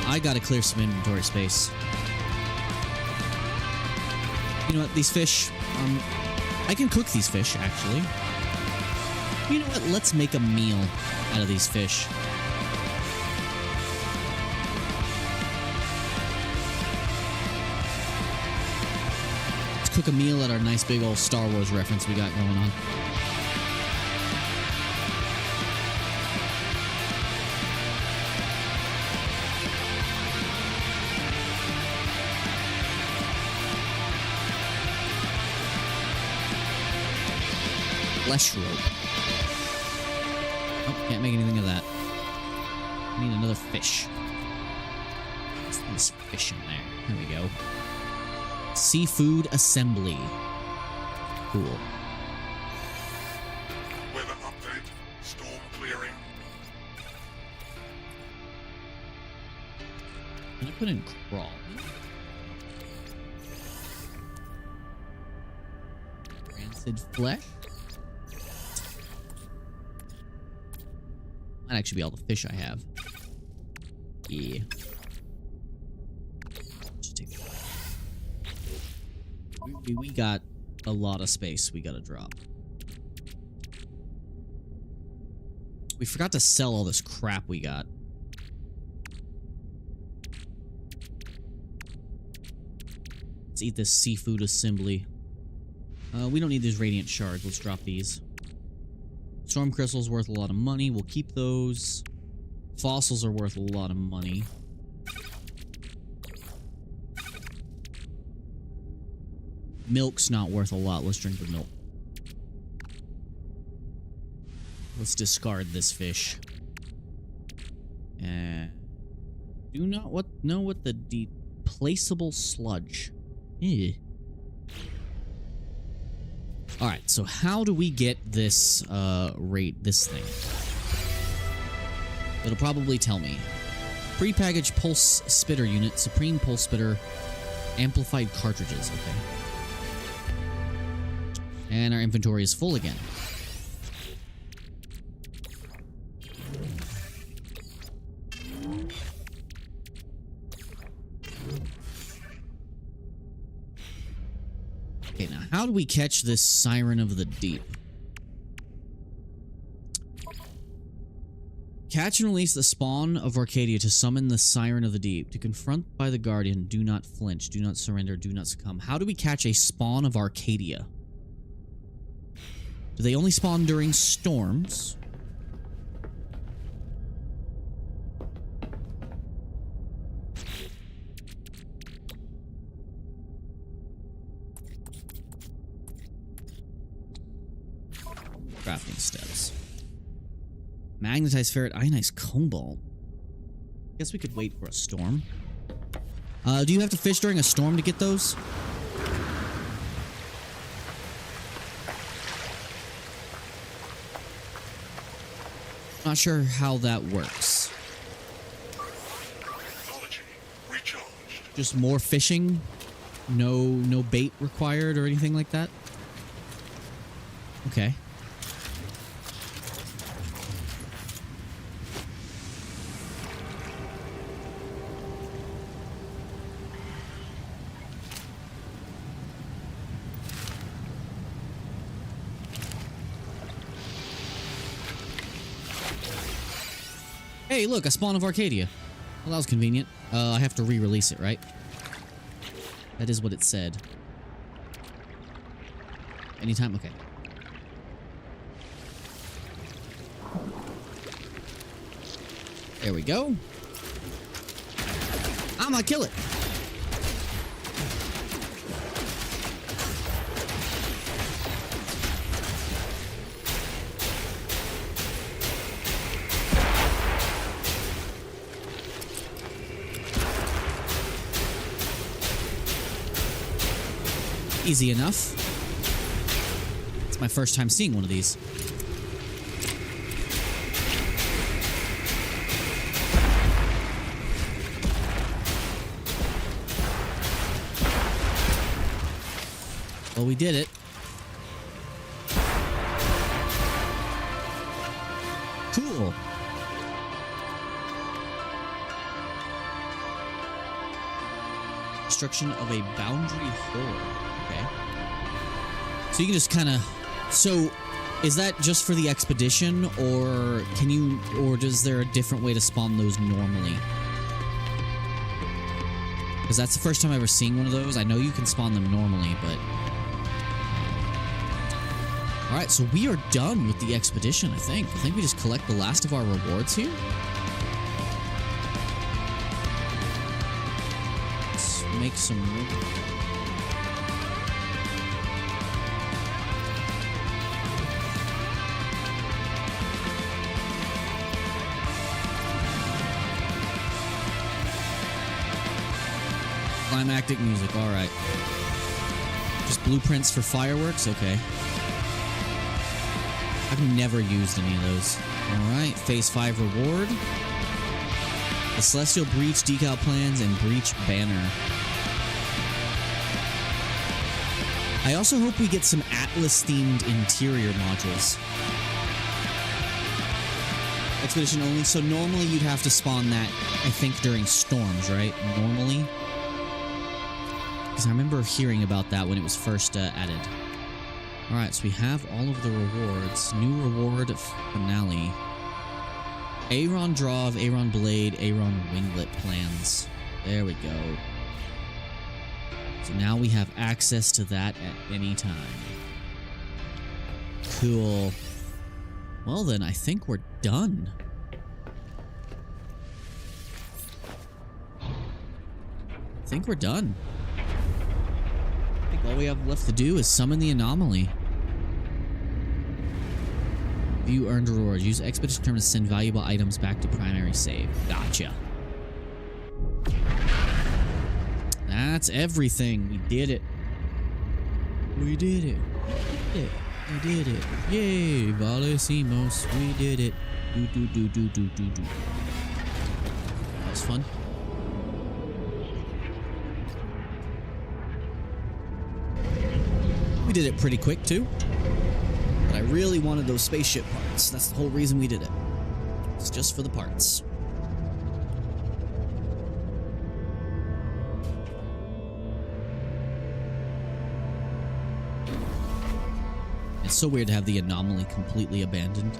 I gotta clear some inventory space. You know what? These fish, I can cook these fish, actually. You know what? Let's make a meal out of these fish. Let's cook a meal at our nice big old Star Wars reference we got going on. Flesh rope. Oh, can't make anything of that. I need another fish. There's some fish in there. There we go. Seafood assembly. Cool.
Weather update. Storm clearing.
Can I put in crawl? Rancid flesh? Might actually be all the fish I have. Yeah. Just take that. We got a lot of space we gotta drop. We forgot to sell all this crap we got. Let's eat this seafood assembly. We don't need these radiant shards. Let's drop these. Storm crystals worth a lot of money. We'll keep those. Fossils are worth a lot of money. Milk's not worth a lot. Let's drink the milk. Let's discard this fish. Do not know what the deplaceable sludge. Eh. Alright, so how do we get this, this thing? It'll probably tell me. Pre-packaged pulse spitter unit, supreme pulse spitter, amplified cartridges, okay. And our inventory is full again. Okay, now how do we catch this siren of the deep? Catch and release the spawn of Arcadia to summon the Siren of the Deep. To confront by the Guardian, do not flinch, do not surrender, do not succumb. How do we catch a spawn of Arcadia? Do they only spawn during storms? Crafting steps. Magnetized ferret, ionized cobalt. Guess we could wait for a storm. Do you have to fish during a storm to get those? Not sure how that works.
Technology recharged.
Just more fishing? No bait required or anything like that? Okay. Hey, look, a spawn of Arcadia. Well, that was convenient. I have to re-release it, right? That is what it said. Anytime? Okay. There we go. I'm gonna kill it. Easy enough. It's my first time seeing one of these. Well, we did it. Cool. Destruction of a boundary horde. Okay. So you can just kind of... So, is that just for the expedition, or can you... Or is there a different way to spawn those normally? Because that's the first time I've ever seen one of those. I know you can spawn them normally, but... Alright, so we are done with the expedition, I think. I think we just collect the last of our rewards here. Let's make some... Climactic music, alright. Just blueprints for fireworks? Okay. I've never used any of those. Alright, phase 5 reward. The Celestial Breach decal plans and Breach banner. I also hope we get some Atlas-themed interior modules. Expedition only, so normally you'd have to spawn that, I think, during storms, right? Normally. Because I remember hearing about that when it was first added. Alright, so we have all of the rewards. New reward finale. Aeron Draw of Aeron Blade, Aeron Winglet plans. There we go. So now we have access to that at any time. Cool. Well then, I think we're done. I think we're done. I think all we have left to do is summon the anomaly. View earned reward. Use expedition term to send valuable items back to primary save. Gotcha. That's everything. We did it. We did it. We did it. Yay, Valicimos. We did it. Do. That was fun. We did it pretty quick, too. But I really wanted those spaceship parts. That's the whole reason we did it. It's just for the parts. It's so weird to have the anomaly completely abandoned.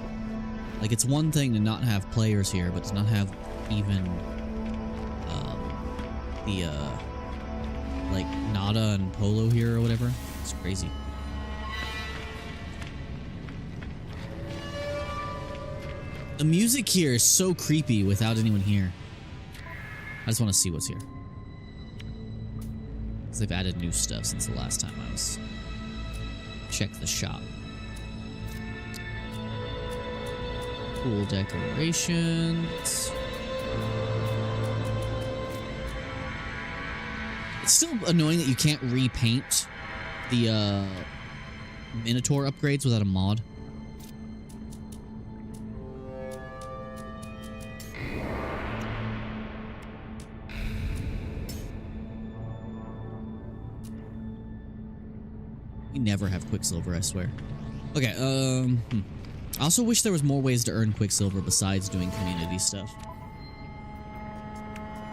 Like, it's one thing to not have players here, but to not have even like Nada and Polo here or whatever. It's crazy. The music here is so creepy without anyone here. I just want to see what's here. Because they've added new stuff since the last time I was... Check the shop. Cool decorations. It's still annoying that you can't repaint the Minotaur upgrades without a mod. We never have Quicksilver, I swear. Okay, I also wish there was more ways to earn Quicksilver besides doing community stuff.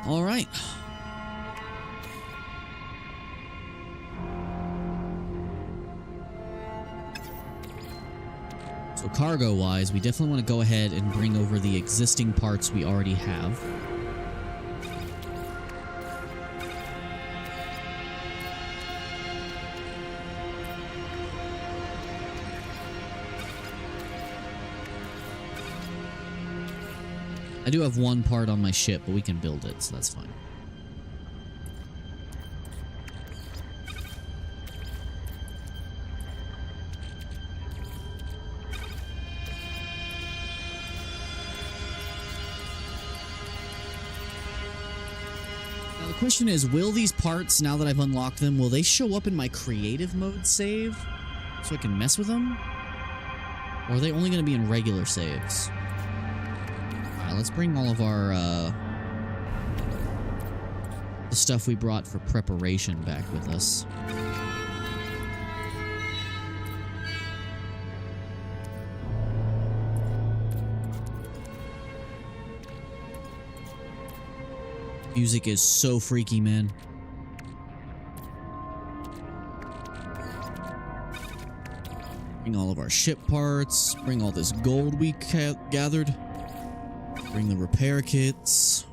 All right. So cargo-wise, we definitely want to go ahead and bring over the existing parts we already have. I do have one part on my ship, but we can build it, so that's fine. Now the question is, will these parts, now that I've unlocked them, will they show up in my creative mode save so I can mess with them? Or are they only going to be in regular saves? Let's bring all of our, the stuff we brought for preparation back with us. Music is so freaky, man. Bring all of our ship parts, bring all this gold we gathered. Bring the repair kits.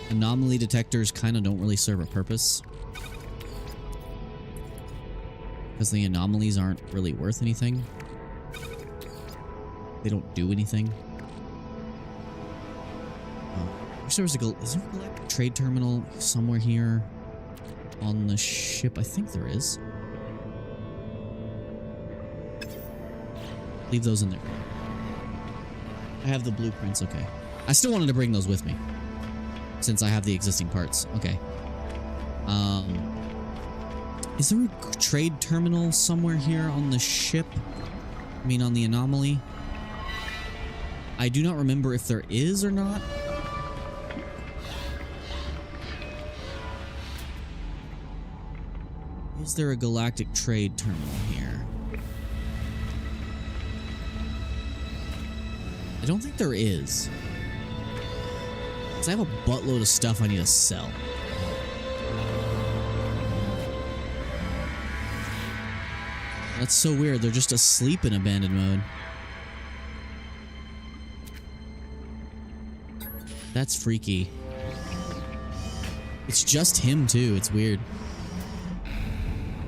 Anomaly detectors kind of don't really serve a purpose. Because the anomalies aren't really worth anything. They don't do anything. I wish there was is there a galactic trade terminal somewhere here on the ship? I think there is. Leave those in there. I have the blueprints, okay. I still wanted to bring those with me. Since I have the existing parts. Okay. Is there a trade terminal somewhere here on the ship? I mean, on the anomaly? I do not remember if there is or not. Is there a galactic trade terminal here? I don't think there is. Because I have a buttload of stuff I need to sell. That's so weird. They're just asleep in abandoned mode. That's freaky. It's just him, too. It's weird.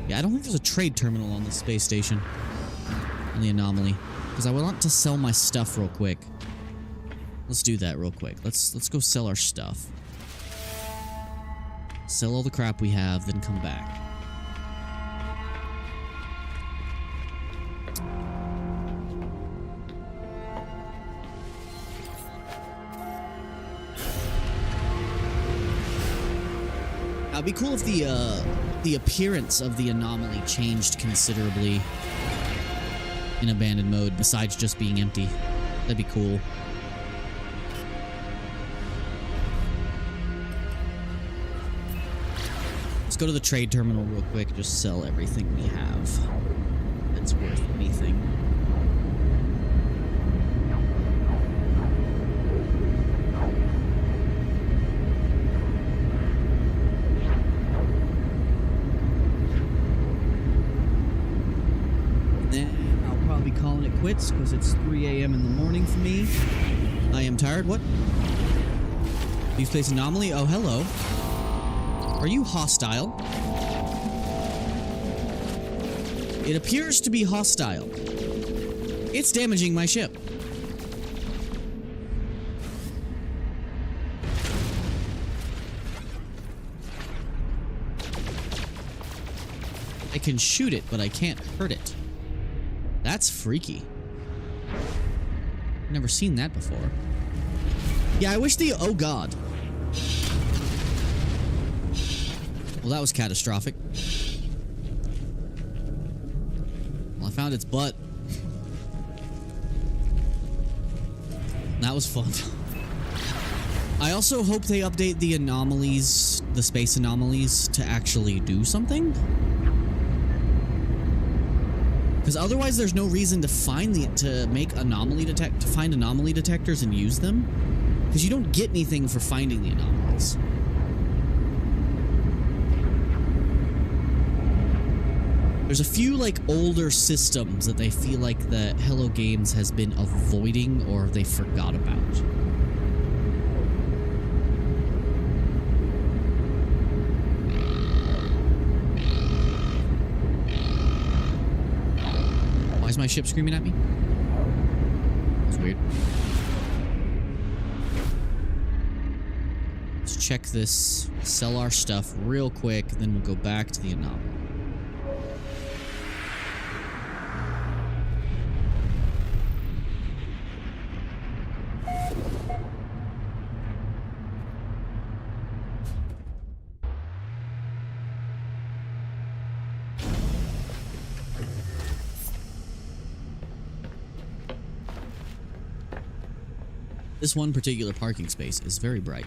Yeah, I don't think there's a trade terminal on the space station. On the anomaly. Because I would want to sell my stuff real quick. Let's do that real quick. Let's go sell our stuff. Sell all the crap we have, then come back. Now, it'd be cool if the appearance of the anomaly changed considerably in abandoned mode, besides just being empty. That'd be cool. Let's go to the trade terminal real quick, just sell everything we have that's worth anything. quits because it's 3 a.m. in the morning for me. I am tired. What? Deep space anomaly? Oh, hello. Are you hostile? It appears to be hostile. It's damaging my ship. I can shoot it, but I can't hurt it. That's freaky. Never seen that before. Yeah, I wish the... Oh, God. Well, that was catastrophic. Well, I found its butt. That was fun. I also hope they update the anomalies, the space anomalies, to actually do something. Because otherwise, there's no reason to find find anomaly detectors and use them. Because you don't get anything for finding the anomalies. There's a few like older systems that they feel like the Hello Games has been avoiding or they forgot about. Why is my ship screaming at me? That's weird. Let's check this, sell our stuff real quick, then we'll go back to the anomaly. This one particular parking space is very bright.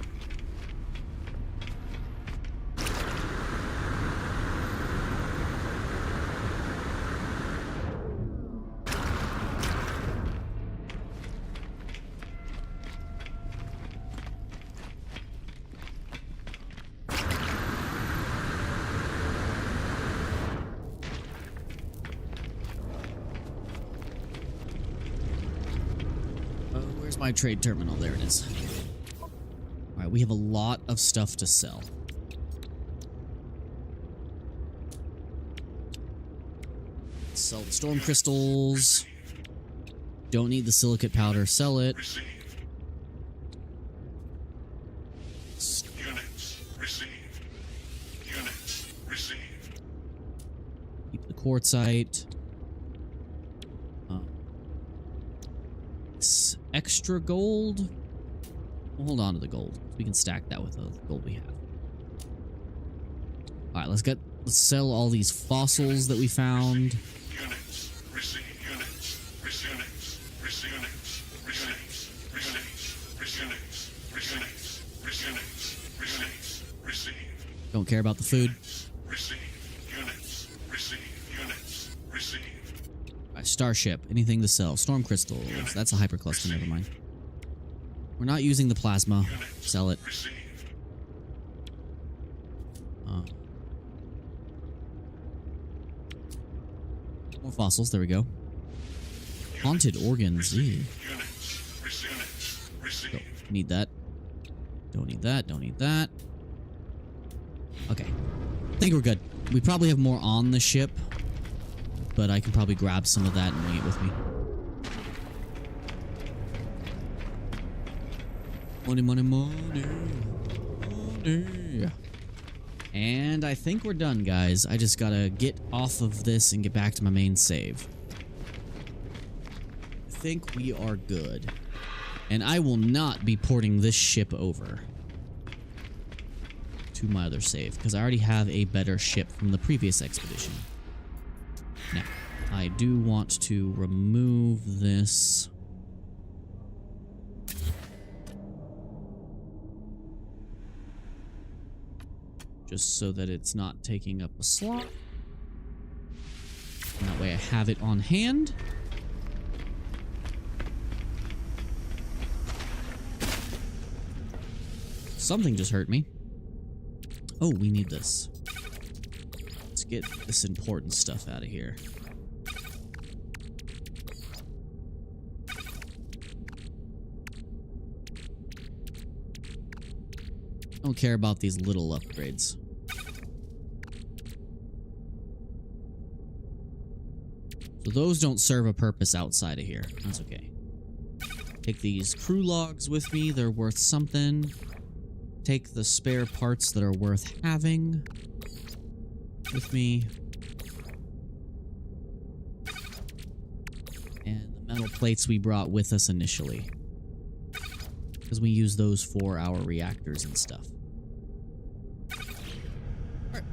My trade terminal. There it is. All right, we have a lot of stuff to sell. Sell the storm crystals. Don't need the silicate powder. Sell it.
Units received. Units received.
Keep the quartzite. Extra gold. We'll hold on to the gold. We can stack that with the gold we have. All right, let's sell all these fossils that we found.
Units received. Units units units units received.
Don't care about the food.
Received. Units received. Units received.
Starship, anything to sell. Storm crystals, that's a hypercluster, never mind. We're not using the plasma. Sell it. More fossils, there we go. Haunted organs, ew. Don't need that. Don't need that, don't need that. Okay. I think we're good. We probably have more on the ship, but I can probably grab some of that and bring it with me. Money, money, money. Money. And I think we're done, guys. I just gotta get off of this and get back to my main save. I think we are good. And I will not be porting this ship over to my other save, because I already have a better ship from the previous expedition. Now, I do want to remove this. Just so that it's not taking up a slot. And that way I have it on hand. Something just hurt me. Oh, we need this. Let's get this important stuff out of here. Don't care about these little upgrades. So those don't serve a purpose outside of here. That's okay. Take these crew logs with me. They're worth something. Take the spare parts that are worth having with me. And the metal plates we brought with us initially, because we use those for our reactors and stuff. Alright.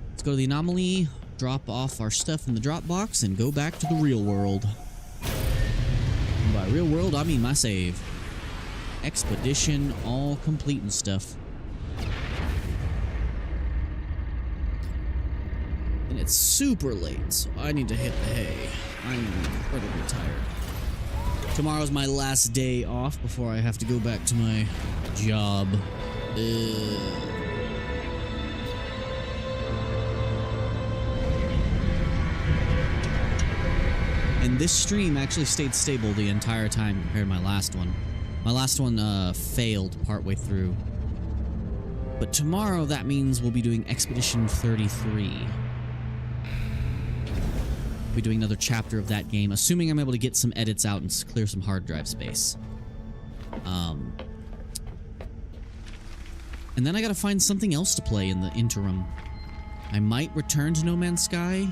Let's go to the anomaly, drop off our stuff in the drop box, and go back to the real world. And by real world, I mean my save. Expedition all complete and stuff. And it's super late, so I need to hit the hay. I'm incredibly tired. Tomorrow's my last day off before I have to go back to my job. And this stream actually stayed stable the entire time compared to my last one. My last one failed partway through. But tomorrow, that means we'll be doing Expedition 33. We'll be doing another chapter of that game, assuming I'm able to get some edits out and clear some hard drive space. And then I gotta find something else to play in the interim. I might return to No Man's Sky,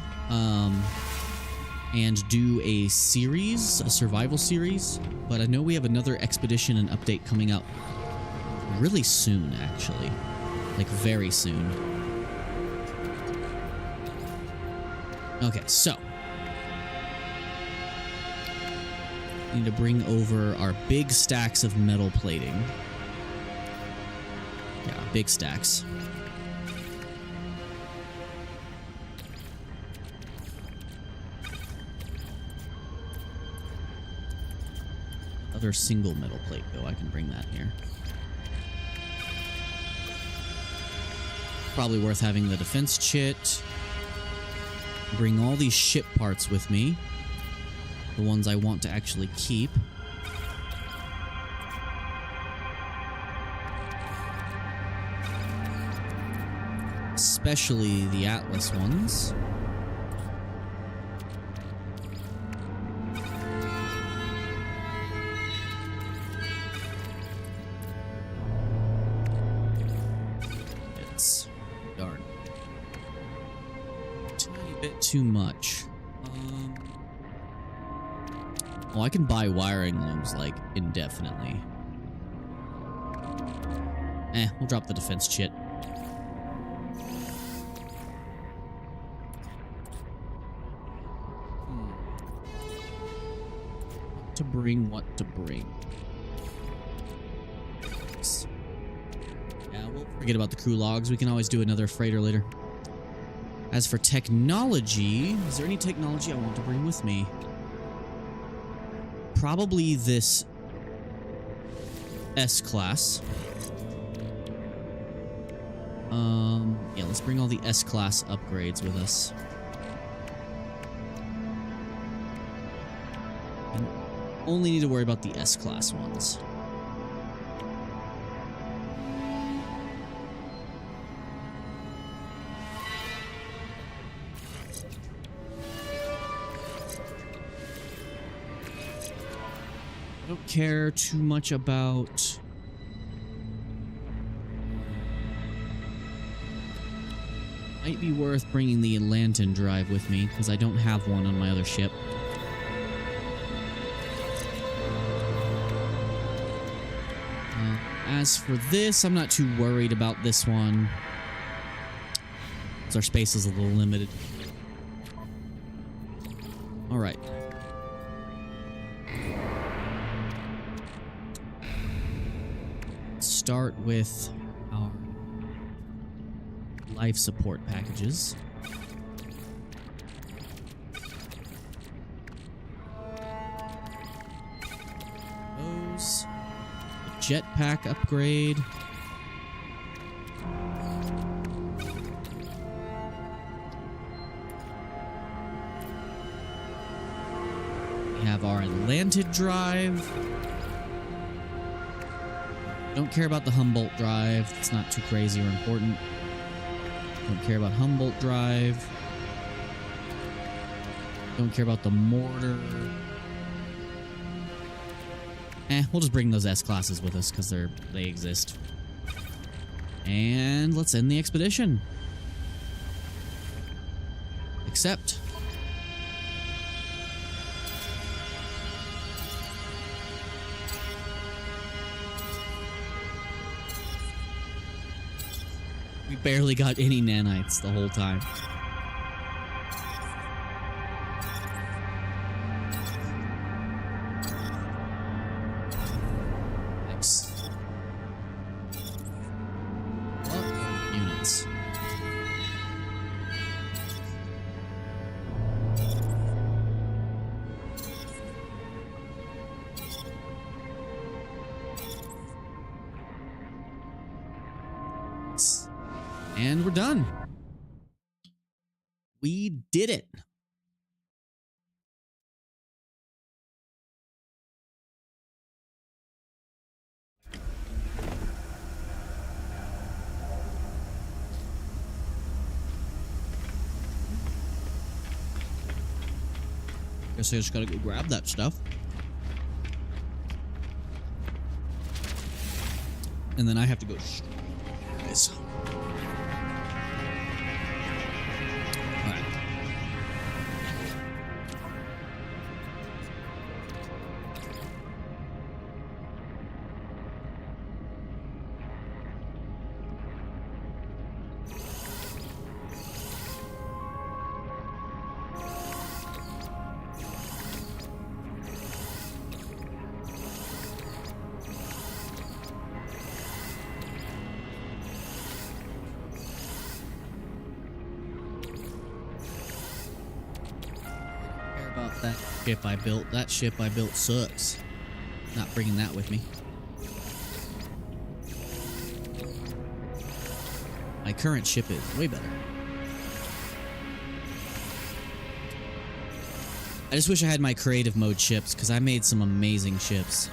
and do a series, a survival series, but I know we have another expedition and update coming up really soon, actually. Like, very soon. Okay, so. We need to bring over our big stacks of metal plating. Yeah, big stacks. Other single metal plate, though. I can bring that here. Probably worth having the defense chit. Bring all these ship parts with me. The ones I want to actually keep. Especially the Atlas ones. It's darn. Tiny bit too much. Oh, I can buy wiring looms, like, indefinitely. We'll drop the defense chit. What to bring, what to bring. Yeah, we'll forget about the crew logs. We can always do another freighter later. As for technology, is there any technology I want to bring with me? Probably this S-class. Yeah, let's bring all the S-class upgrades with us. And only need to worry about the S-class ones. I don't care too much about... Might be worth bringing the lantern drive with me, because I don't have one on my other ship. As for this, I'm not too worried about this one, because our space is a little limited. Alright. Start with our life support packages. Those. Jetpack upgrade. We have our Atlantic drive. Don't care about the Humboldt drive. It's not too crazy or important. Don't care about Humboldt drive. Don't care about the mortar. We'll just bring those S-classes with us because they exist. And let's end the expedition. Accept. We barely got any nanites the whole time. Nice. Well, units. And we're done. We did it. Guess I just gotta go grab that stuff. And then I have to go. Guys. That ship I built. That ship I built sucks. Not bringing that with me. My current ship is way better. I just wish I had my creative mode ships because I made some amazing ships.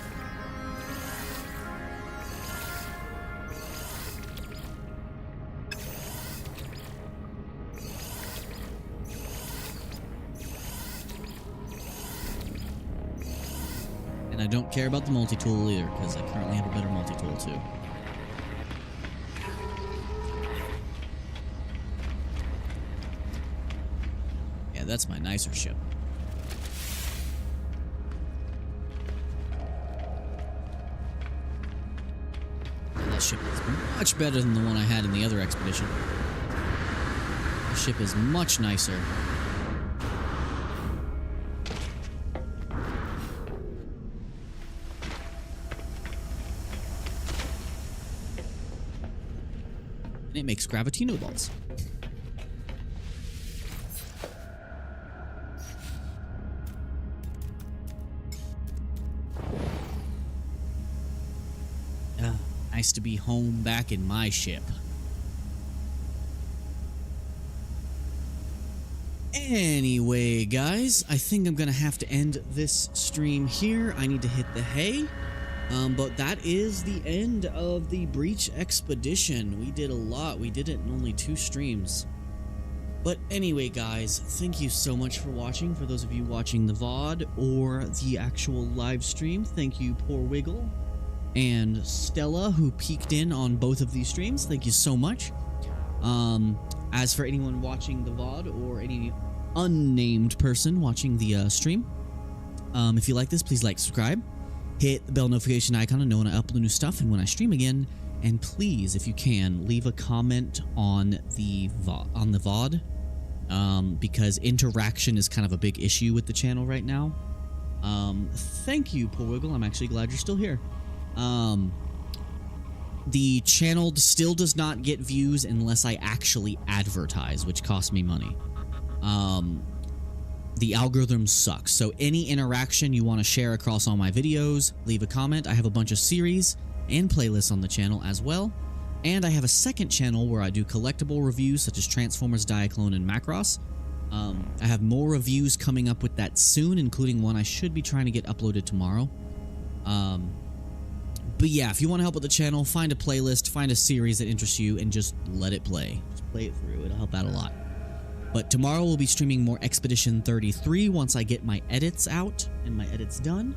I don't care about the multi-tool either, because I currently have a better multi-tool too. Yeah, that's my nicer ship. And that ship is much better than the one I had in the other expedition. The ship is much nicer. And it makes gravitino balls. Nice to be home back in my ship. Anyway, guys, I think I'm gonna have to end this stream here. I need to hit the hay. But that is the end of the Breach Expedition. We did a lot. We did it in only 2 streams. But anyway, guys, thank you so much for watching. For those of you watching the VOD or the actual live stream, thank you, Poor Wiggle, and Stella, who peeked in on both of these streams. Thank you so much. As for anyone watching the VOD or any unnamed person watching the stream, if you like this, please like, subscribe. Hit the bell notification icon to know when I upload new stuff and when I stream again. And please, if you can, leave a comment on the VOD, because interaction is kind of a big issue with the channel right now. Thank you, Poor Wiggle. I'm actually glad you're still here. The channel still does not get views unless I actually advertise, which costs me money. The algorithm sucks. So any interaction you want to share across all my videos, leave a comment. I have a bunch of series and playlists on the channel as well. And I have a second channel where I do collectible reviews such as Transformers, Diaclone, and Macross. I have more reviews coming up with that soon, including one I should be trying to get uploaded tomorrow. But yeah, if you want to help with the channel, find a playlist, find a series that interests you, and just let it play. Just play it through. It'll help out a lot. But tomorrow we'll be streaming more Expedition 33 once I get my edits out and my edits done.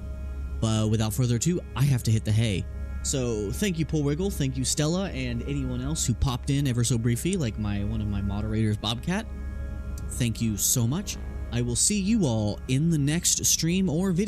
But without further ado, I have to hit the hay. So thank you, Polwiggle, thank you, Stella, and anyone else who popped in ever so briefly, like one of my moderators, Bobcat. Thank you so much. I will see you all in the next stream or video.